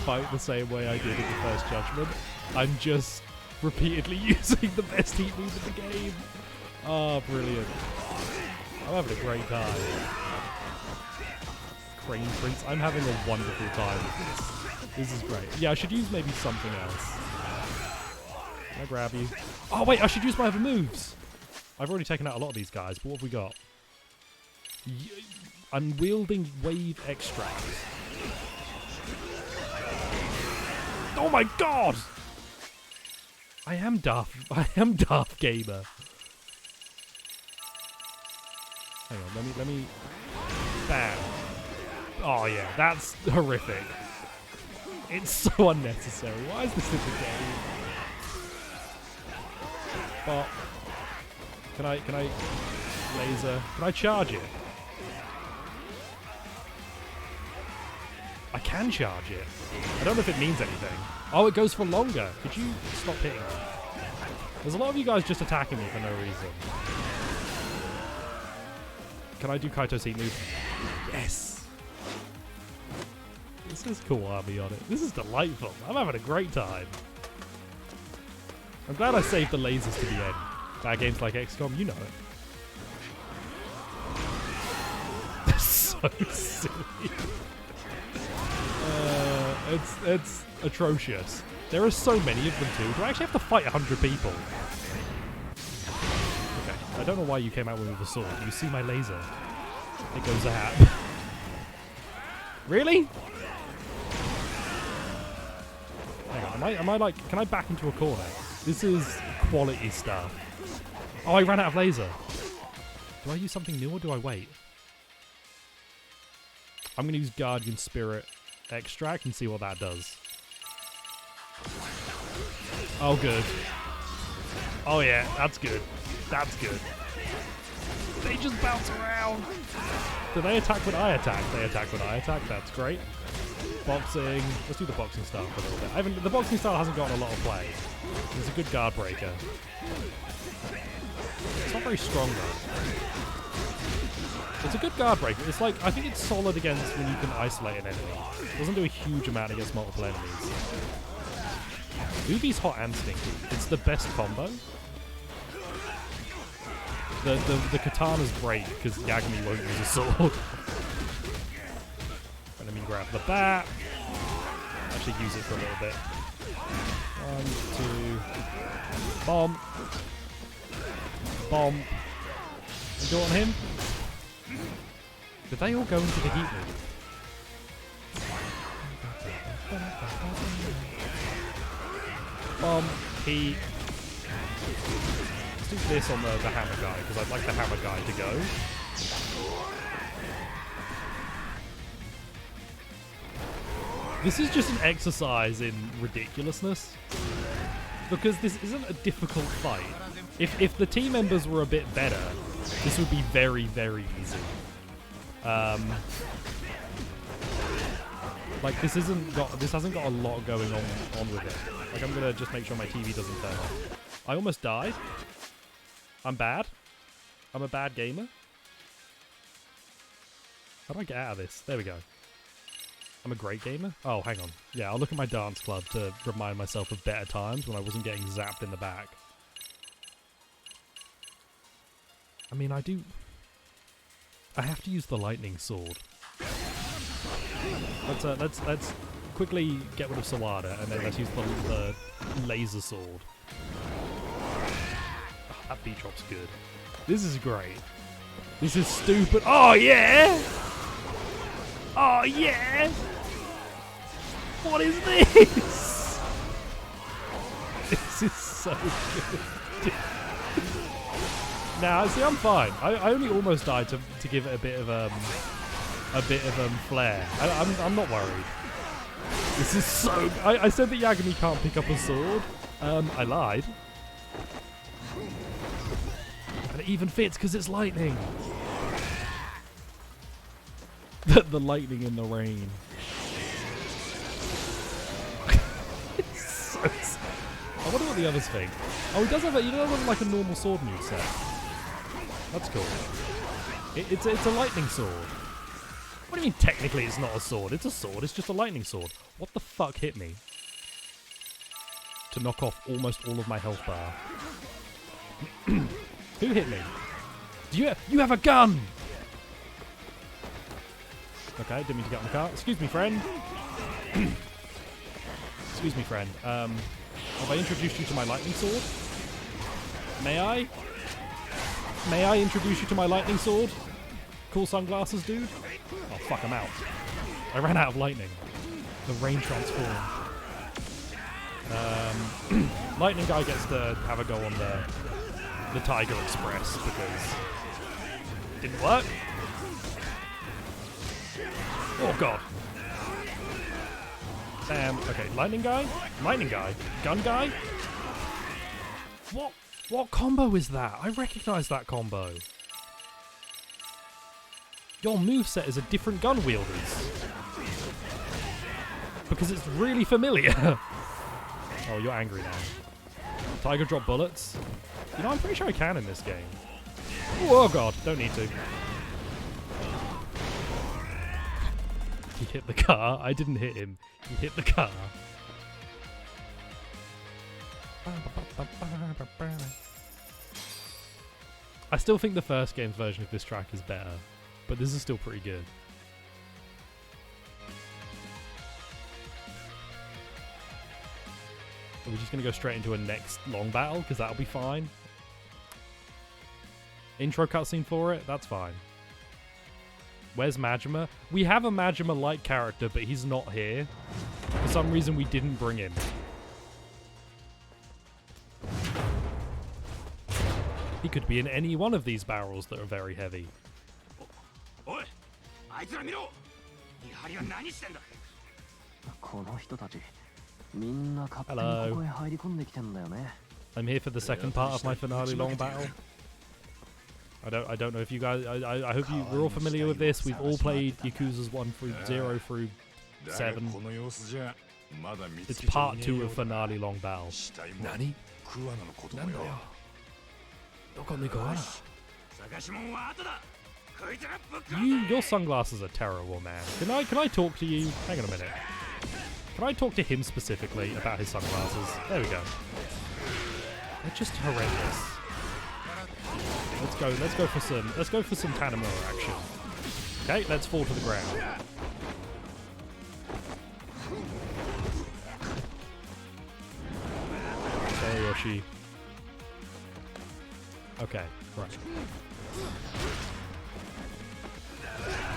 fight the same way I did in the first Judgment. I'm just repeatedly using the best heat move in the game. Oh, brilliant. I'm having a great time. Crane Prince, I'm having a wonderful time with this. This is great. Yeah, I should use maybe something else. Can I grab you? Oh wait, I should use my other moves. I've already taken out a lot of these guys, but what have we got? Unwielding wave extract. Oh my god! I am Darth Gamer. Hang on, let me Bam. Oh yeah, that's horrific. It's so unnecessary. Why is this in the game? But can I laser? Can I charge it? I can charge it. I don't know if it means anything. Oh, it goes for longer. Could you stop hitting me? There's a lot of you guys just attacking me for no reason. Can I do Kaito's heat move? Yes! This is cool army on it. This is delightful. I'm having a great time. I'm glad I saved the lasers to the end. Bad games like XCOM, you know it. That's so silly. It's atrocious. There are so many of them too. Do I actually have to fight 100 people? Okay, I don't know why you came out with a sword. You see my laser? It goes out. Really? Hang on, am I like, can I back into a corner? This is quality stuff. Oh, I ran out of laser. Do I use something new or do I wait? I'm gonna use Guardian Spirit Extract and see what that does. Oh, good. Oh yeah, that's good. That's good. They just bounce around. Do they attack when I attack? They attack when I attack. That's great. Boxing. Let's do the boxing style for a little bit. The boxing style hasn't gotten a lot of play. It's a good guard breaker. It's not very strong though. It's a good guard breaker. It's like, I think it's solid against when you can isolate an enemy. It doesn't do a huge amount against multiple enemies. Ubi's hot and stinky. It's the best combo. The katana's great because Yagami won't use a sword. Let me grab the bat. Actually use it for a little bit. 1, 2. Bomb. Bomb. And go on him. Did they all go into the heat move? Bomb. Heat. Let's do this on the hammer guy, because I'd like the hammer guy to go. This is just an exercise in ridiculousness. Because this isn't a difficult fight. If the team members were a bit better, this would be very, very easy. Like this hasn't got a lot going on with it. Like I'm gonna just make sure my TV doesn't turn off. I almost died. I'm bad. I'm a bad gamer. How do I get out of this? There we go. I'm a great gamer? Oh, hang on. Yeah, I'll look at my dance club to remind myself of better times when I wasn't getting zapped in the back. I mean, I have to use the lightning sword. Let's quickly get rid of Sawada and then let's use the laser sword. Oh, that beat drop's good. This is great. This is stupid. Oh yeah! Oh yeah! What is this? This is so good. Now, see, I'm fine. I only almost died to give it a bit of flair. I'm not worried. This is so. I said that Yagami can't pick up a sword. I lied. And it even fits because it's lightning. The lightning in the rain. I wonder what the others think. Oh, he does have like a normal sword move set. That's cool. It's a lightning sword. What do you mean technically it's not a sword? It's a sword, it's just a lightning sword. What the fuck hit me? To knock off almost all of my health bar. Who hit me? You have a gun! Okay, didn't mean to get on the car. Excuse me, friend. Excuse me, friend. Have I introduced you to my lightning sword? May I? May I introduce you to my lightning sword? Cool sunglasses, dude? Oh, fuck, I'm out. I ran out of lightning. The rain transformed. Lightning guy gets to have a go on the Tiger Express because it didn't work. Oh god. Damn. Okay, lightning guy? Lightning guy? Gun guy? What combo is that? I recognize that combo. Your moveset is a different gun wielders. Because it's really familiar. Oh, you're angry now. Tiger drop bullets? You know, I'm pretty sure I can in this game. Oh god, don't need to. He hit the car. I didn't hit him. He hit the car. I still think the first game's version of this track is better, but this is still pretty good. Are we just going to go straight into a next long battle? Because that'll be fine. Intro cutscene for it? That's fine. Where's Majima? We have a Majima-like character, but he's not here. For some reason, we didn't bring him. He could be in any one of these barrels that are very heavy. Hello. I'm here for the second part of my finale long battle. I don't know if you guys... I hope we're all familiar with this. We've all played Yakuza's 1 through 0 through 7. It's part 2 of finale long battle. Nani? Your sunglasses are terrible, man. Can I talk to you? Hang on a minute. Can I talk to him specifically about his sunglasses? There we go. They're just horrendous. Let's go for some Tanamura action. Okay, let's fall to the ground. Okay, Yoshi. Okay, right.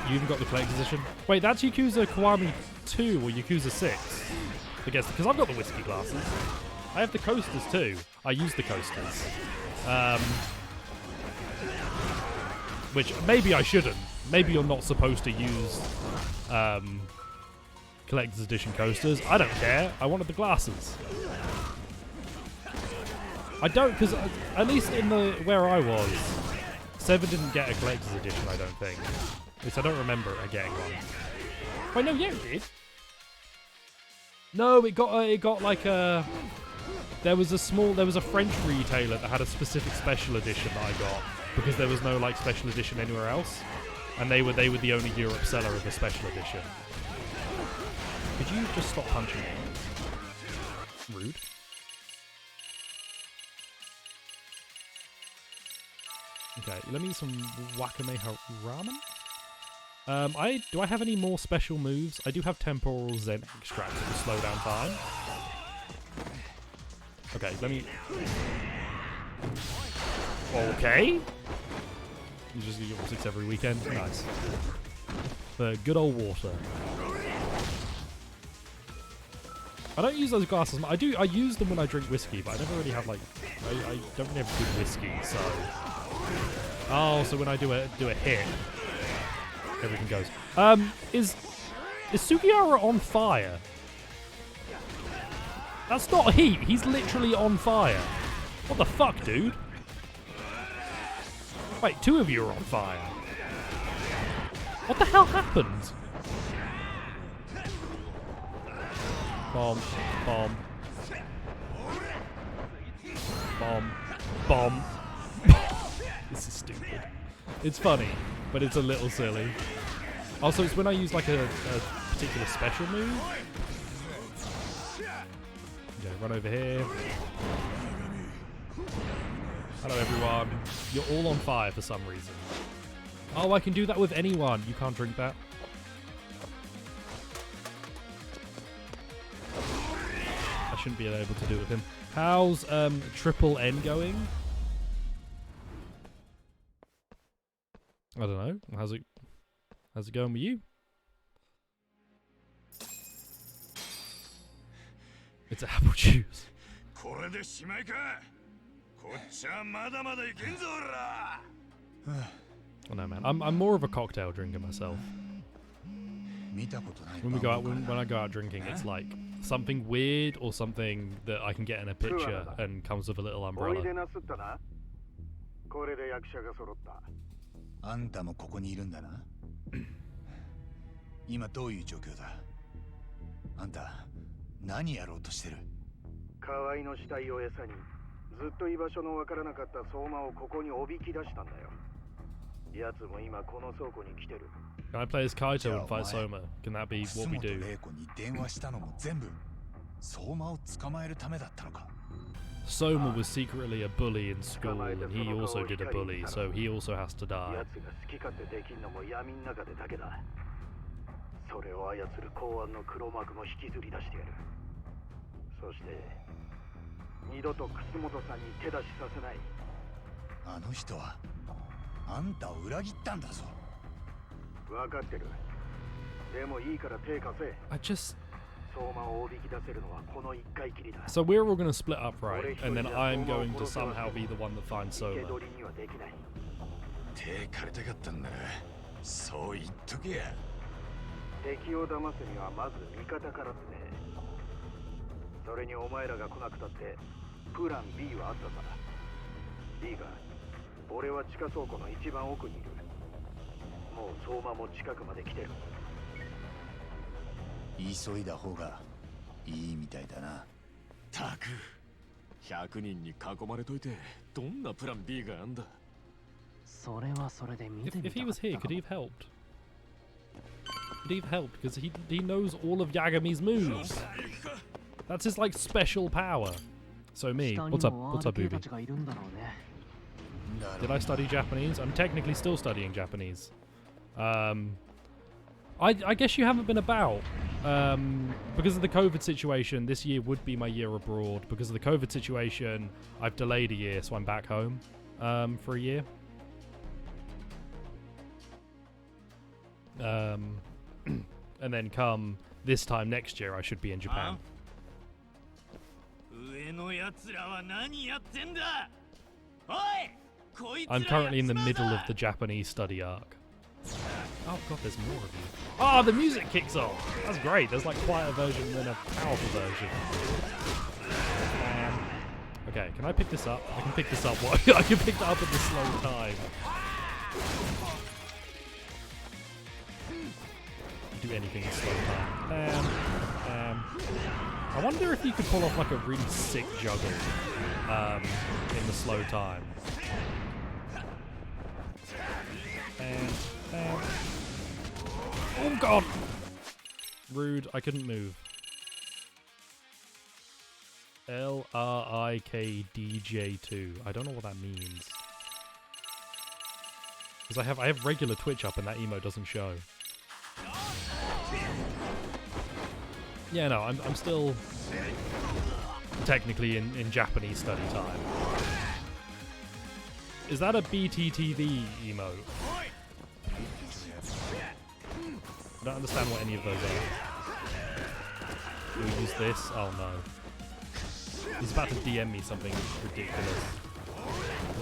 You even got the play position? Wait, that's Yakuza Kiwami 2 or Yakuza 6? I guess, because I've got the whiskey glasses. I have the coasters too. I use the coasters. Which maybe I shouldn't. Maybe you're not supposed to use collector's edition coasters. I don't care. I wanted the glasses. I don't, because at least in the where I was, 7 didn't get a collector's edition, I don't think. At least I don't remember it getting one. Wait, no, yeah, it did. No, it got like a... There was a French retailer that had a specific special edition that I got because there was no like special edition anywhere else, and they were the only Europe seller of the special edition. Could you just stop punching me? Rude. Okay, let me eat some wakame ramen. Do I have any more special moves? I do have temporal zen extract to slow down time. Okay, let me... Okay. You just get your 6 every weekend. Nice. The good old water. I don't use those glasses. I use them when I drink whiskey, but I never really have like... I don't really have good whiskey, so... Oh, so when I do a hit, everything goes. Is Sugihara on fire? That's not heat. He's literally on fire. What the fuck, dude? Wait, 2 of you are on fire. What the hell happened? Bomb. Bomb. Bomb. Bomb. This is stupid. It's funny, but it's a little silly. Also, it's when I use like a particular special move. Okay, run over here. Hello, everyone. You're all on fire for some reason. Oh, I can do that with anyone. You can't drink that. I shouldn't be able to do it with him. How's Triple N going? I don't know. How's it going with you? It's apple juice. Oh no, man. I'm more of a cocktail drinker myself. When we go out, when I go out drinking, it's like something weird or something that I can get in a picture and comes with a little umbrella. これで役者が揃った。あんたもここにいるんだな。今どういう状況だ。あんた何やろうとしてる。河合の死体を餌にずっと居場所のわからなかった相馬をここにおびき出したんだよ。奴も今この倉庫に来てる。Can I play as Kaito and fight Soma? Can that be what we do? 楠本玲子に電話したのも全部相馬を捕まえるためだったのか。Soma was secretly a bully in school, and he also did a bully, so he also has to die. 奴が好き勝手できんのも闇の中でだけだ。それを操る公安の黒幕も引きずり出してやる。そして二度と楠本さんに手出しさせない。あの人はあんたを裏切ったんだぞ。分かってる。でもいいから手貸せ。I just... So we're all going to split up, right? And then I'm going to somehow be the one that finds Soma. 手借りたかったんならそう言っとけや。敵を騙すにはまず味方からってね。それにお前らが来なくたってプラン B はあったさ。いいか、俺は地下倉庫の一番奥にいる。もう相馬も近くまで来てる。急いだ方がいいみたいだな。たく、100人に囲まれといてどんなプラン B があんだ。それはそれで見てみた If he was here, could he have helped? Could he have helped? Because he knows all of Yagami's moves. That's his like special power. So me, what's up, Booby? Did I study Japanese? I'm technically still studying Japanese. I guess you haven't been about. Because of the COVID situation, this year would be my year abroad. Because of the COVID situation, I've delayed a year, so I'm back home for a year. And then come this time next year, I should be in Japan. I'm currently in the middle of the Japanese study arc. Oh god, there's more of you. Oh, the music kicks on! That's great, there's like quite a version and then a powerful version. Okay, can I pick this up? I can pick this up. I can pick that up at the slow time. Do anything in slow time. I wonder if you could pull off like a really sick juggle in the slow time. Oh god! Rude, I couldn't move. LRIKDJ2. I don't know what that means. Because I have regular Twitch up and that emote doesn't show. Yeah, no, I'm still technically in Japanese study time. Is that a BTTV emote? I don't understand what any of those are. Do we use this? Oh no. He's about to DM me something ridiculous.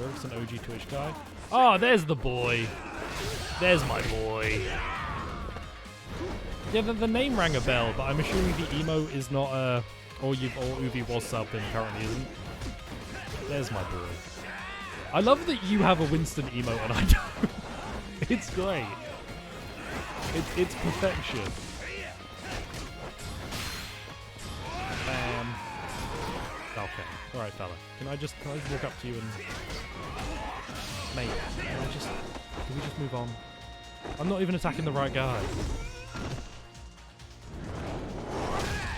Lurks an OG Twitch guy. Oh, there's the boy. There's my boy. Yeah, the name rang a bell, but I'm assuming the emote is not or Uvi was subbed and currently isn't. There's my boy. I love that you have a Winston emote and I don't. It's great. It's perfection. Okay. Alright, fella. Can I just walk up to you and... Mate, can we just move on? I'm not even attacking the right guy.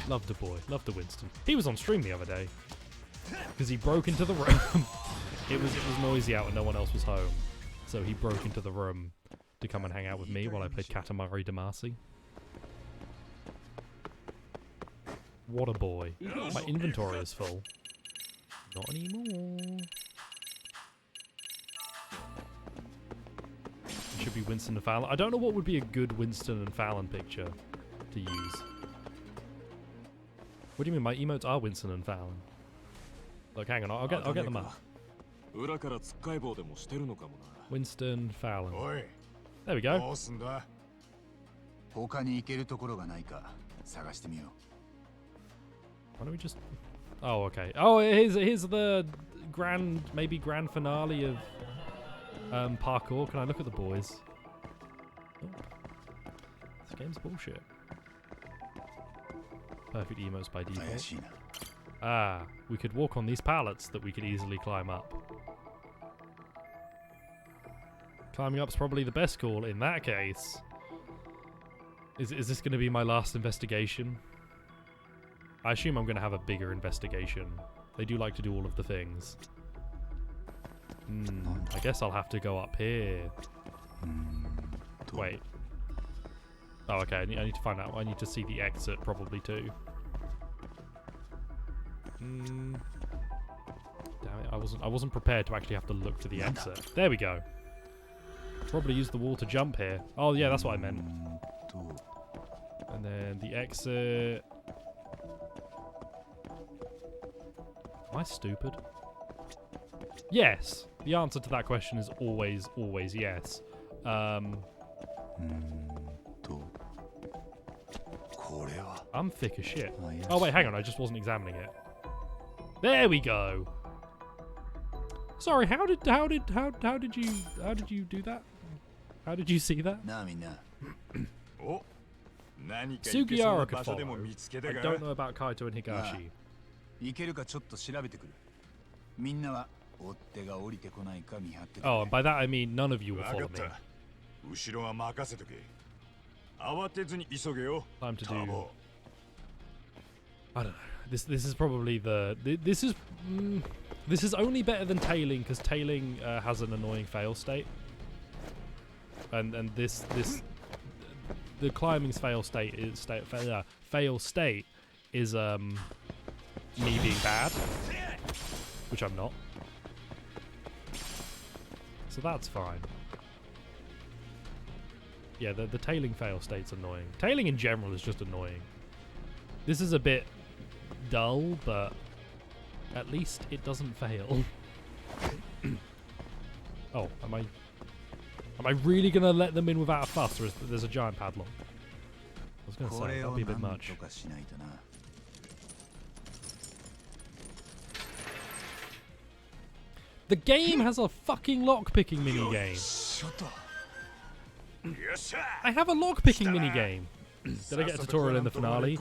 Love the boy. Love the Winston. He was on stream the other day. Because he broke into the room. It was noisy out and no one else was home. So he broke into the room to come and hang out with me while I played Katamari Damacy. What a boy. My inventory is full. Not anymore. It should be Winston and Fallon. I don't know what would be a good Winston and Fallon picture to use. What do you mean? My emotes are Winston and Fallon. Look, hang on. I'll get them up. Winston Fallon. There we go. 他に行けるところがないか探してみよう。 Why don't we just... Oh, okay. Oh, here's the maybe grand finale of parkour. Can I look at the boys? Oh. This game's bullshit. Perfect emotes by default. Ah, we could walk on these pallets that we could easily climb up. Climbing up's probably the best call in that case. Is this going to be my last investigation? I assume I'm going to have a bigger investigation. They do like to do all of the things. I guess I'll have to go up here. Wait. Oh, okay. I need to find out. I need to see the exit probably too. Damn it! I wasn't prepared to actually have to look for the exit. There we go. Probably use the wall to jump here. Oh yeah, that's what I meant. And then the exit. Am I stupid? Yes. The answer to that question is always yes. I'm thick as shit. Oh wait, hang on. I just wasn't examining it. There we go. Sorry, how did you do that? How did you see that? Sugiura could follow. I don't know about Kaito and Higashi. Oh, and by that I mean none of you will follow me. Time to do... I don't know. This is probably the... This is only better than tailing, because tailing has an annoying fail state. And this the climbing's fail state is me being bad, which I'm not. So that's fine. Yeah, the tailing fail state's annoying. Tailing in general is just annoying. This is a bit dull, but at least it doesn't fail. Oh, am I really gonna let them in without a fuss, or is there's a giant padlock? I was gonna say that'd be a bit much. The game has a fucking lockpicking minigame. I have a lockpicking minigame. Did I get a tutorial in the finale?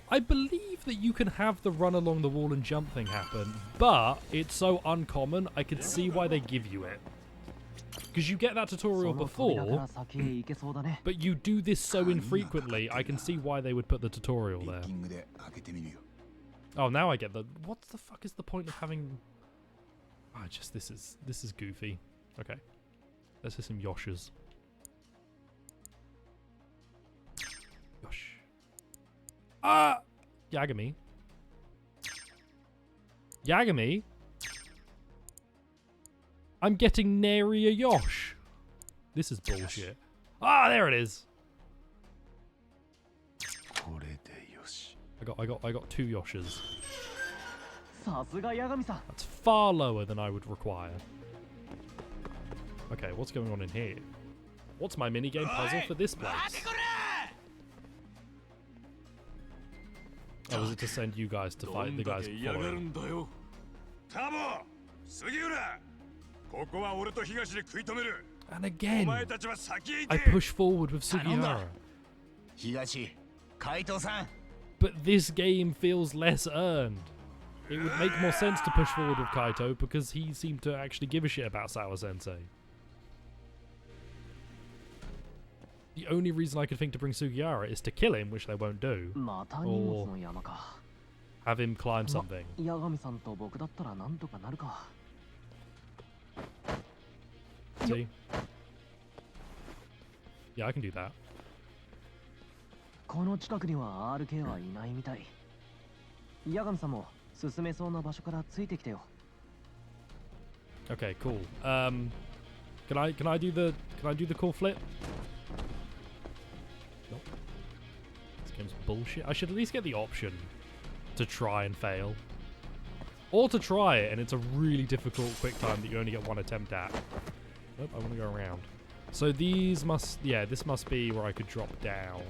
I believe that you can have the run along the wall and jump thing happen, but it's so uncommon, I could see why they give you it. Because you get that tutorial before, but you do this so infrequently, I can see why they would put the tutorial there. Oh, now I get the... What the fuck is the point of having... Oh, this is goofy. Okay. Let's hit some Yoshas. Yosh. Ah! Yagami. Yagami? I'm getting nary a Yosh. This is bullshit. Ah, there it is. I got 2 Yoshas. That's far lower than I would require. Okay, what's going on in here? What's my minigame puzzle for this place? Oh, was it to send you guys to fight the guys following? And again, I push forward with Sugiura. But this game feels less earned. It would make more sense to push forward with Kaito because he seemed to actually give a shit about Sawa Sensei. The only reason I could think to bring Sugiura is to kill him, which they won't do, or have him climb something. See? Yeah, I can do that. Okay, cool. Can I do the cool flip? Nope. This game's bullshit. I should at least get the option to try and fail. Or to try it and it's a really difficult quick time that you only get 1 attempt at. Nope, I want to go around. So these must... Yeah, this must be where I could drop down.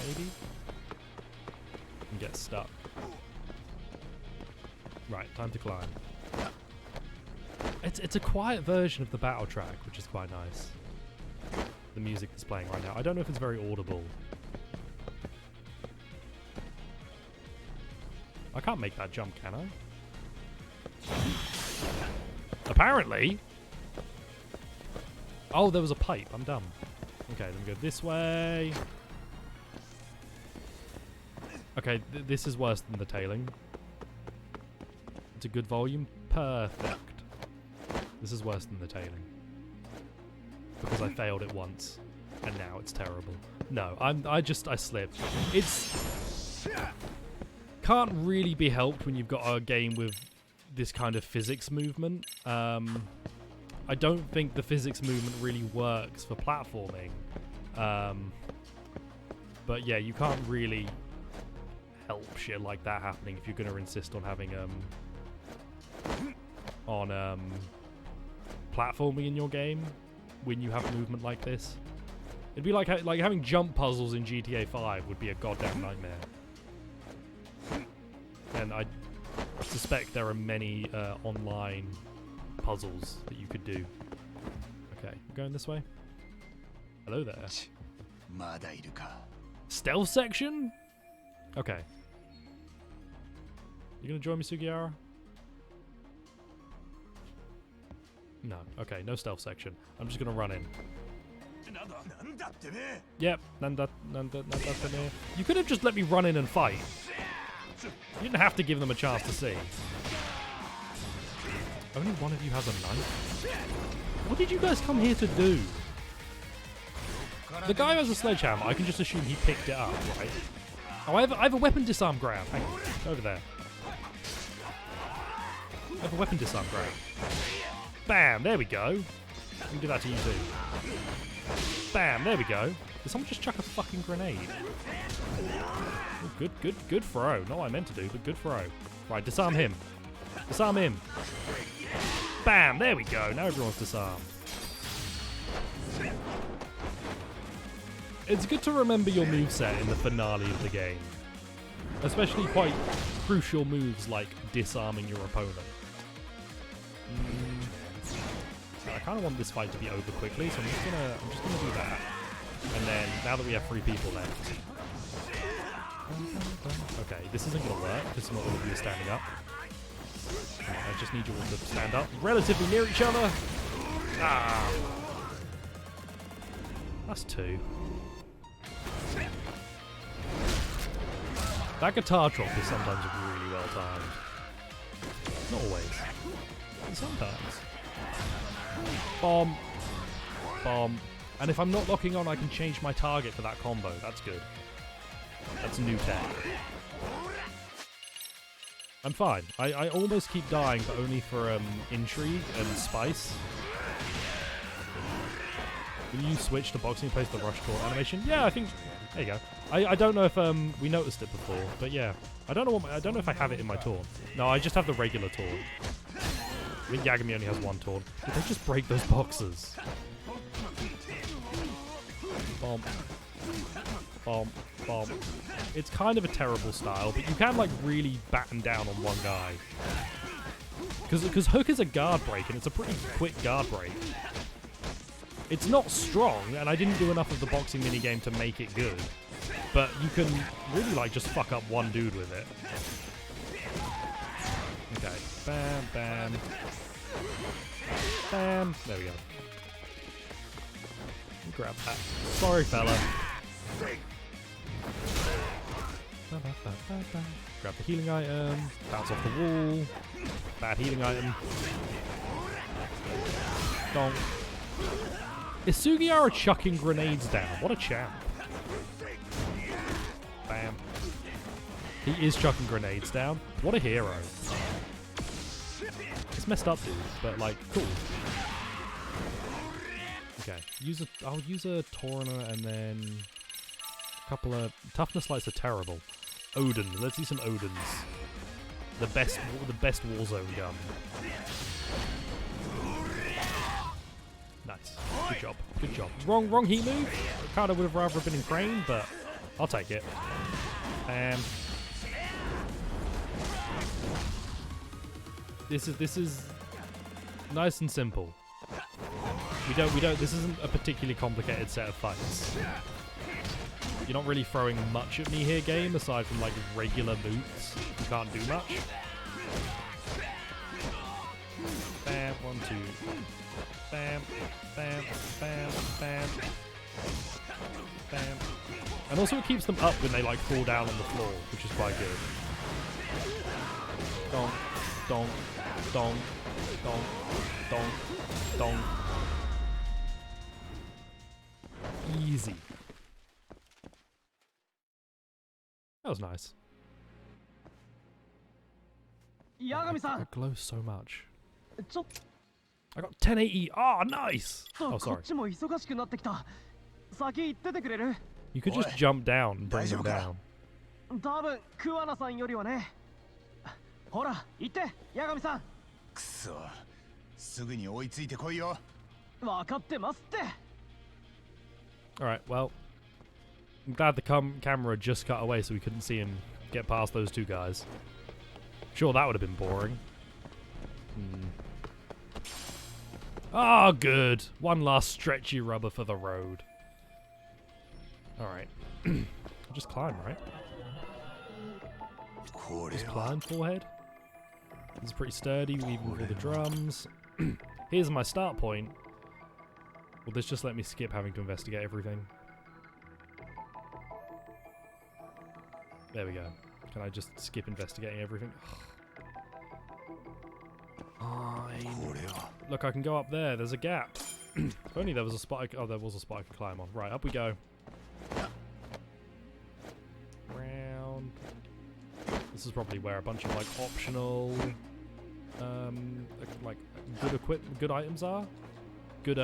Maybe? And get stuck. Right, time to climb. It's a quiet version of the battle track, which is quite nice. The music that's playing right now. I don't know if it's very audible. I can't make that jump, can I? Apparently! Oh, there was a pipe. I'm dumb. Okay, let me go this way. Okay, this is worse than the tailing. It's a good volume. Perfect. This is worse than the tailing. Because I failed it once. And now it's terrible. No, I slipped. It's... Can't really be helped when you've got a game with this kind of physics movement. I don't think the physics movement really works for platforming. But yeah, you can't really help shit like that happening if you're going to insist on having platforming in your game when you have movement like this. It'd be like having jump puzzles in GTA 5 would be a goddamn nightmare. And I suspect there are many online puzzles that you could do. Okay, we're going this way. Hello there. Stealth section? Okay. You gonna join me, Sugiura? No. Okay, no stealth section. I'm just gonna run in. Yep. You could have just let me run in and fight. You didn't have to give them a chance to see. Only one of you has a knife? What did you guys come here to do? The guy who has a sledgehammer, I can just assume he picked it up, right? Oh, I have a weapon disarm grab. Hang on. Over there. I have a weapon disarm grab. Bam! There we go. We can do that to you too. Bam! There we go. Did someone just chuck a fucking grenade? Oh, good throw. Not what I meant to do, but good throw. Right, disarm him. Disarm him. Bam! There we go. Now everyone's disarmed. It's good to remember your moveset in the finale of the game. Especially quite crucial moves like disarming your opponent. I kind of want this fight to be over quickly, so I'm just gonna do that. And then, now that we have 3 people left... Okay, this isn't gonna work, because not all of you are standing up. I just need you all to stand up relatively near each other. Ah! That's 2. That guitar drop is sometimes really well timed. Not always. But sometimes. Bomb. Bomb. And if I'm not locking on, I can change my target for that combo. That's good. That's new tech. I'm fine. I almost keep dying, but only for intrigue and spice. Will you switch to boxing and place the rush taunt animation? Yeah, I think... There you go. I don't know if we noticed it before, but yeah. I don't know if I have it in my taunt. No, I just have the regular taunt. I think Yagami only has 1 taunt. Did they just break those boxes? Bomb. Bomb. Bomb. It's kind of a terrible style, but you can like really batten down on one guy. Because Hook is a guard break, and it's a pretty quick guard break. It's not strong, and I didn't do enough of the boxing minigame to make it good. But you can really like just fuck up one dude with it. Okay. Bam, bam. Bam. There we go. Grab that. Sorry, fella. Grab the healing item. Bounce off the wall. Bad healing item. Donk. Is Sugiura chucking grenades down? What a champ. Bam. He is chucking grenades down. What a hero. It's messed up, dude, but like, cool. Okay, I'll use a Torna and then a couple of... Toughness lights are terrible. Odin. Let's see some Odins. The best Warzone gun. Nice. Good job. Good job. Wrong heat move. Kind of would have rather been in Crane, but I'll take it. This is nice and simple. We don't. This isn't a particularly complicated set of fights. You're not really throwing much at me here, game, aside from like regular moves. You can't do much. Bam, 1, 2. Bam, bam, bam, bam, bam. And also it keeps them up when they like fall down on the floor, which is quite good. Donk, donk, donk, donk, donk, donk. Easy. That was nice. Yagami-san! It glows so much. I got 1080. Oh, nice! Oh, sorry. You could just jump down and bring them down. Alright, well, I'm glad the camera just cut away so we couldn't see him get past those two guys. Sure, that would have been boring. Oh, good. One last stretchy rubber for the road. Alright. Just climb, right? Just climb, forehead. This is pretty sturdy, even with all the drums. Here's my start point. Will this just let me skip having to investigate everything? There we go. Can I just skip investigating everything? Look, I can go up there. There's a gap. If only there was a spot. Oh, there was a spot I could climb on. Right, up we go. Round. This is probably where a bunch of like optional, like good items are. Good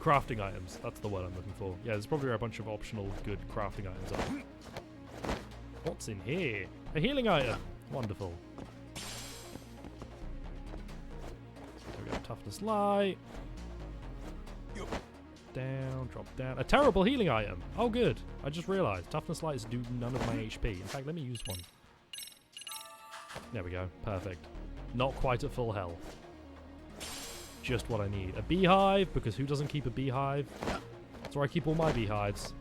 crafting items. That's the word I'm looking for. Yeah, there's probably where a bunch of optional good crafting items are. What's in here? A healing item. Wonderful. There we go. Toughness light. Down, drop down. A terrible healing item. Oh, good. I just realised. Toughness lights do none of my HP. In fact, let me use one. There we go. Perfect. Not quite at full health. Just what I need. A beehive, because who doesn't keep a beehive? That's where I keep all my beehives.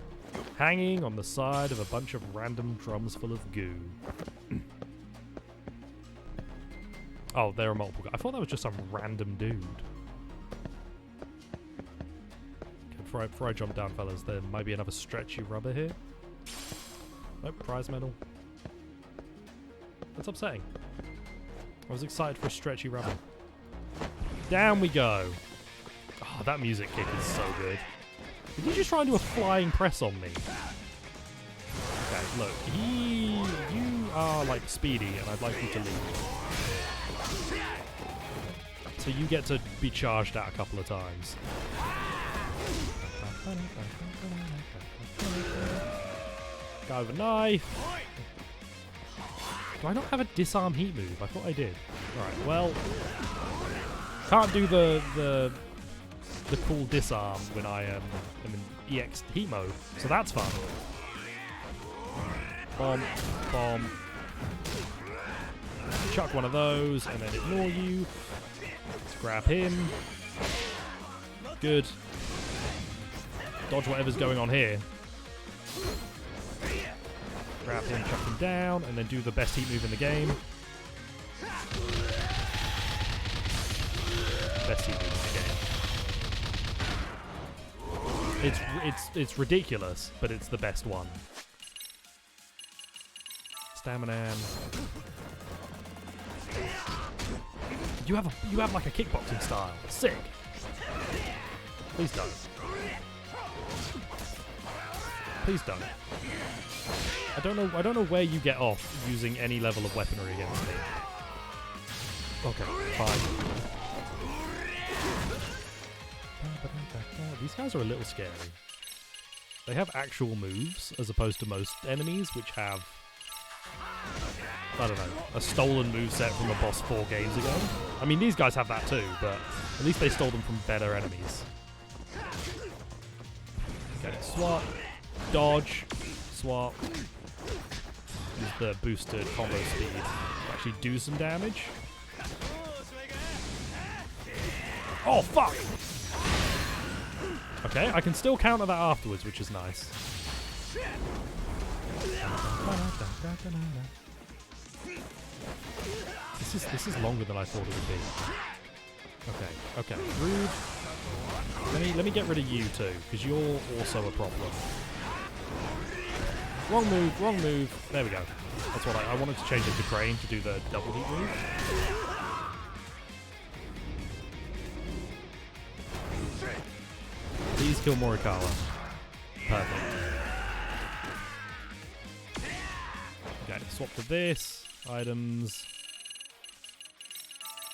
Hanging on the side of a bunch of random drums full of goo. Oh, there are multiple guys. I thought that was just some random dude. Okay, before I jump down, fellas, there might be another stretchy rubber here. Nope, prize medal. That's upsetting. I was excited for a stretchy rubber. Down we go. Oh, that music kick is so good. Did you just try and do a flying press on me? Okay, look. You are like speedy, and I'd like you to leave. So you get to be charged out a couple of times. Guy with a knife. Do I not have a disarm heat move? I thought I did. Alright, well... Can't do the cool disarm when I am in EX heat mode, so that's fun. Bomb, bomb. Chuck one of those and then ignore you. Let's grab him. Good. Dodge whatever's going on here. Grab him, chuck him down, and then do the best heat move in the game. Best heat move in the game. It's ridiculous, but it's the best one. Stamina. You have like a kickboxing style. Sick. Please don't. Please don't. I don't know where you get off using any level of weaponry against me. Okay, fine. These guys are a little scary. They have actual moves as opposed to most enemies, which have I don't know, a stolen moveset from a boss 4 games ago. I mean, these guys have that too, but at least they stole them from better enemies. Okay, swap, dodge, swap. Use the boosted combo speed to actually do some damage. Oh, fuck! Okay, I can still counter that afterwards, which is nice. This is longer than I thought it would be. Okay, rude. Let me get rid of you too, because you're also a problem. Wrong move. There we go. That's what I wanted to change it to Crane to do the double heat move. Please kill Morikawa. Perfect. Okay, swap to this. Items.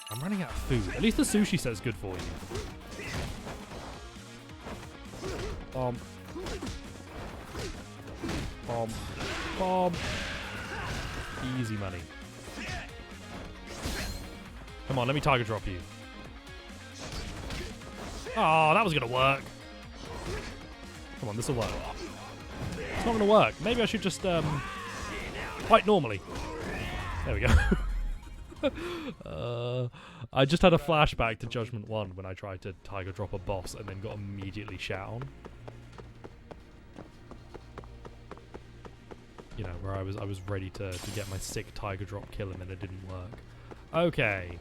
I'm running out of food. At least the sushi set's good for you. Bomb. Bomb. Bomb. Easy money. Come on, let me Tiger Drop you. Oh, that was going to work. Come on, this will work. It's not going to work. Maybe I should just fight normally. There we go. I just had a flashback to Judgment 1 when I tried to Tiger Drop a boss and then got immediately shat on. You know, where I was ready to get my sick Tiger Drop kill and then it didn't work. Okay.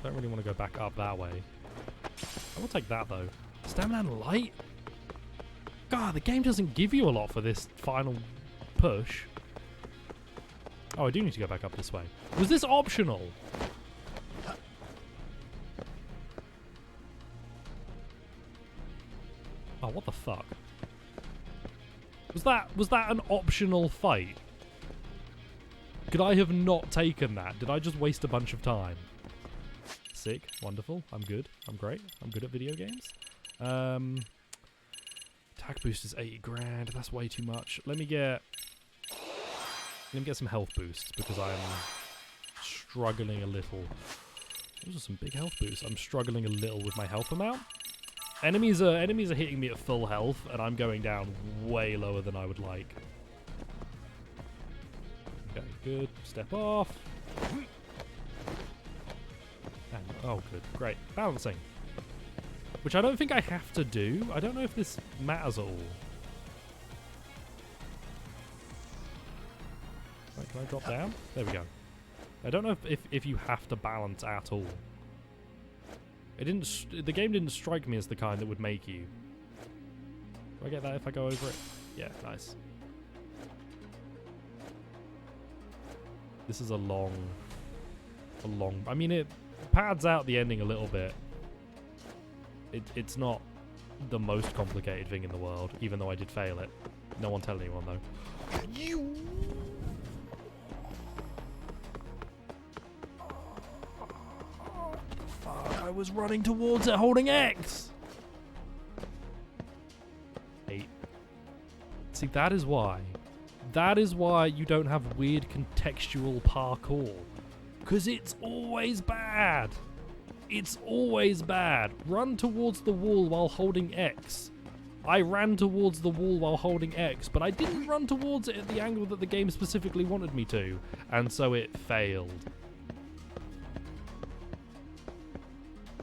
Don't really want to go back up that way. I will take that though. Stamina and light? God, the game doesn't give you a lot for this final push. Oh, I do need to go back up this way. Was this optional? Oh, what the fuck? Was that an optional fight? Could I have not taken that? Did I just waste a bunch of time? Sick. Wonderful. I'm good. I'm great. I'm good at video games. Attack boost is 80 grand. That's way too much. Let me get some health boosts because I'm struggling a little. Those are some big health boosts. I'm struggling a little with my health amount. Enemies are hitting me at full health, and I'm going down way lower than I would like. Okay, good. Step off. And, oh, good. Great. Balancing. Which I don't think I have to do. I don't know if this matters at all. Right, can I drop down? There we go. I don't know if you have to balance at all. It didn't. The game didn't strike me as the kind that would make you. Do I get that if I go over it? Yeah, nice. This is a long. I mean, it pads out the ending a little bit. It's not the most complicated thing in the world, even though I did fail it. No one tell anyone though. You. I was running towards it holding X. 8. See, that is why. That is why you don't have weird contextual parkour. Because it's always bad. It's always bad. Run towards the wall while holding X. I ran towards the wall while holding X, but I didn't run towards it at the angle that the game specifically wanted me to. And so it failed.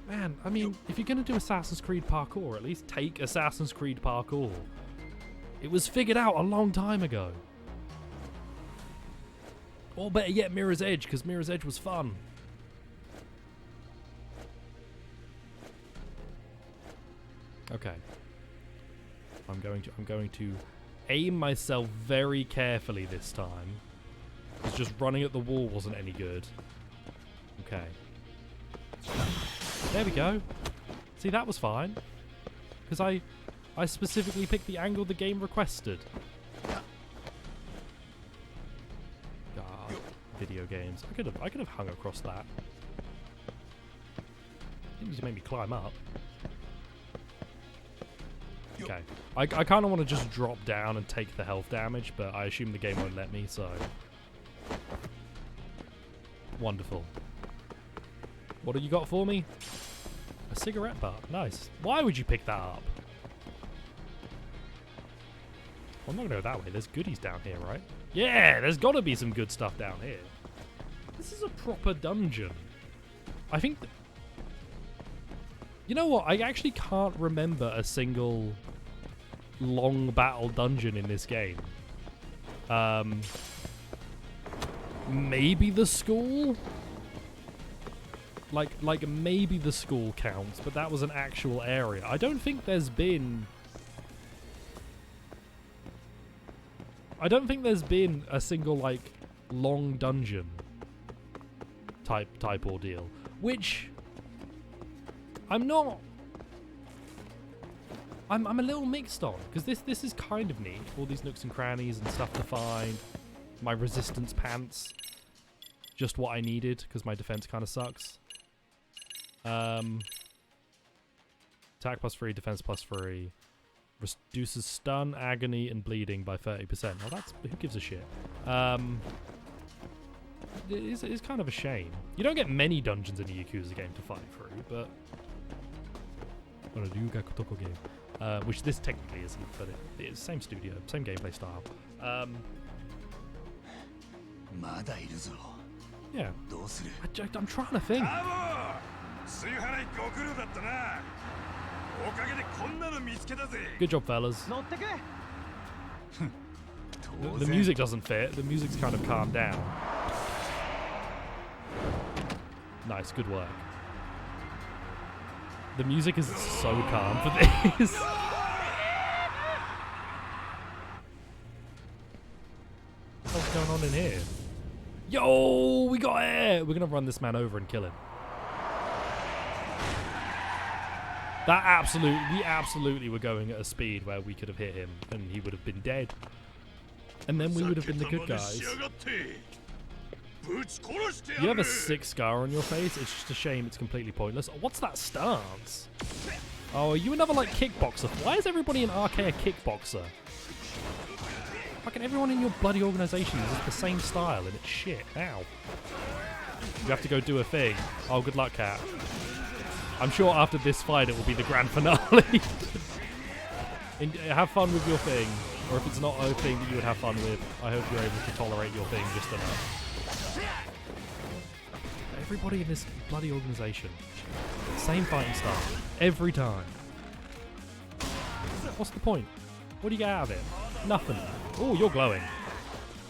Man, I mean, if you're going to do Assassin's Creed parkour, at least take Assassin's Creed parkour. It was figured out a long time ago. Or better yet, Mirror's Edge, because Mirror's Edge was fun. Okay. I'm going to aim myself very carefully this time. Because just running at the wall wasn't any good. Okay. There we go. See, that was fine. Because I specifically picked the angle the game requested. God, video games. I could have hung across that. Didn't need to make me climb up. Okay, Okay. I kind of want to just drop down and take the health damage, but I assume the game won't let me, so... Wonderful. What have you got for me? A cigarette butt. Nice. Why would you pick that up? I'm not going to go that way. There's goodies down here, right? Yeah, there's got to be some good stuff down here. This is a proper dungeon. I think... You know what? I actually can't remember a single long battle dungeon in this game. Maybe the school? Like maybe the school counts, but that was an actual area. I don't think there's been... I don't think there's been a single, like, long dungeon type ordeal. Which... I'm not... I'm a little mixed on, because this is kind of neat. All these nooks and crannies and stuff to find. My resistance pants. Just what I needed, because my defense kind of sucks. Attack +3, defense +3. Reduces stun, agony, and bleeding by 30%. Well, that's... Who gives a shit? It is kind of a shame. You don't get many dungeons in a Yakuza game to fight through, but... Well, a Ryugaku game. Which this technically isn't, but it is same studio, same gameplay style. Yeah. I'm trying to think. Good job, fellas. The music doesn't fit. The music's kind of calmed down. Nice, good work. The music is so calm for this. What's going on in here? Yo, we got air! We're gonna run this man over and kill him. We absolutely were going at a speed where we could have hit him and he would have been dead. And then we would have been the good guys. You have a sick scar on your face. It's just a shame it's completely pointless. What's that stance? Oh, are you another, like, kickboxer? Why is everybody in RK a kickboxer? Fucking everyone in your bloody organization uses the same style and it's shit. Ow. You have to go do a thing. Oh, good luck, cat. I'm sure after this fight it will be the grand finale. Have fun with your thing. Or if it's not a thing that you would have fun with, I hope you're able to tolerate your thing just enough. Everybody in this bloody organization. Same fighting style. Every time. What's the point? What do you get out of it? Nothing. Oh, you're glowing.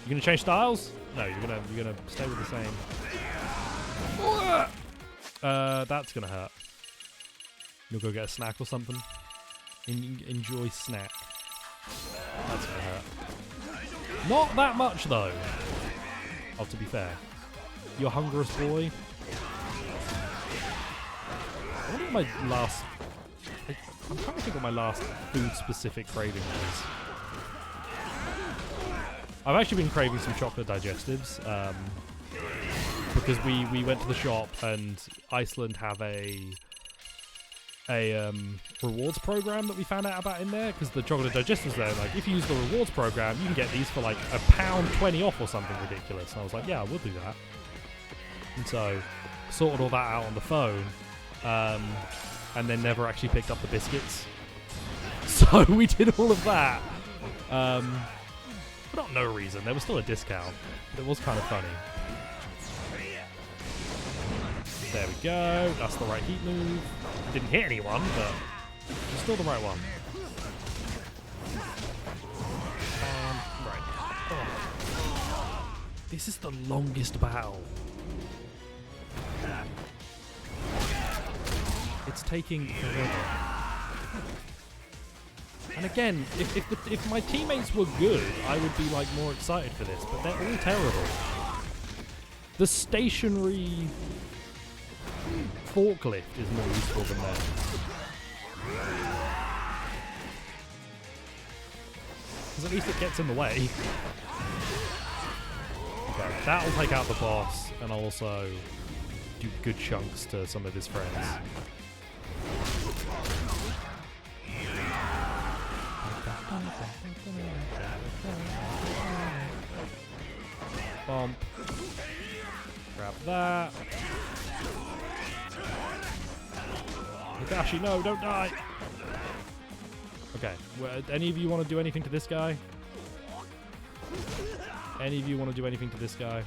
You gonna change styles? No, you're gonna stay with the same. That's gonna hurt. You'll go get a snack or something. Enjoy snack. That's gonna hurt. Not that much though. Oh, to be fair. You're hungry boy. I wonder what my last... I'm trying to think what my last food-specific craving was. I've actually been craving some chocolate digestives. Because we went to the shop and Iceland have a rewards program that we found out about in there, because the chocolate digestives there, like, if you use the rewards program, you can get these for like £1.20 off or something ridiculous. And I was like, yeah, we'll do that. And so, sorted all that out on the phone, and then never actually picked up the biscuits. So we did all of that. For not no reason. There was still a discount, but it was kind of funny. There we go. That's the right heat move. Didn't hit anyone, but it's still the right one. Right. Oh. This is the longest battle. It's taking forever. And again, if my teammates were good, I would be like more excited for this, but they're all terrible. The stationary forklift is more useful than that. Because at least it gets in the way. Okay, that'll take out the boss, and I'll also do good chunks to some of his friends. Bomb. Grab that. Higashi, no, don't die. Okay, well, any of you want to do anything to this guy? Any of you want to do anything to this guy?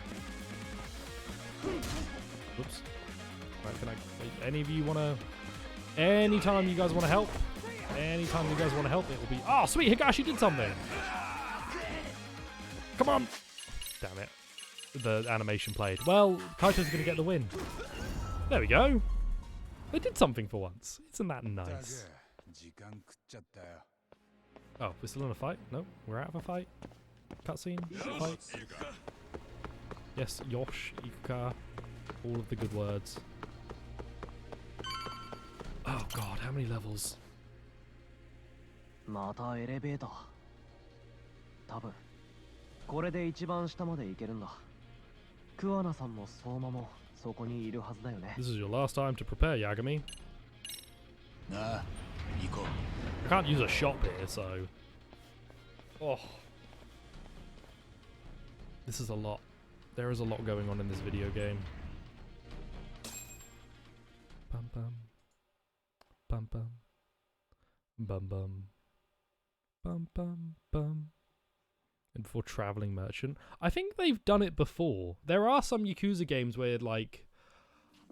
Whoops. Right, can I... Any of you want to... Anytime you guys want to help? Anytime you guys want to help, it will be... Oh, sweet, Higashi did something! Come on! Damn it. The animation played. Well, Kaito's going to get the win. There we go. They did something for once. Isn't that nice? Oh, we're still in a fight? No, we're out of a fight. Cutscene? Fight? Yes, Yosh, Ikuka, all of the good words. Oh god, how many levels? またエレベーター。多分これで一番下まで行けるんだ。桑名さんも相馬もそこにいるはずだよね。 This is your last time to prepare, Yagami. I can't use a shop here, so... Oh. This is a lot. There is a lot going on in this video game. Bum bum. Bum bum. Bum bum. Bum bum bum. And for Traveling Merchant. I think they've done it before. There are some Yakuza games where, like...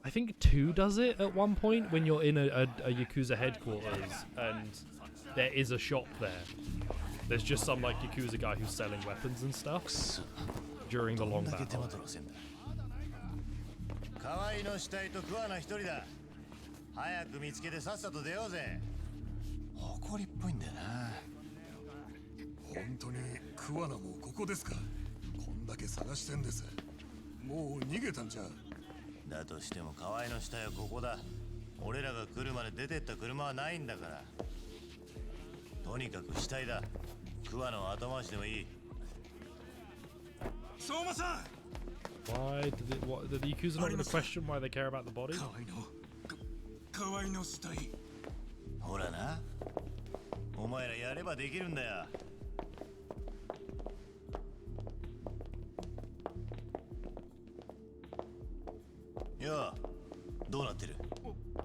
I think 2 does it at one point when you're in a Yakuza headquarters and there is a shop there. There's just some like Yakuza guy who's selling weapons and stuff during the long battle. "だとしても河合の死体はここだ。俺らが来るまで出てった車はないんだから。とにかく死体だ。桑野は後回しでもいい。相馬さん。Why did the Yakuza not gonna question why they care about the body? 河合の死体。ほらな。お前らやればできるんだよ。よ、どうなってる？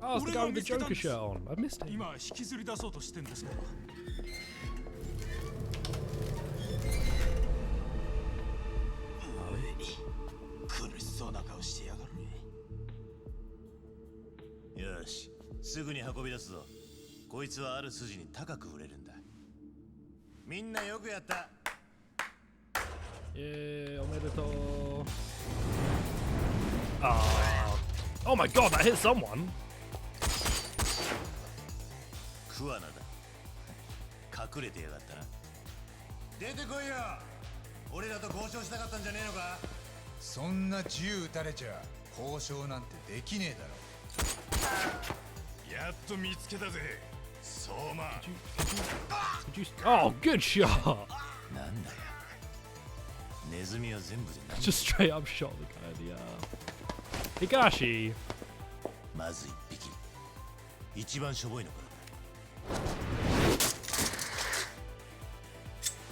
Oh, it's the guy with the Joker shirt on. I missed him. 今引きずり出そうとしてんですけど。苦しそうな顔してやがる。よし、すぐに運び出すぞ。こいつはある筋に高く売れるんだ。みんなよくやった。おめでとう。Oh my god, that hit someone! 桑名だ。隠れてやがったな。出てこいよ。俺らと交渉したかったんじゃねえのか。そんな銃撃たれちゃ交渉なんてできねえだろ。やっと見つけたぜ。相馬。Oh, good shot! なんだよ。ネズミは全部で何 Just straight up shot the guy in the Higashi! まず一匹。一番しょぼいのからだ。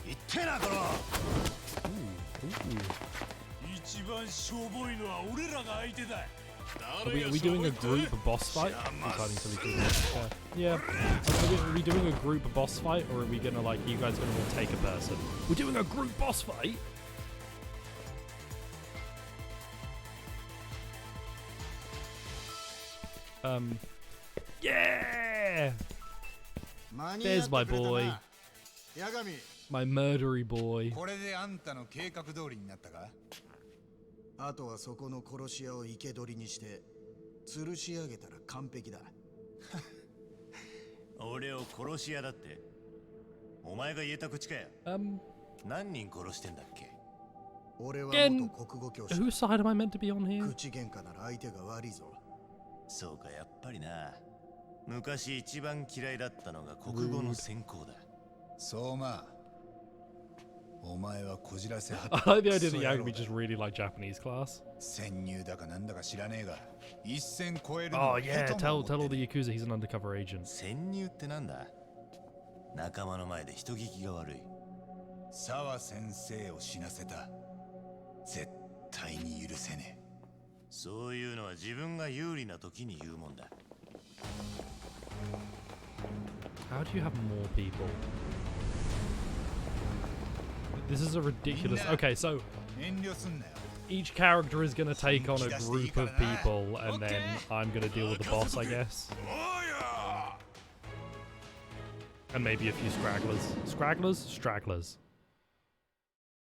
言ってな、この。一番しょぼいのは俺らが相手だ。Are we doing a group boss fight? Yeah. Are we doing a group boss fight, or are we gonna like you guys gonna all take a person? We're doing a group boss fight. Yeah. There's my boy. My murdery boy. これであんたの計画通りになったか？あとはそこの殺し屋を生け捕りにして吊るし上げたら完璧だ。俺を殺し屋だって。お前が言えた口かよ。何人殺してんだっけ？俺は元国語教師。Whose side am I meant to be on here? 口喧嘩なら相手が悪いぞ。そうか、やっぱりな。昔一番嫌いだったのが国語の専攻だ。相馬。お前はこじらせ I like the idea that Yagami just really like Japanese class. 潜入だかなんだか知らねえが一線超える Oh yeah, tell all the Yakuza he's an undercover agent. 潜入ってなんだ？仲間の前で人聞きが悪い。沢先生を死なせた。絶対に許せねえ。そういうのは自分が有利な時に言うもんだ。How do you have more people? This is a ridiculous... Okay, so each character is going to take on a group of people, and then I'm going to deal with the boss, I guess. And maybe a few stragglers. Scragglers? Stragglers.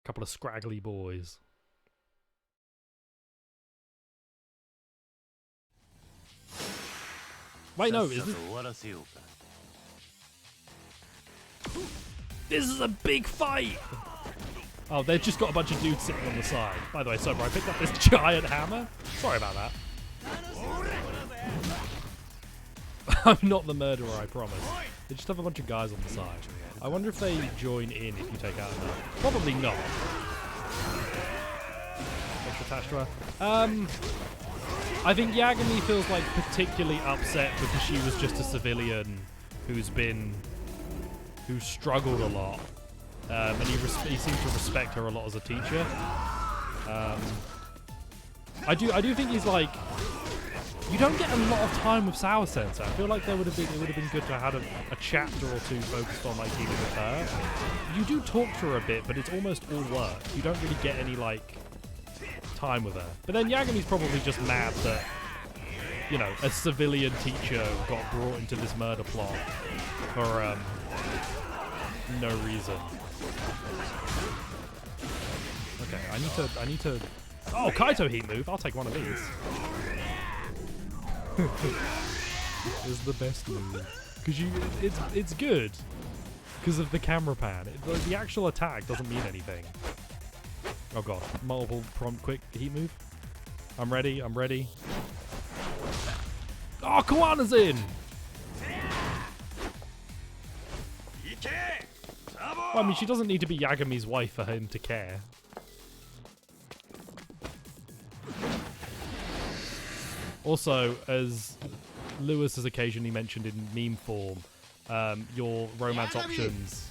A couple of scraggly boys. Wait, no, is this... This is a big fight! Oh, they've just got a bunch of dudes sitting on the side. By the way, Sober, I picked up this giant hammer. Sorry about that. I'm not the murderer, I promise. They just have a bunch of guys on the side. I wonder if they join in if you take out enough. Probably not. What's attached to her? I think Yagami feels like particularly upset because she was just a civilian who's struggled a lot. And he seems to respect her a lot as a teacher. I do think he's like, you don't get a lot of time with Sour Sensei. I feel like it would have been good to have had a chapter or two focused on like dealing with her. You do talk to her a bit, but it's almost all work. You don't really get any like time with her. But then Yagami's probably just mad that, you know, a civilian teacher got brought into this murder plot for no reason. Okay, I need to. Oh, Kaito heat move. I'll take one of these. Is the best move because it's good because of the camera pan. The actual attack doesn't mean anything. Oh god, multiple prompt quick heat move. I'm ready. Oh, Kawana's in. Well, I mean, she doesn't need to be Yagami's wife for him to care. Also, as Lewis has occasionally mentioned in meme form, your romance options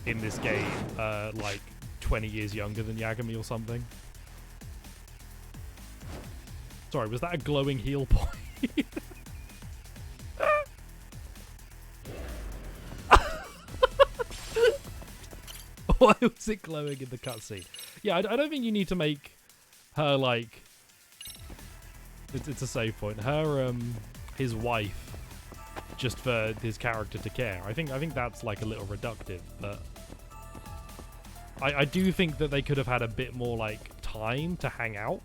in this game are like 20 years younger than Yagami or something. Sorry, was that a glowing heel point? Why was it glowing in the cutscene? Yeah, I don't think you need to make her like... It's a save point. Her, his wife, just for his character to care. I think that's like a little reductive, but I do think that they could have had a bit more like time to hang out.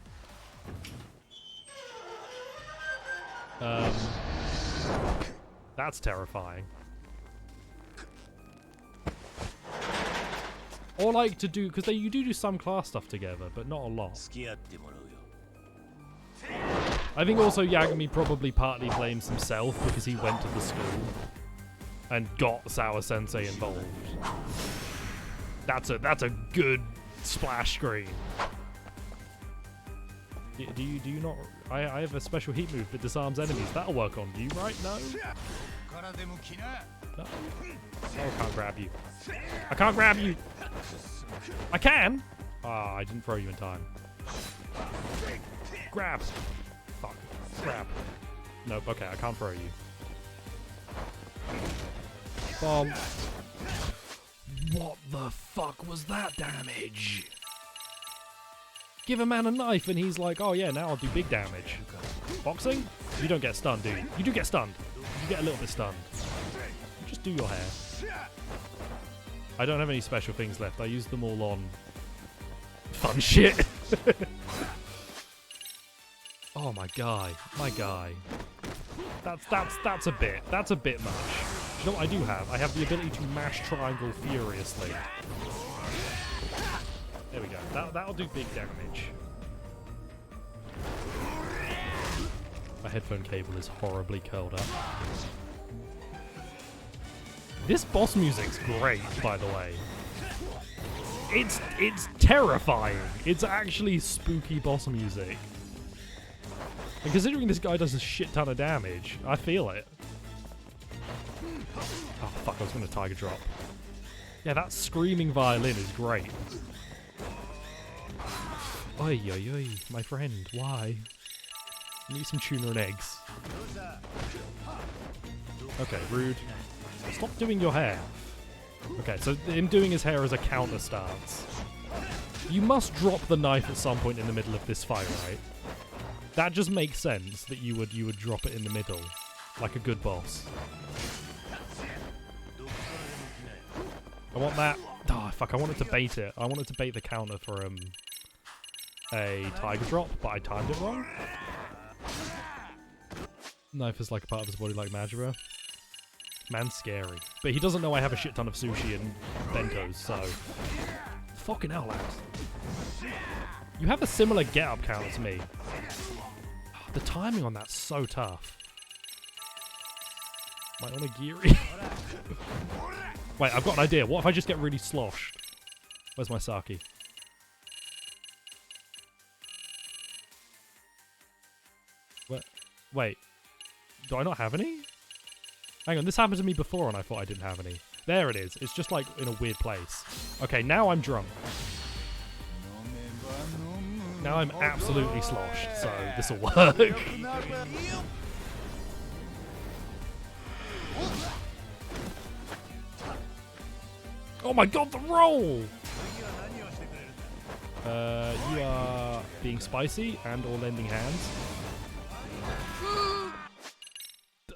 That's terrifying. Or like to do, because you do some class stuff together, but not a lot. I think also Yagami probably partly blames himself because he went to the school and got Sour Sensei involved. That's a good splash screen. Do you not? I have a special heat move that disarms enemies. That'll work on you, right? No. No. Oh, I can't grab you. I can't grab you. I can. Ah, I didn't throw you in time. Grab. Fuck. Grab. Nope. Okay, I can't throw you. Bomb. What the fuck was that damage? Give a man a knife and he's like, oh yeah, now I'll do big damage. Boxing? You don't get stunned, do you? You do get stunned. You get a little bit stunned. Just do your hair. I don't have any special things left. I used them all on fun shit. Oh my guy. My guy. That's a bit. That's a bit much. You know what I do have? I have the ability to mash triangle furiously. There we go. That'll do big damage. My headphone cable is horribly curled up. This boss music's great, by the way. It's terrifying. It's actually spooky boss music. And considering this guy does a shit ton of damage, I feel it. Oh fuck, I was gonna tiger drop. Yeah, that screaming violin is great. Oi, oi, oi, my friend, why? Need some tuna and eggs. Okay, rude. Stop doing your hair. Okay, so him doing his hair is a counter stance. You must drop the knife at some point in the middle of this fight, right? That just makes sense that you would drop it in the middle, like a good boss. I want that. Oh fuck! I wanted to bait it. I wanted to bait the counter for a tiger drop, but I timed it wrong. Knife is like a part of his body, like Majima. Man's scary, but he doesn't know I have a shit ton of sushi and bentos, so fucking hell, lads. You have a similar get-up counter to me. The timing on that's so tough. My onigiri. Wait, I've got an idea. What if I just get really sloshed? Where's my sake? Wait. Do I not have any? Hang on, this happened to me before and I thought I didn't have any. There it is. It's just like in a weird place. Okay, now I'm drunk. Now I'm absolutely sloshed, so this'll work. Oh my god, the roll! You are being spicy and or lending hands.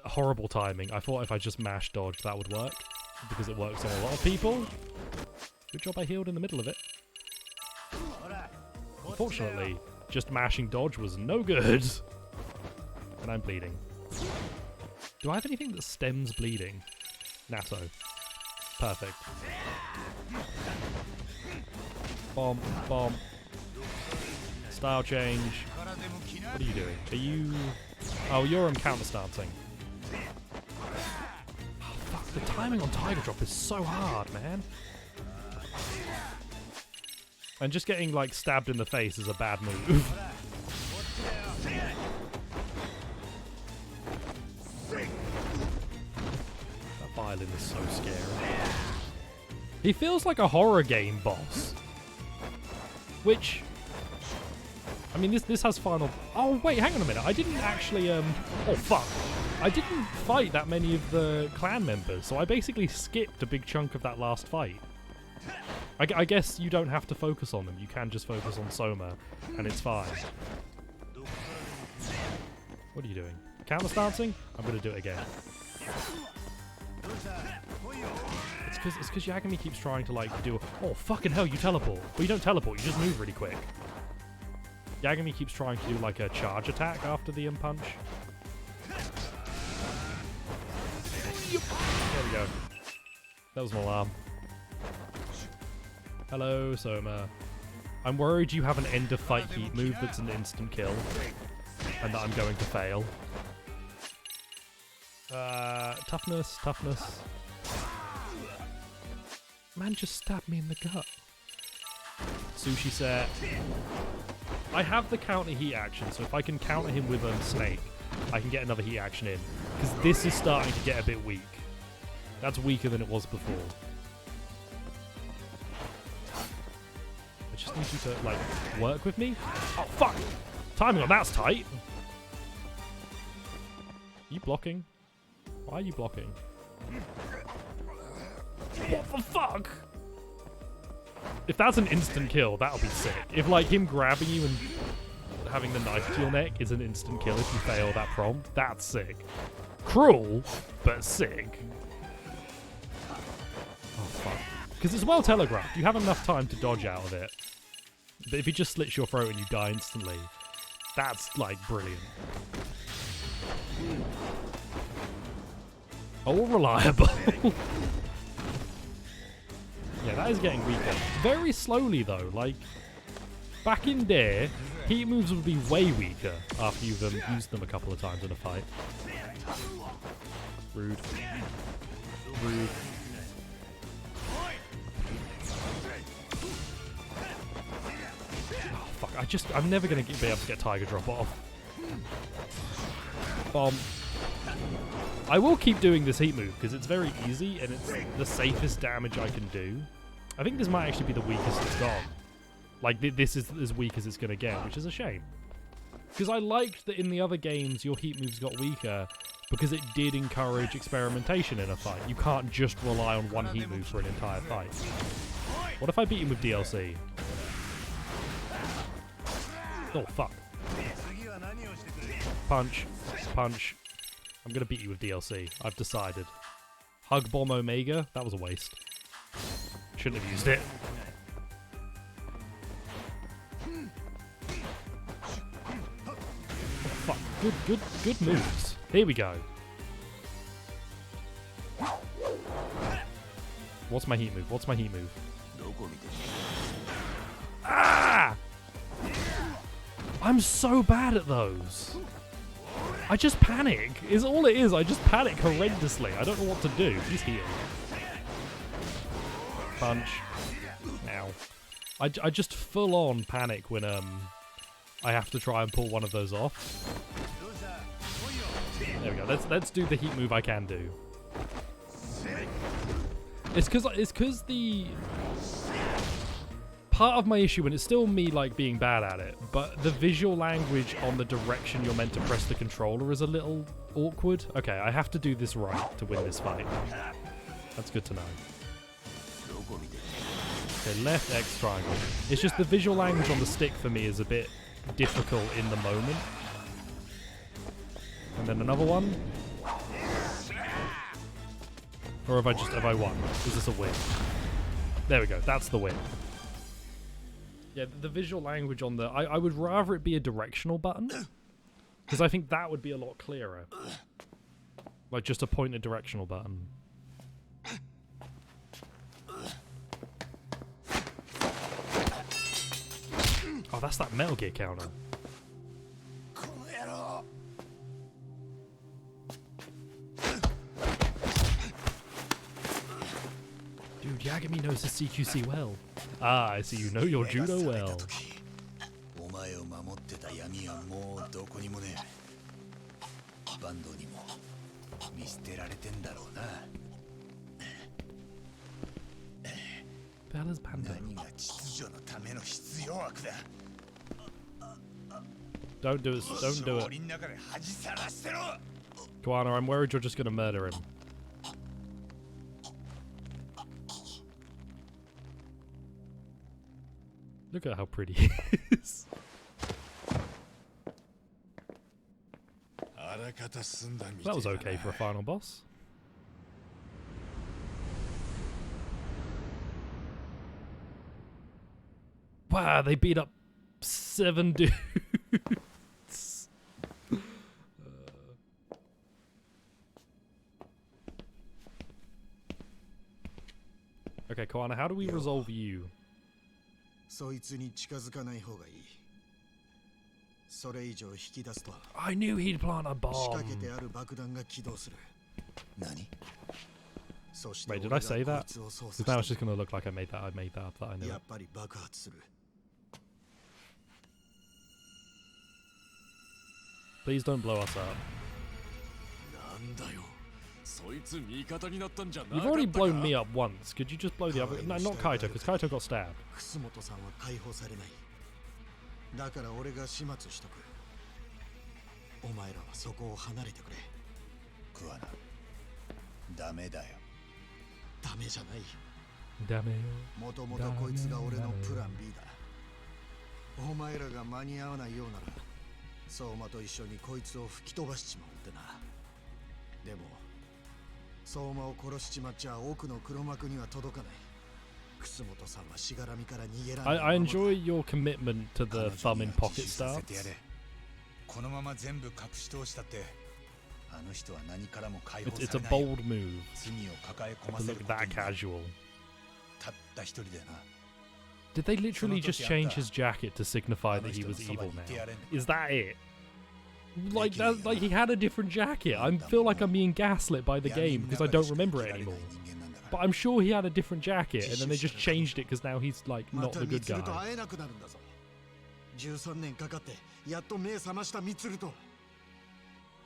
Horrible timing. I thought if I just mashed dodge that would work, because it works on a lot of people. Good job I healed in the middle of it. Unfortunately, just mashing dodge was no good. And I'm bleeding. Do I have anything that stems bleeding? Natto. Perfect. Bomb, bomb. Style change. What are you doing? Are you... Oh, you're counter-stancing. Oh, fuck, the timing on Tiger Drop is so hard, man. And just getting, like, stabbed in the face is a bad move. That violin is so scary. He feels like a horror game boss. Which... I mean, this has final... Oh, wait, hang on a minute. I didn't actually, Oh, fuck. I didn't fight that many of the clan members, so I basically skipped a big chunk of that last fight. I guess you don't have to focus on them. You can just focus on Soma, and it's fine. What are you doing? Counter-stancing? I'm going to do it again. It's because Yagami keeps trying to, like, do... Oh, fucking hell, you teleport. Well, you don't teleport, you just move really quick. Yagami keeps trying to do, like, a charge attack after the punch. There we go. That was an alarm. Hello, Soma. I'm worried you have an end of fight heat move that's an instant kill. And that I'm going to fail. Toughness, toughness. Man just stabbed me in the gut. Sushi set. I have the counter heat action, so if I can counter him with a snake, I can get another heat action in. Because this is starting to get a bit weak. That's weaker than it was before. I just need you to, like, work with me. Oh, fuck! Timing on that's tight. Are you blocking? Why are you blocking? What the fuck? If that's an instant kill, that'll be sick. If, like, him grabbing you and having the knife to your neck is an instant kill if you fail that prompt, that's sick. Cruel, but sick. Oh, fuck. Because it's well telegraphed. You have enough time to dodge out of it. But if he just slits your throat and you die instantly, that's, like, brilliant. Oh, reliable. Yeah, that is getting weaker. Very slowly, though. Like, back in there, heat moves would be way weaker after you've used them a couple of times in a fight. Rude. Rude. Oh, fuck. I'm never going to be able to get Tiger Drop off. Bomb. I will keep doing this heat move because it's very easy and it's the safest damage I can do. I think this might actually be the weakest it's gone. Like, this is as weak as it's going to get, which is a shame. Because I liked that in the other games your heat moves got weaker because it did encourage experimentation in a fight. You can't just rely on one heat move for an entire fight. What if I beat him with DLC? Oh, fuck. Punch. Punch. I'm going to beat you with DLC. I've decided. Hug Bomb Omega? That was a waste. Shouldn't have used it. Oh, fuck. Good moves. Here we go. What's my heat move? What's my heat move? Ah! I'm so bad at those. I just panic. Is all it is. I just panic horrendously. I don't know what to do. He's healed. Punch. Ow. I just full on panic when I have to try and pull one of those off. There we go. Let's do the heat move I can do. It's because the part of my issue, and it's still me like being bad at it, but the visual language on the direction you're meant to press the controller is a little awkward. Okay, I have to do this right to win this fight. That's good to know. Okay, left X triangle. It's just the visual language on the stick for me is a bit difficult in the moment. And then another one. Or have I won? Is this a win? There we go, that's the win. Yeah, the visual language on the... I would rather it be a directional button. Because I think that would be a lot clearer. Like just a pointed directional button. Oh, that's that Metal Gear counter. Dude, Yagami knows his CQC well. Ah, I see you know your judo well. Bella's Panda. Don't do it. Don't do it. Koana, I'm worried you're just going to murder him. Look at how pretty he is. That was okay for a final boss. Wow, they beat up 7 dudes. Okay, Koana, how do we resolve you? I knew he'd plant a bomb. Wait, did I say that? Because now it's just going to look like I made that up, that I knew it. Please don't blow us up. You've already blown me up once. Could you just blow the other? No, not Kaito, because Kaito got stabbed. I enjoy your commitment to the thumb in pocket stance. It's a bold move to look that casual. Did they literally just change his jacket to signify that he was evil now? Is that it? Like he had a different jacket. I feel like I'm being gaslit by the game because I don't remember it anymore. But I'm sure he had a different jacket and then they just changed it because now he's like not the good guy.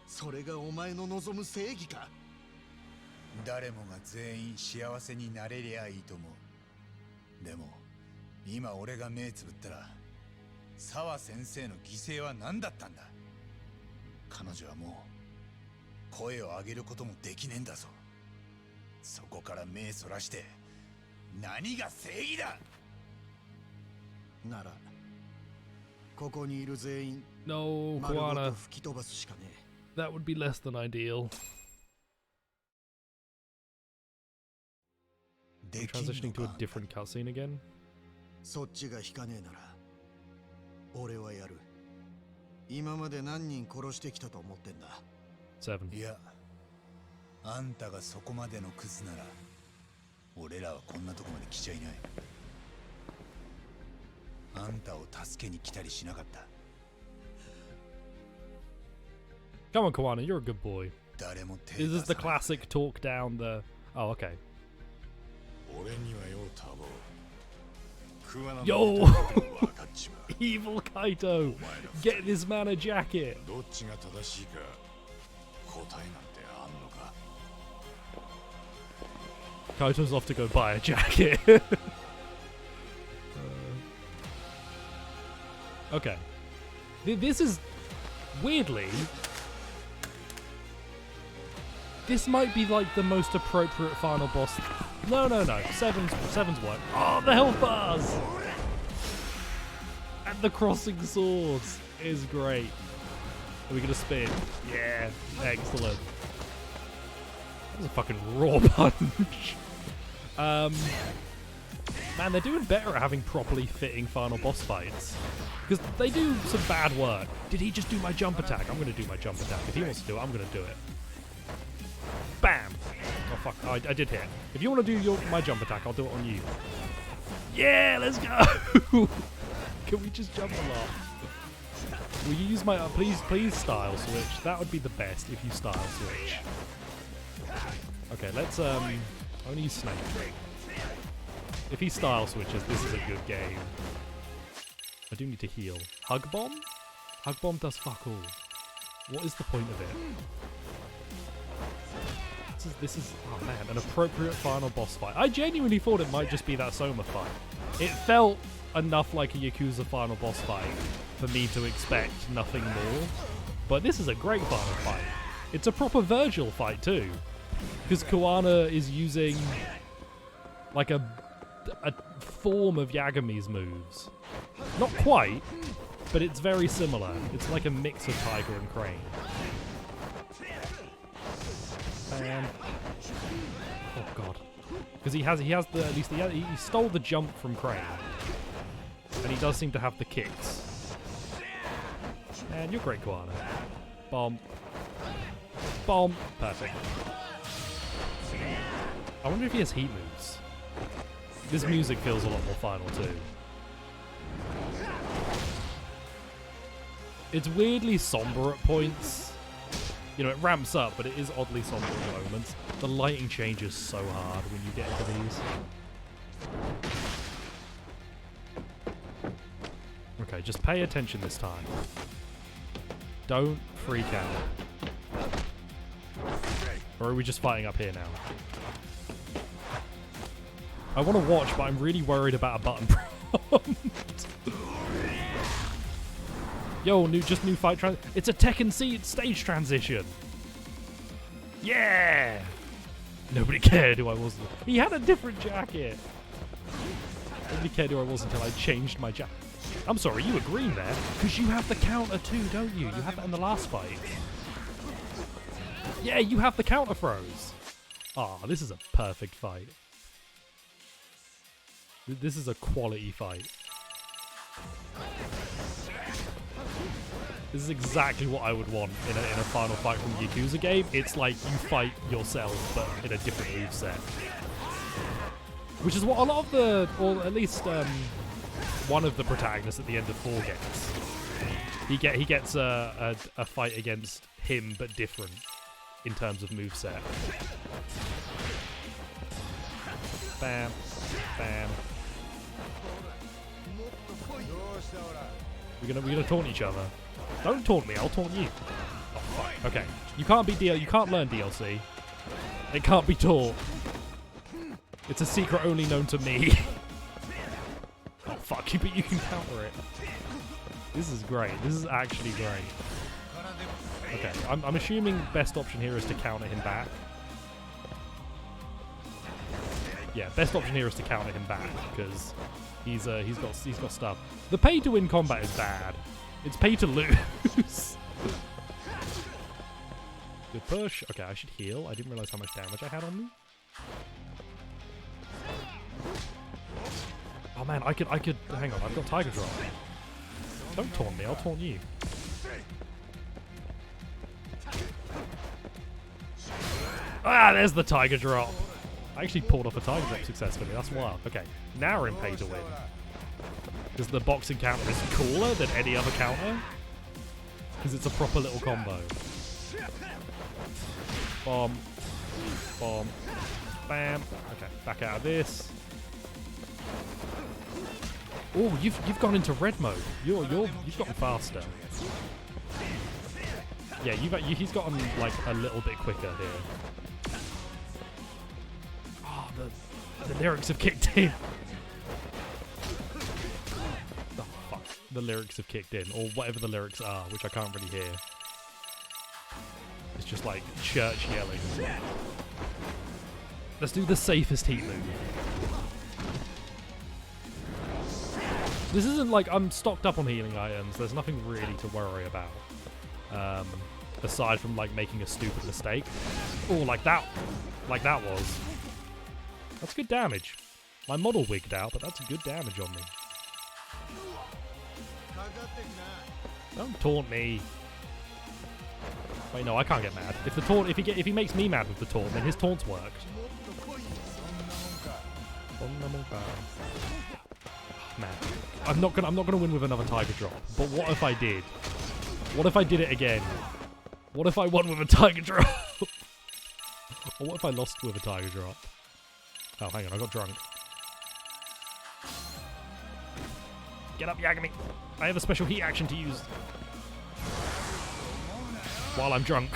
それがお前の望む正義か？誰もが全員幸せになれりゃいいと思う。でも今俺が目つぶったら沢先生の犠牲は何だったんだ。彼女はもう声を上げることもできねえんだぞ。そこから目そらして何が正義だ。ならここにいる全員 No, 丸ごと Koana. 吹き飛ばすしかねえ。 That would be less than ideal. I'm transitioning to a different cutscene again. そっちが引かねえなら俺はやる。今まで何人殺してきたと思ってんだ。 7. いや、あんたがそこまでのクズなら俺らはこんなとこまで来ちゃいない。あんたを助けに来たりしなかった。 Come on, Koana, you're a good boy. 誰も手 This 出 is さ the classic talk down the... Oh, okay. 俺にはよタボ。クワナの Yo! 言ってること分かっちまう。 Evil Kaito! Get this man a jacket! どっちが正しいか答えなんてあんのか。 Kaito's off to go buy a jacket. Okay. This is... Weirdly... This might be like the most appropriate final boss. No. Seven's what? Oh, the health bars! And the crossing swords is great. Are we gonna spin? Yeah, excellent. That was a fucking raw punch. Man, they're doing better at having properly fitting final boss fights. Because they do some bad work. Did he just do my jump attack? I'm gonna do my jump attack. If he wants to do it, I'm gonna do it. Bam! Oh fuck, I did hit. If you want to do my jump attack, I'll do it on you. Yeah, let's go! Can we just jump a lot? Will you use my... please style switch. That would be the best if you style switch. Okay, let's... I'm gonna use Snake. If he style switches, this is a good game. I do need to heal. Hug Bomb? Hug Bomb does fuck all. What is the point of it? This is, oh man, an appropriate final boss fight. I genuinely thought it might just be that Soma fight. It felt enough like a Yakuza final boss fight for me to expect nothing more. But this is a great final fight. It's a proper Virgil fight too. Because Koana is using like a form of Yagami's moves. Not quite, but it's very similar. It's like a mix of Tiger and Crane. Oh god, because he has the at least he stole the jump from Crane, and he does seem to have the kicks. And you're great, Koana. Bomb, bomb, perfect. I wonder if he has heat moves. This music feels a lot more final too. It's weirdly somber at points. You know, it ramps up, but it is oddly somber at moments. The lighting changes so hard when you get into these. Okay, just pay attention this time. Don't freak out. Or are we just fighting up here now? I want to watch, but I'm really worried about a button prompt. Yo, new fight it's a Tekken stage transition. Yeah! Nobody cared who I was. He had a different jacket. Nobody cared who I was until I changed my jacket. I'm sorry, you were green there, because you have the counter too, don't you? You had that in the last fight. Yeah, you have the counter throws. Ah, this is a perfect fight. This is a quality fight. This is exactly what I would want in a final fight from a Yakuza game. It's like you fight yourself, but in a different moveset. Which is what a lot of the, or at least one of the protagonists at the end of 4 gets. He gets a fight against him, but different in terms of moveset. Bam, bam. We're gonna taunt each other. Don't taunt me, I'll taunt you. Oh, fuck. Okay. You can't be you can't learn DLC. It can't be taught. It's a secret only known to me. Oh, fuck you, but you can counter it. This is great. This is actually great. Okay, I'm assuming best option here is to counter him back. Yeah, best option here is to counter him back because he's got stuff. The pay to win combat is bad. It's pay to lose. Good push. Okay, I should heal. I didn't realize how much damage I had on me. Oh man, I could. Hang on, I've got Tiger Drop. Don't taunt me. I'll taunt you. Ah, there's the Tiger Drop. I actually pulled off a Tiger Drop successfully. That's wild. Okay, now we're in pay to win. Because the boxing counter is cooler than any other counter. Because it's a proper little combo. Bomb. Bomb. Bam. Okay, back out of this. Oh, you've gone into red mode. You've gotten faster. Yeah, he's gotten like a little bit quicker here. Oh, the lyrics have kicked in. Oh fuck, the lyrics have kicked in, or whatever the lyrics are, which I can't really hear. It's just like church yelling. Let's do the safest heat move. This isn't like I'm stocked up on healing items. There's nothing really to worry about. Aside from like making a stupid mistake. Oh, like that was. That's good damage. My model wigged out, but that's good damage on me. Don't taunt me. Wait, no, I can't get mad. If the taunt, if he makes me mad with the taunt, then his taunts worked. Man, I'm not gonna win with another Tiger Drop. But what if I did? What if I did it again? What if I won with a Tiger Drop? Or what if I lost with a Tiger Drop? Oh, hang on, I got drunk. Get up, Yagami. I have a special heat action to use. While I'm drunk.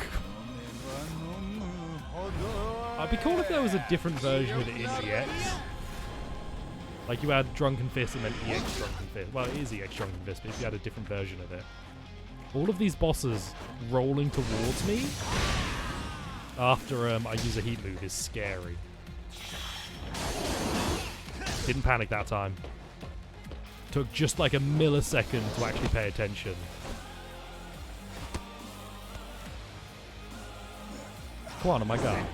I'd be cool if there was a different version of it in EX. Like you had Drunken Fist and then EX Drunken Fist. Well, it is EX Drunken Fist, but if you had a different version of it. All of these bosses rolling towards me after I use a heat move is scary. Didn't panic that time. Took just like a millisecond to actually pay attention. Come on, oh my god.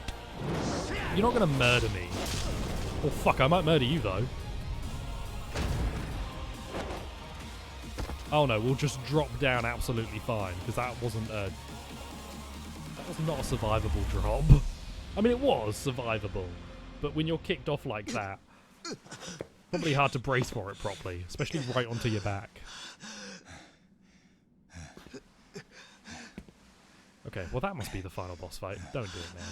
You're not gonna murder me. Oh fuck, I might murder you though. Oh no, we'll just drop down absolutely fine, because that was not a survivable drop. I mean, it was survivable, but when you're kicked off like that, probably hard to brace for it properly, especially right onto your back. Okay, well that must be the final boss fight. Don't do it, man.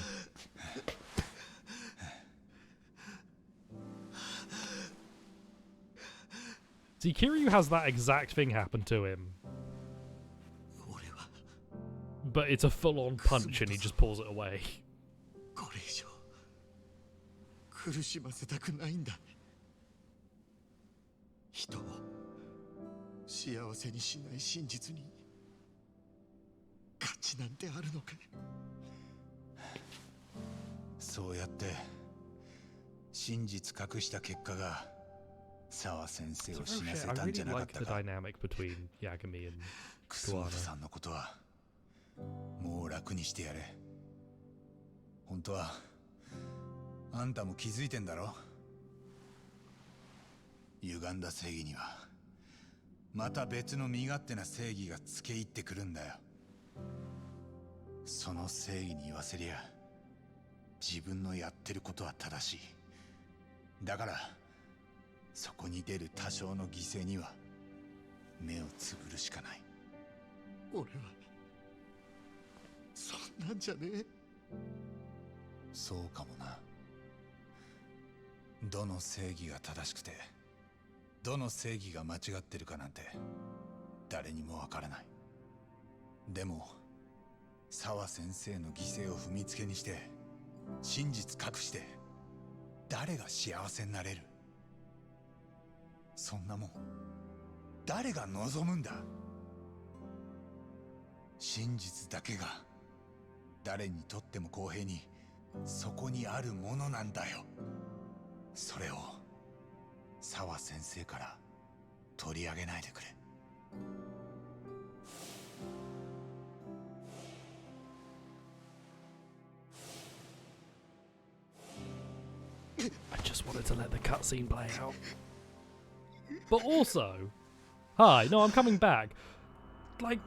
See, Kiryu has that exact thing happen to him. But it's a full-on punch and he just pulls it away. So やって真実隠した結果が沢先生を死なせたんじゃなかったか。楠本さんのことはもう楽にしてやれ。本当はあんたも気づいてんだろ。歪んだ正義にはまた別の身勝手な正義が付け入ってくるんだよ。その正義に言わせりゃ自分のやってることは正しい。だからそこに出る多少の犠牲には目をつぶるしかない。俺はそんなんじゃねえ。そうかもな。どの正義が正しくてどの正義が間違ってるかなんて誰にもわからない。でも沢先生の犠牲を踏みつけにして真実隠して誰が幸せになれる？そんなもん誰が望むんだ？真実だけが誰にとっても公平にそこにあるものなんだよ。それを沢先生から取り上げないでくれ。I just wanted to let the cutscene play out. But also, hi, no, I'm coming back. Like,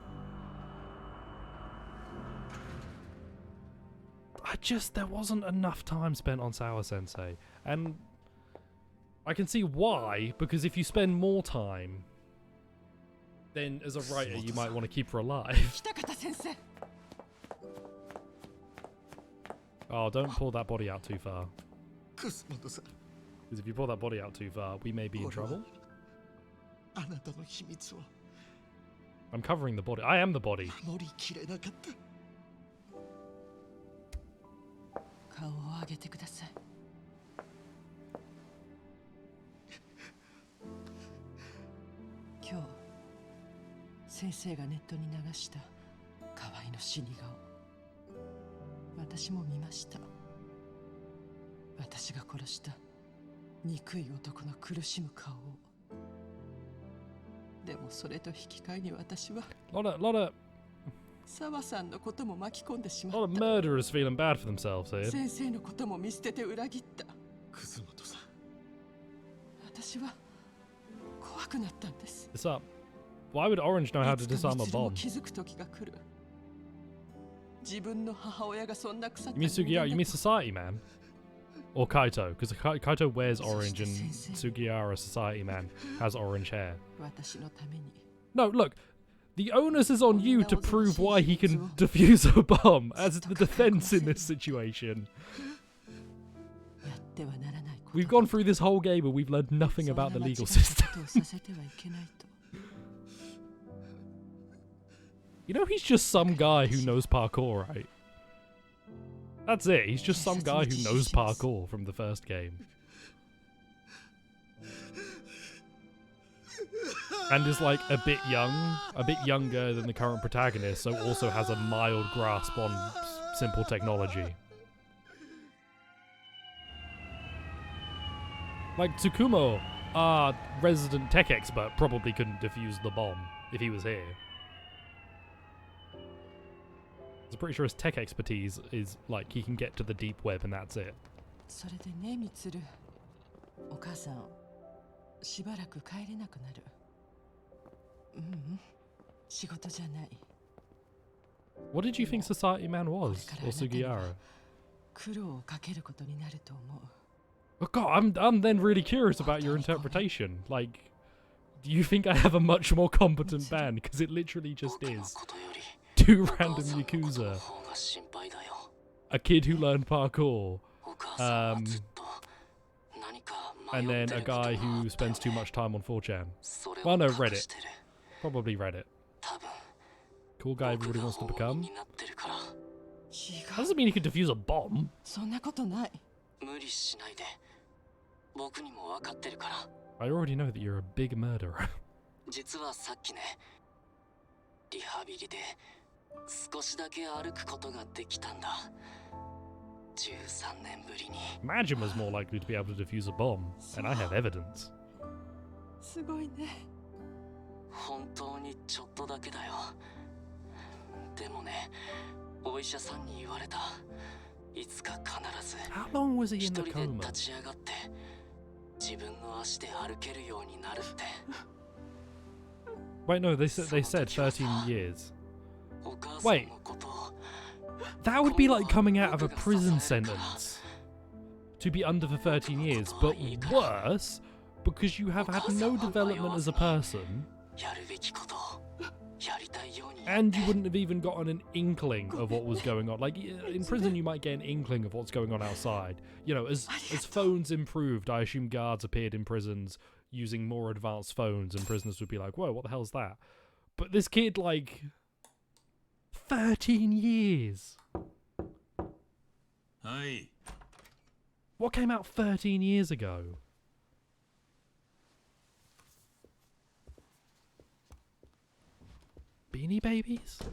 there wasn't enough time spent on Sawa Sensei. And I can see why, because if you spend more time, then as a writer, you might want to keep her alive. Oh, don't pull that body out too far. Because if you pull that body out too far, we may be in trouble. I'm covering the body. I am the body. Lot of murderers feeling bad for themselves here. What's up? Why would Orange know how to disarm a bomb? You mean Sugiyara? You mean Society Man? Or Kaito? Because Kaito wears orange and Sugiyara, Society Man, has orange hair. No, look. The onus is on you to prove why he can defuse a bomb as the defense in this situation. We've gone through this whole game and we've learned nothing about the legal system. You know, he's just some guy who knows parkour, right? That's it. He's just some guy who knows parkour from the first game. And is like a bit younger than the current protagonist, so also has a mild grasp on simple technology. Like Tsukumo, our resident tech expert, probably couldn't defuse the bomb if he was here. I'm pretty sure his tech expertise is like he can get to the deep web and that's it. What did you think Society Man was, or Sugiyara? Oh god, I'm then really curious about your interpretation. Like, do you think I have a much more competent band? Because it literally just is two random Yakuza, a kid who learned parkour, and then a guy who spends too much time on 4chan. Well, no, Reddit. Probably Reddit. Cool guy everybody wants to become. That doesn't mean he could defuse a bomb. I already know that you're a big murderer. Imagine was more likely to be able to defuse a bomb, and I have evidence. How long was he in the coma? Wait, no, they said 13 years. Wait, that would be like coming out of a prison sentence to be under for 13 years, but worse because you have had no development as a person. And you wouldn't have even gotten an inkling of what was going on. Like, in prison you might get an inkling of what's going on outside. You know, as phones improved, I assume guards appeared in prisons using more advanced phones, and prisoners would be like, whoa, what the hell's that? But this kid, like, 13 years. Hey. What came out 13 years ago? Beanie Babies?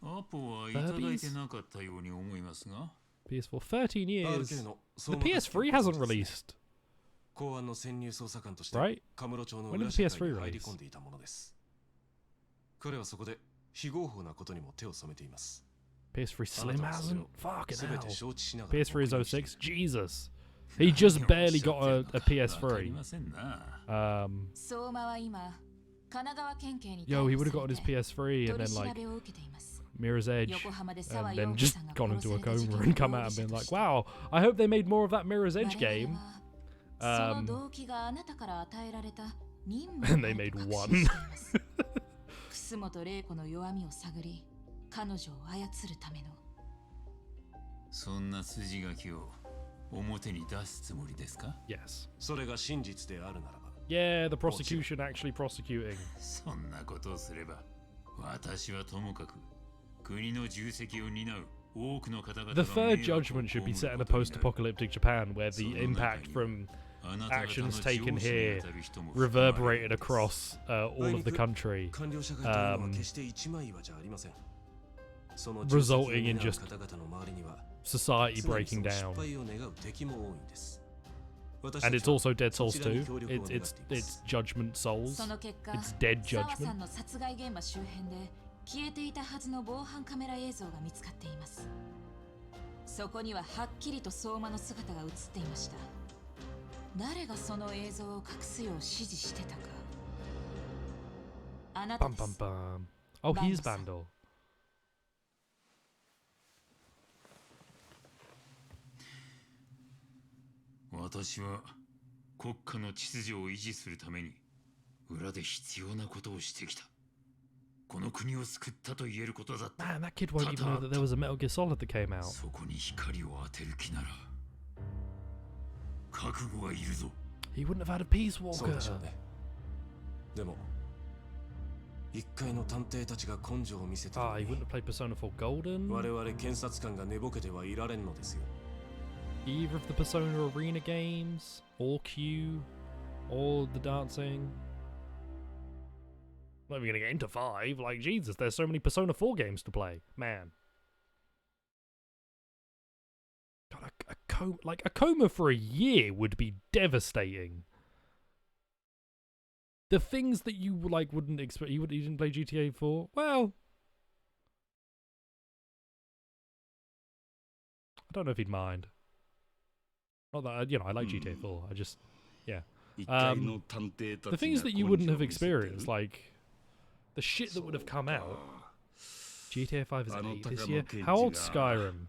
アポはいただいてなかったように思いますが。PS4 13 years. The 相馬 PS3 hasn't released. 公安の潜入捜査官として Right? カムロ町の When 裏 did 社 the 会に PS3 入り release? 込んでいたものです。彼はそこで非合法なことにも手を染めています。 PS3 Slim hasn't? Fucking 全て hell. 承知しながら PS3 is 06? Jesus. He just barely got a PS3. 相馬は今、神奈川県警に Yo, he would have gotten his PS3 and then like Mirror's Edge and then just gone into a coma and come out and been like, wow, I hope they made more of that Mirror's Edge game. And they made one. 楠本玲子の弱みを探り、彼女を操るための。そんな筋書きを表に出すつもりですか？ Yes. それが真実であるならば。Yeah, the prosecution actually prosecuting. そんなことをすれば、私はともかく国の重責を担う多くの方々が The third Judgment should be set in a post-apocalyptic Japan where the impact from actions taken here reverberated across all of the country, resulting in just society breaking down. And it's also Dead Souls 2. It's Judgment Souls. It's Dead Judgment. 消えていたはずの防犯カメラ映像が見つかっています。そこにははっきりと相馬の姿が映っていました。誰がその映像を隠すよう指示してたか。あなたです。Bum, bum, bum. Oh, he's Bandor. 私は国家の秩序を維持するために裏で必要なことをしてきた。この国を救ったと言えることだった。 Man, that kid won't even know that there was a Metal Gear Solid that came out. そこに光を当てる気なら覚悟はいるぞ。 He wouldn't have had a Peace そう Walker. でしょうね。でも一階の探偵たちが根性を見せて Ah, he wouldn't have played Persona 4 Golden. 我々検察官が寝ぼけてはいられんのですよ。 Either of the Persona Arena games, or Q, or the dancing. Not even gonna get into 5. Like, Jesus, there's so many Persona 4 games to play. Man. God, a coma for a year would be devastating. The things that you like wouldn't expect. You didn't play GTA 4? Well, I don't know if he'd mind. Not that, I like GTA 4. I just, yeah. The things that you wouldn't have experienced, like the shit that would have come out. GTA 5 is 8 this year. How old's Skyrim?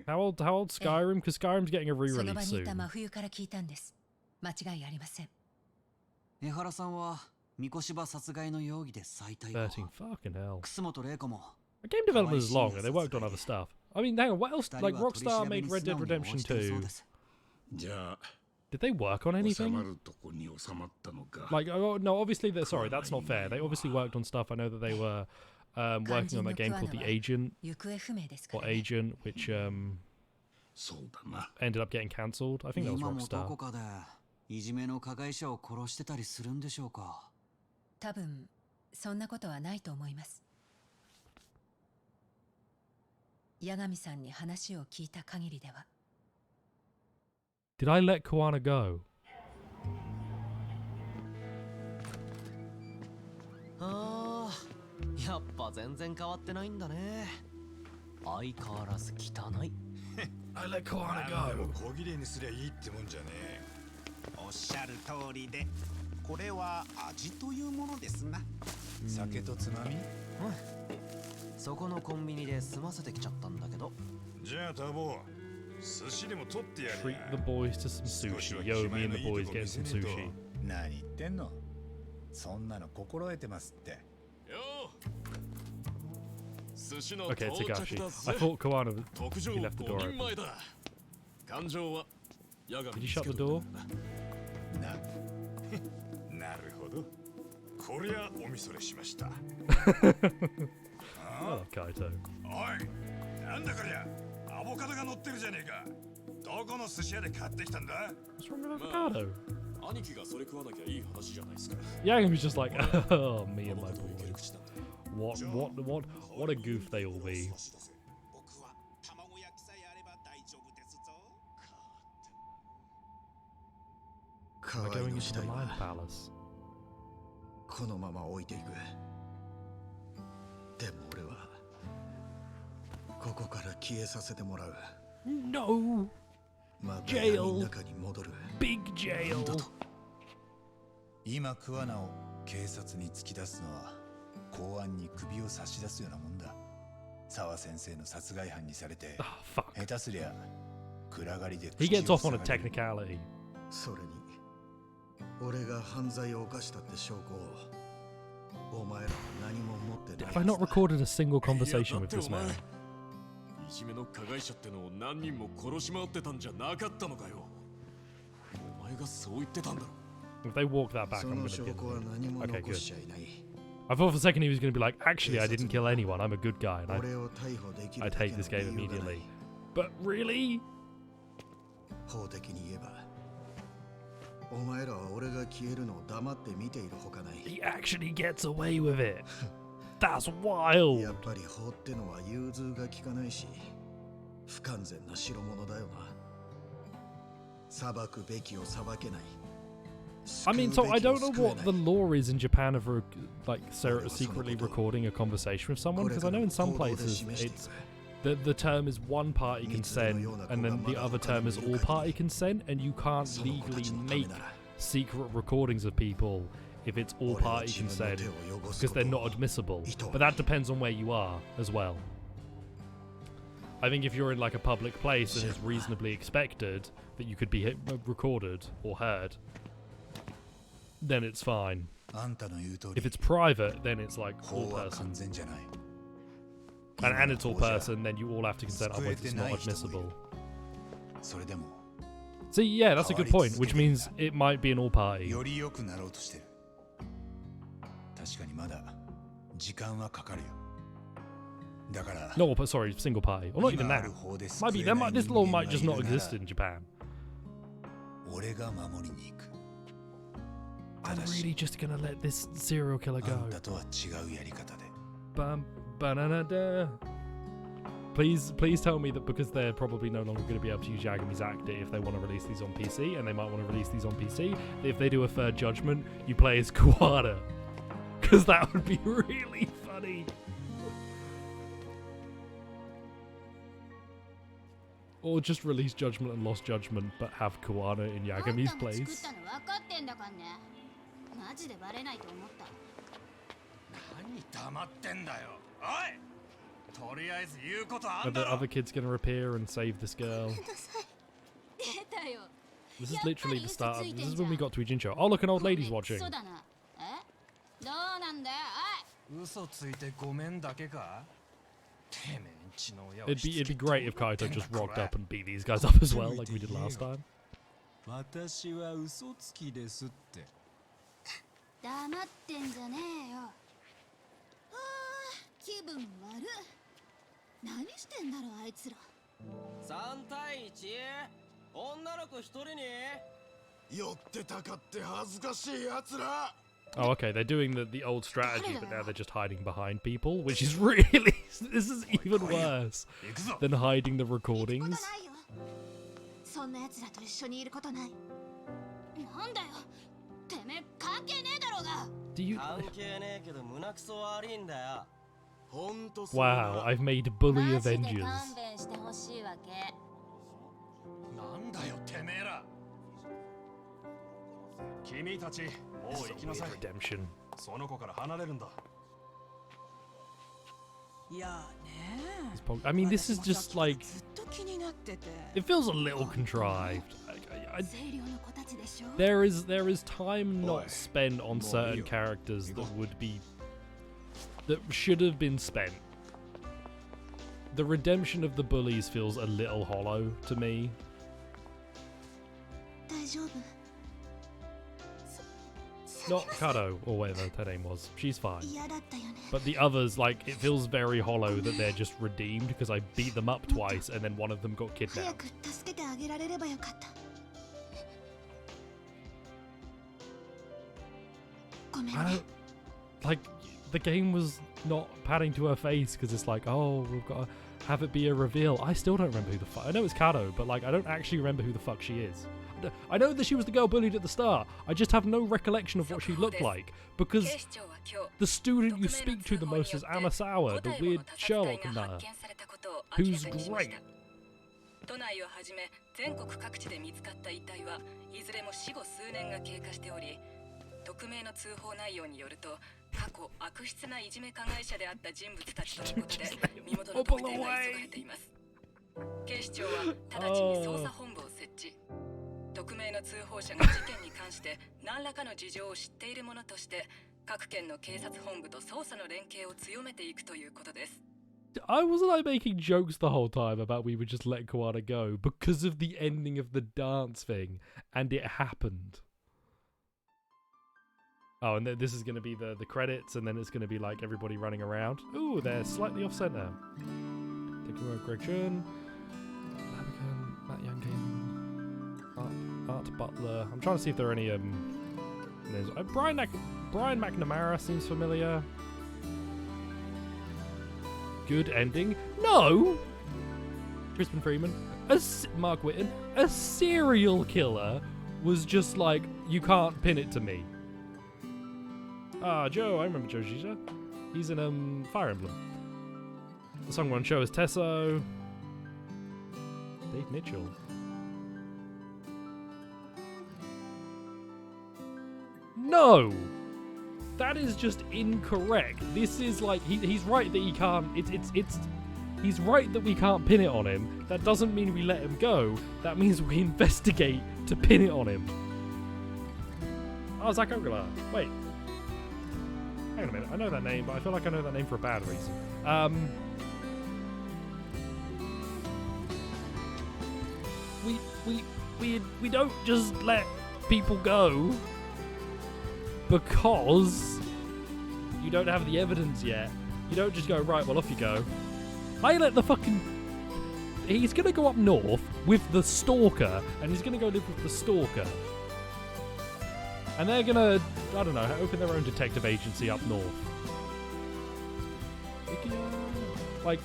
How old Skyrim? Because Skyrim's getting a re-release soon. 江原さんは三越場殺害の容疑で再逮捕。 13 fucking hell. 楠本玲子も The game development is long and they worked on other stuff. I mean, hang on, what else? Like, Rockstar made Red Dead Redemption 2. Did they work on anything? Like, oh, no, obviously, sorry, that's not fair. They obviously worked on stuff. I know that they were working on that game called The Agent, or Agent, which ended up getting cancelled. I think that was Rockstar. いじめの加害者を殺してたりするんでしょうか。多分そんなことはないと思います。八神さんに話を聞いた限りでは。Did I let Koana go? ああ、やっぱ全然変わってないんだね。相変わらず汚い。I let Koana go. 小切れにすりゃいいってもんじゃねえ。おっしゃる通りで、これは味というものですな。酒とつまみ？そこのコンビニで済ませてきちゃったんだけど。じゃあタボ、寿司でも取ってやる。 Treat the boys to some sushi. Yo, me and the boys getting some sushi. 何言ってんの？そんなの心得てますって。よ。寿司の Okay, 到着だ Takashi. ぜ。 I thought Koana, 特上 he left the door 5人 open. 前だ。感情は Did he shut the door? なるほど。こりゃおみそれしました。Oh, Kaito. おい、なんだこりゃ。アボカドが乗ってるじゃねえか。どこの寿司屋で買ってきたんだ？ What's wrong with avocado? 兄貴がそれ食わなきゃいい話じゃないですか。 Yagami's just like, oh, me and my boys. What a goof they all be. 僕は卵焼きさえあれば大丈夫ですぞ。 We're 河合 going の into 死 the 体 Lion は Palace. このまま置いていく。でも俺はここから消えさせてもらう。 No! また闇の Jail! 中に戻る。 Big jail! 今桑名を警察に突き出すのは公安に首を差し出すようなもんだ。沢先生の殺害犯にされて、下手すりゃ暗がりで He gets off on a technicality. それに俺が犯罪を犯したって証拠をお前らは何も持ってない。 Have I not recorded a single conversation with this man? いじめの加害者ってのを何人も殺し回ってたんじゃなかったのかよ。お前がそう言ってたんだろ。 If they walk that back, そ I'm の gonna 証 kill 拠は them. 何も Okay, 残 good. しちゃいない。 I thought for a second he was going to be like, actually, I didn't kill anyone. I'm a good guy. And 俺を逮捕できる I'd だけ hate の this game 理由がない。 immediately. But really? 法的に言えばお前らは俺が消えるのを黙って見ているほかない。 He actually gets away with it. That's wild. やっぱり法ってのは融通が利かないし不完全な代物だよな。裁くべきを裁けない。 I mean, so I don't know what the law is in Japan of like secretly recording a conversation with someone, because I know in some places it's the term is one party consent and then the other term is all party consent, and you can't legally make secret recordings of people if it's all party consent because they're not admissible. But that depends on where you are as well. I think if you're in like a public place and it's reasonably expected that you could be recorded or heard, then it's fine. If it's private, then it's like all person. And it's all person, then you all have to consent, otherwise it's not admissible. See, yeah, that's a good point, which means it might be an all party. No, but sorry, single party. Or not even that. Might be, this law might just not exist in Japan. I'm really just gonna let this serial killer go. Please tell me that because they're probably no longer going to be able to use Yagami's actor if they want to release these on PC, and they might want to release these on PC, that if they do a third Judgment, you play as Kuwata. Because that would be really funny. Or just release Judgment and Lost Judgment, but have Kuwata in Yagami's place. Are the other kids going to appear and save this girl? This is literally the start of... This is when we got to Ijincho. Oh, look, an old lady's watching. It'd be great if Kaito just rocked up and beat these guys up as well, like we did last time. 私は嘘つきですって。黙ってんじゃねえよ。ああ、気分悪い。何してんだろあいつら。3対1、女の子1人に。寄ってたかって恥ずかしいやつら。 Oh, okay, they're doing the old strategy, but now they're just hiding behind people, which is really... This is even worse than hiding the recordings. そんな奴らと一緒にいることない。なんだよ。てめえ関係ねえだろうが。Do you... 関係ねえけど胸くそ悪いんだよ。 Wow, I've made bully Avengers. 勘弁してほしいわけ。なんだよてめえら。君たちもう行きなさい。Redemption. その子から離れるんだ。いやね。 I mean, this is just like... It feels a little contrived. There is time not spent on certain characters that should have been spent. The redemption of the bullies feels a little hollow to me. 大丈夫。さ Not Kado, or whatever her name was. She's fine. But the others, like, it feels very hollow that they're just redeemed because I beat them up twice and then one of them got kidnapped. I don't, like, the game was not padding to her face because it's like, oh, we've got to have it be a reveal. I still don't remember who the fuck. I know it's Kado, but like, I don't actually remember who the fuck she is. I know that she was the girl bullied at the start. I just have no recollection of what she looked like because the student you speak to the most is Amasawa, the weird Sherlock nut, who's great. 都内をはじめ全国各地で見つかった遺体はいずれも死後数年が経過しており、匿名の通報内容によると過去悪質ないじめ加害者であった人物たちとのことで身元の特定が急がれています。警視庁は直ちに捜査本部を設置。匿名の通報者が事件に関して何らかの事情を知っているものとして各県の警察本部と捜査の連携を強めていくということです。Wasn't I making jokes the whole time about we would just let Koana go because of the ending of the dance thing, and it happened. Oh, and this is going to be the credits, and then it's going to be like everybody running around. Ooh, they're slightly off center. Taking away Greg Chun, Matt Youngkin, Art Butler. I'm trying to see if there are any names. Brian McNamara seems familiar. Good ending. No! Crispin Freeman. Mark Whitten. A serial killer was just like, you can't pin it to me. Ah, Joe. I remember Joe Shisha. He's in Fire Emblem. The song we're on show is Tesso. Dave Mitchell. No! That is just incorrect. This is like he's right that he can't. He's right that we can't pin it on him. That doesn't mean we let him go. That means we investigate to pin it on him. Oh, Zach Ogula. Wait. Hang on a minute. I know that name, but I feel like I know that name for a bad reason. We don't just let people go because you don't have the evidence yet. You don't just go, right, well, off you go. I let the fucking... He's going to go up north with the stalker, and he's going to go live with the stalker. And they're going to, I don't know, open their own detective agency up north. Like...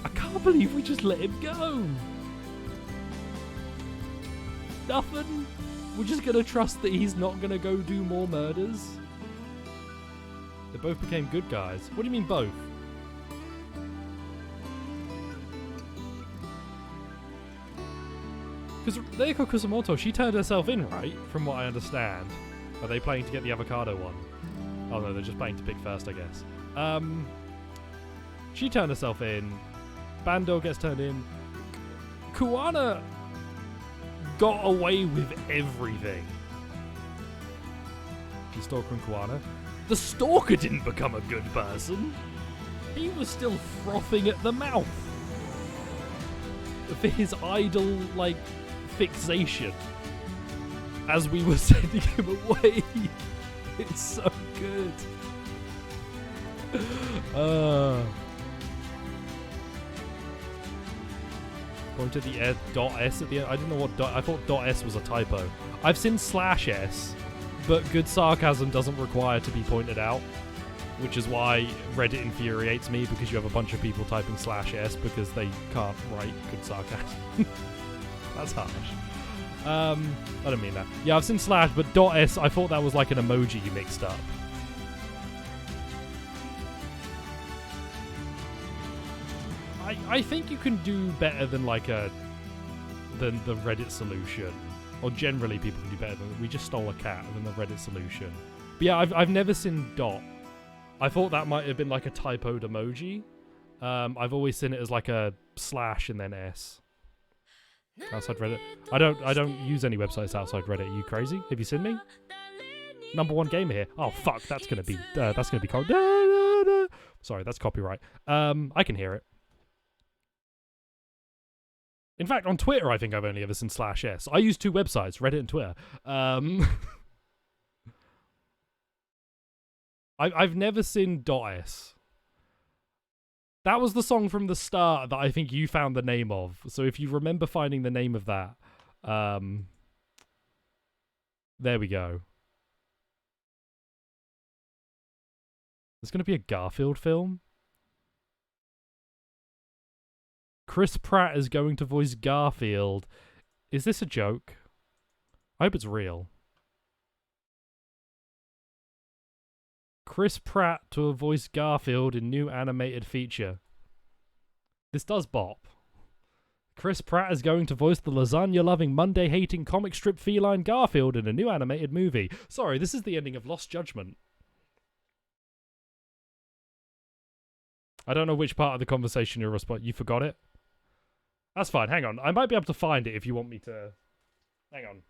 I can't believe we just let him go. Nothing. We're just gonna trust that he's not gonna go do more murders. They both became good guys. What do you mean both? Because Reiko Kusamoto, she turned herself in, right? From what I understand. Are they playing to get the avocado one? Oh no, they're just playing to pick first, I guess. She turned herself in. Bando gets turned in. Kuana got away with everything. The Stalker and Kuana. The Stalker didn't become a good person. He was still frothing at the mouth for his idol, like, fixation. As we were sending him away. It's so good. Going to the .s at the end. I didn't know what I thought .s was a typo. I've seen /s, but good sarcasm doesn't require to be pointed out, which is why Reddit infuriates me, because you have a bunch of people typing /s because they can't write good sarcasm. That's harsh. I don't mean that. Yeah, I've seen / but .s, I thought that was like an emoji you mixed up. I think you can do better than than the Reddit solution, or generally people can do better than we just stole a cat than the Reddit solution. But yeah, I've never seen dot. I thought that might have been like a typoed emoji. I've always seen it as like a / and then s. Outside Reddit, I don't use any websites outside Reddit. Are you crazy? Have you seen me? #1 gamer here. Oh fuck, that's gonna be sorry, that's copyright. I can hear it. In fact, on Twitter, I think I've only ever seen /s. I use 2 websites, Reddit and Twitter. I've never seen .s. That was the song from the start that I think you found the name of. So if you remember finding the name of that, there we go. There's going to be a Garfield film. Chris Pratt is going to voice Garfield. Is this a joke? I hope it's real. Chris Pratt to voice Garfield in new animated feature. This does bop. Chris Pratt is going to voice the lasagna-loving, Monday-hating, comic strip feline Garfield in a new animated movie. Sorry, this is the ending of Lost Judgment. I don't know which part of the conversation you're responding. You forgot it? That's fine. Hang on. I might be able to find it if you want me to. Hang on.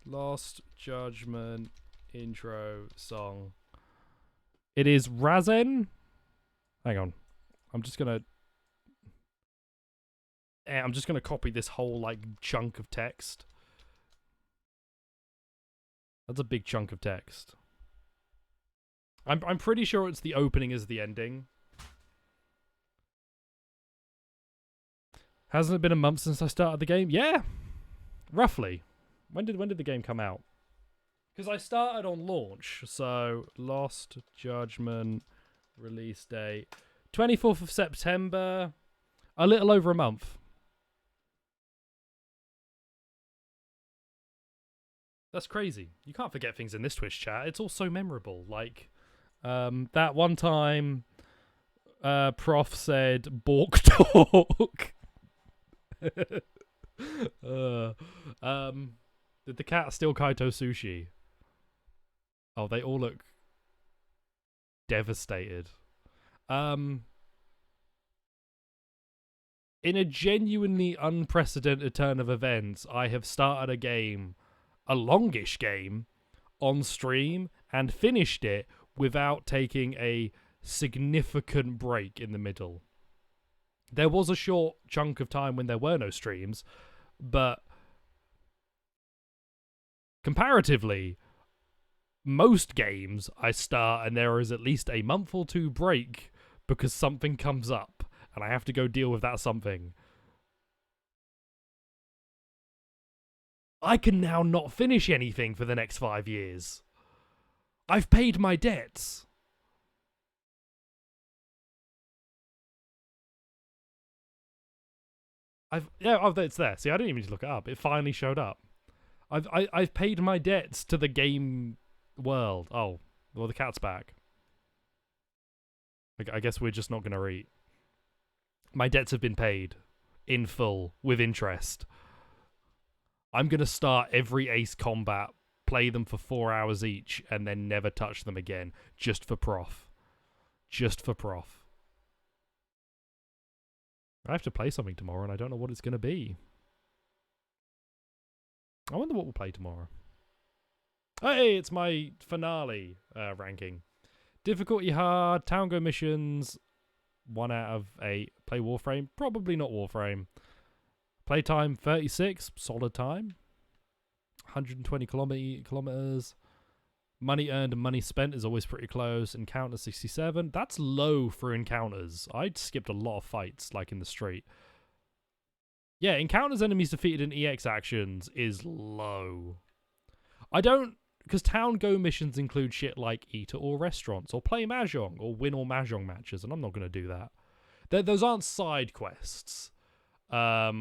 Lost Judgment intro song. It is Razen. Hang on. I'm just gonna copy this whole like chunk of text. That's a big chunk of text. I'm pretty sure it's the opening as the ending. Hasn't it been a month since I started the game? Yeah, roughly. When did the game come out? Because I started on launch, so Lost Judgment release date 24th of September, a little over a month. That's crazy. You can't forget things in this Twitch chat. It's all so memorable. Like that one time, Prof said "Bork talk." Did the cat steal Kaito sushi? Oh, they all look devastated. In a genuinely unprecedented turn of events, I have started a game, a longish game, on stream and finished it without taking a significant break in the middle. There was a short chunk of time when there were no streams, but comparatively, most games I start and there is at least a month or 2 break because something comes up and I have to go deal with that something. I can now not finish anything for the next 5 years. I've paid my debts. It's there. See, I didn't even need to look it up. It finally showed up. I've paid my debts to the game world. Oh, well, the cat's back. I guess we're just not going to read. My debts have been paid in full with interest. I'm going to start every Ace Combat, play them for 4 hours each, and then never touch them again. Just for Prof. Just for Prof. I have to play something tomorrow, and I don't know what it's going to be. I wonder what we'll play tomorrow. Hey, it's my finale ranking. Difficulty hard, Town Go missions, 1 out of 8. Play Warframe, probably not Warframe. Playtime 36, solid time. 120 kilometers. Money earned and money spent is always pretty close. Encounter 67. That's low for encounters. I'd skipped a lot of fights, like in the street. Yeah, encounters enemies defeated in EX actions is low. I don't... Because Town Go missions include shit like eat at all restaurants, or play Mahjong, or win all Mahjong matches, and I'm not going to do that. Those aren't side quests. The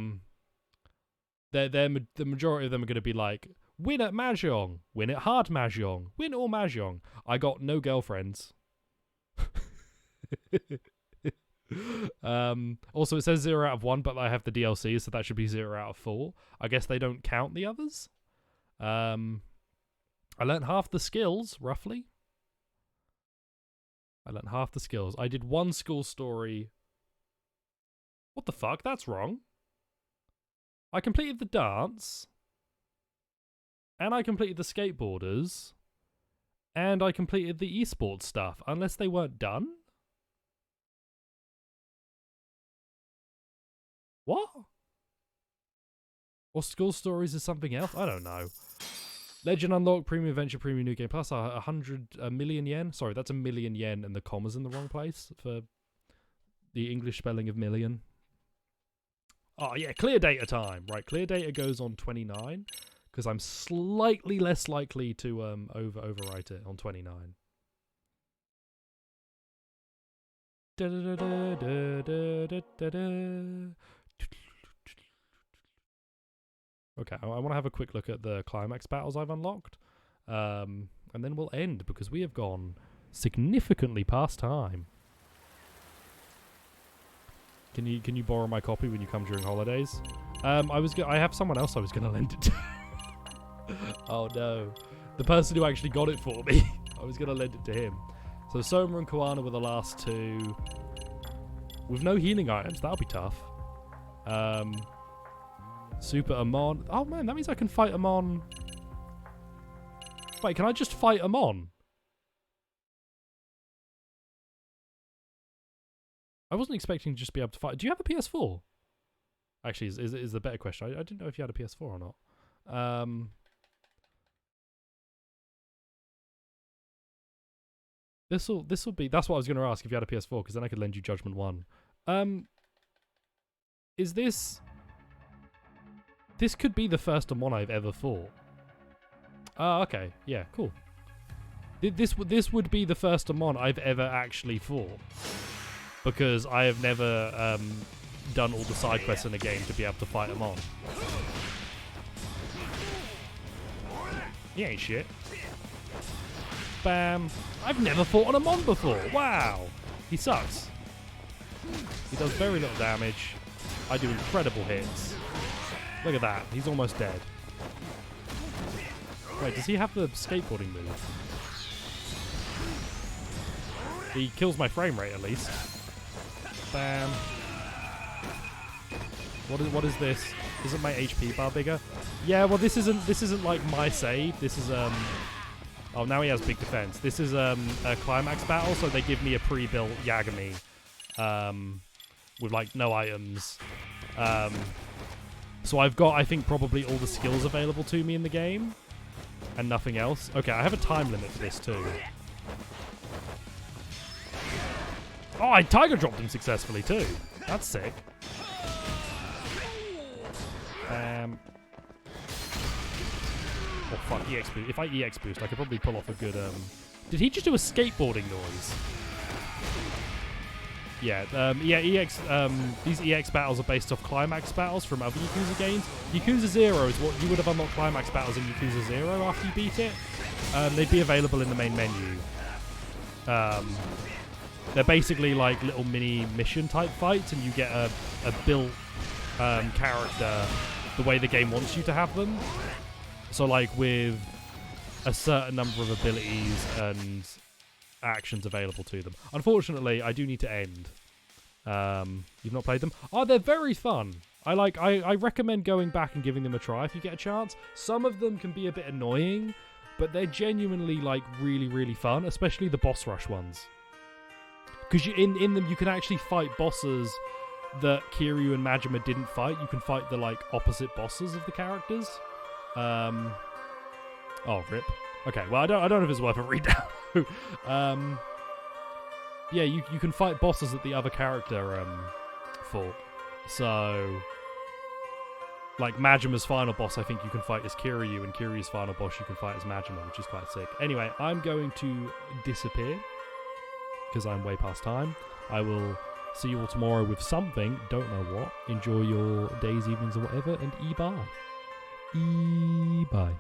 majority of them are going to be like, win at Mahjong, win at hard Mahjong, win all Mahjong. I got no girlfriends. Also, it says 0 out of 1, but I have the DLC, so that should be 0 out of 4. I guess they don't count the others. I learned half the skills, roughly. I learned half the skills. I did 1 school story. What the fuck? That's wrong. I completed the dance. And I completed the skateboarders. And I completed the esports stuff, unless they weren't done. What? Or School Stories is something else? I don't know. Legend Unlocked, Premium Adventure, Premium New Game Plus, 100 million yen. Sorry, that's 1 million yen and the comma's in the wrong place for the English spelling of million. Oh, yeah, clear data time. Right, clear data goes on 29 because I'm slightly less likely to overwrite it on 29. Okay, I want to have a quick look at the climax battles I've unlocked. And then we'll end because we have gone significantly past time. Can you borrow my copy when you come during holidays? I have someone else I was gonna lend it to. Oh no. The person who actually got it for me. I was gonna lend it to him. So Soma and Koana were the last two. With no healing items, that'll be tough. Super Amon. Oh man, that means I can fight Amon. Wait, can I just fight Amon? I wasn't expecting to just be able to fight. Do you have a PS4? Actually, is the better question. I didn't know if you had a PS4 or not. This'll be. That's what I was going to ask if you had a PS4, because then I could lend you Judgment 1. Is this? This could be the first Amon I've ever fought. Oh, okay. Yeah, cool. This would be the first Amon I've ever actually fought. Because I have never done all the side quests in a game to be able to fight Amon. He ain't shit. Bam. I've never fought an Amon before. Wow. He sucks. He does very little damage. I do incredible hits. Look at that. He's almost dead. Wait, does he have the skateboarding move? He kills my frame rate at least. Bam. What is this? Isn't my HP bar bigger? Yeah, well this isn't like my save. This is oh, now he has big defense. This is a climax battle, so they give me a pre-built Yagami with like no items. So I've got, I think, probably all the skills available to me in the game and nothing else. Okay, I have a time limit for this too. Oh, I Tiger dropped him successfully too. That's sick. Oh fuck, EX boost. If I EX boost, I could probably pull off a good Did he just do a skateboarding noise? Yeah, these EX battles are based off climax battles from other Yakuza games. Yakuza 0 is what you would have unlocked climax battles in Yakuza 0 after you beat it. They'd be available in the main menu. They're basically like little mini mission type fights, and you get a built character the way the game wants you to have them. So like with a certain number of abilities and actions available to them. Unfortunately, I do need to end. You've not played them? Oh, they're very fun. I recommend going back and giving them a try if you get a chance. Some of them can be a bit annoying, but they're genuinely like really, really fun, especially the boss rush ones. Because in them you can actually fight bosses that Kiryu and Majima didn't fight. You can fight the like opposite bosses of the characters. Oh, rip. Okay, well I don't know if it's worth a read down. Yeah, you can fight bosses that the other character fought. So like Majima's final boss, I think you can fight as Kiryu, and Kiryu's final boss you can fight as Majima, which is quite sick. Anyway, I'm going to disappear because I'm way past time. I will see you all tomorrow with something, don't know what. Enjoy your days, evenings, or whatever, and E-bye. E-bye.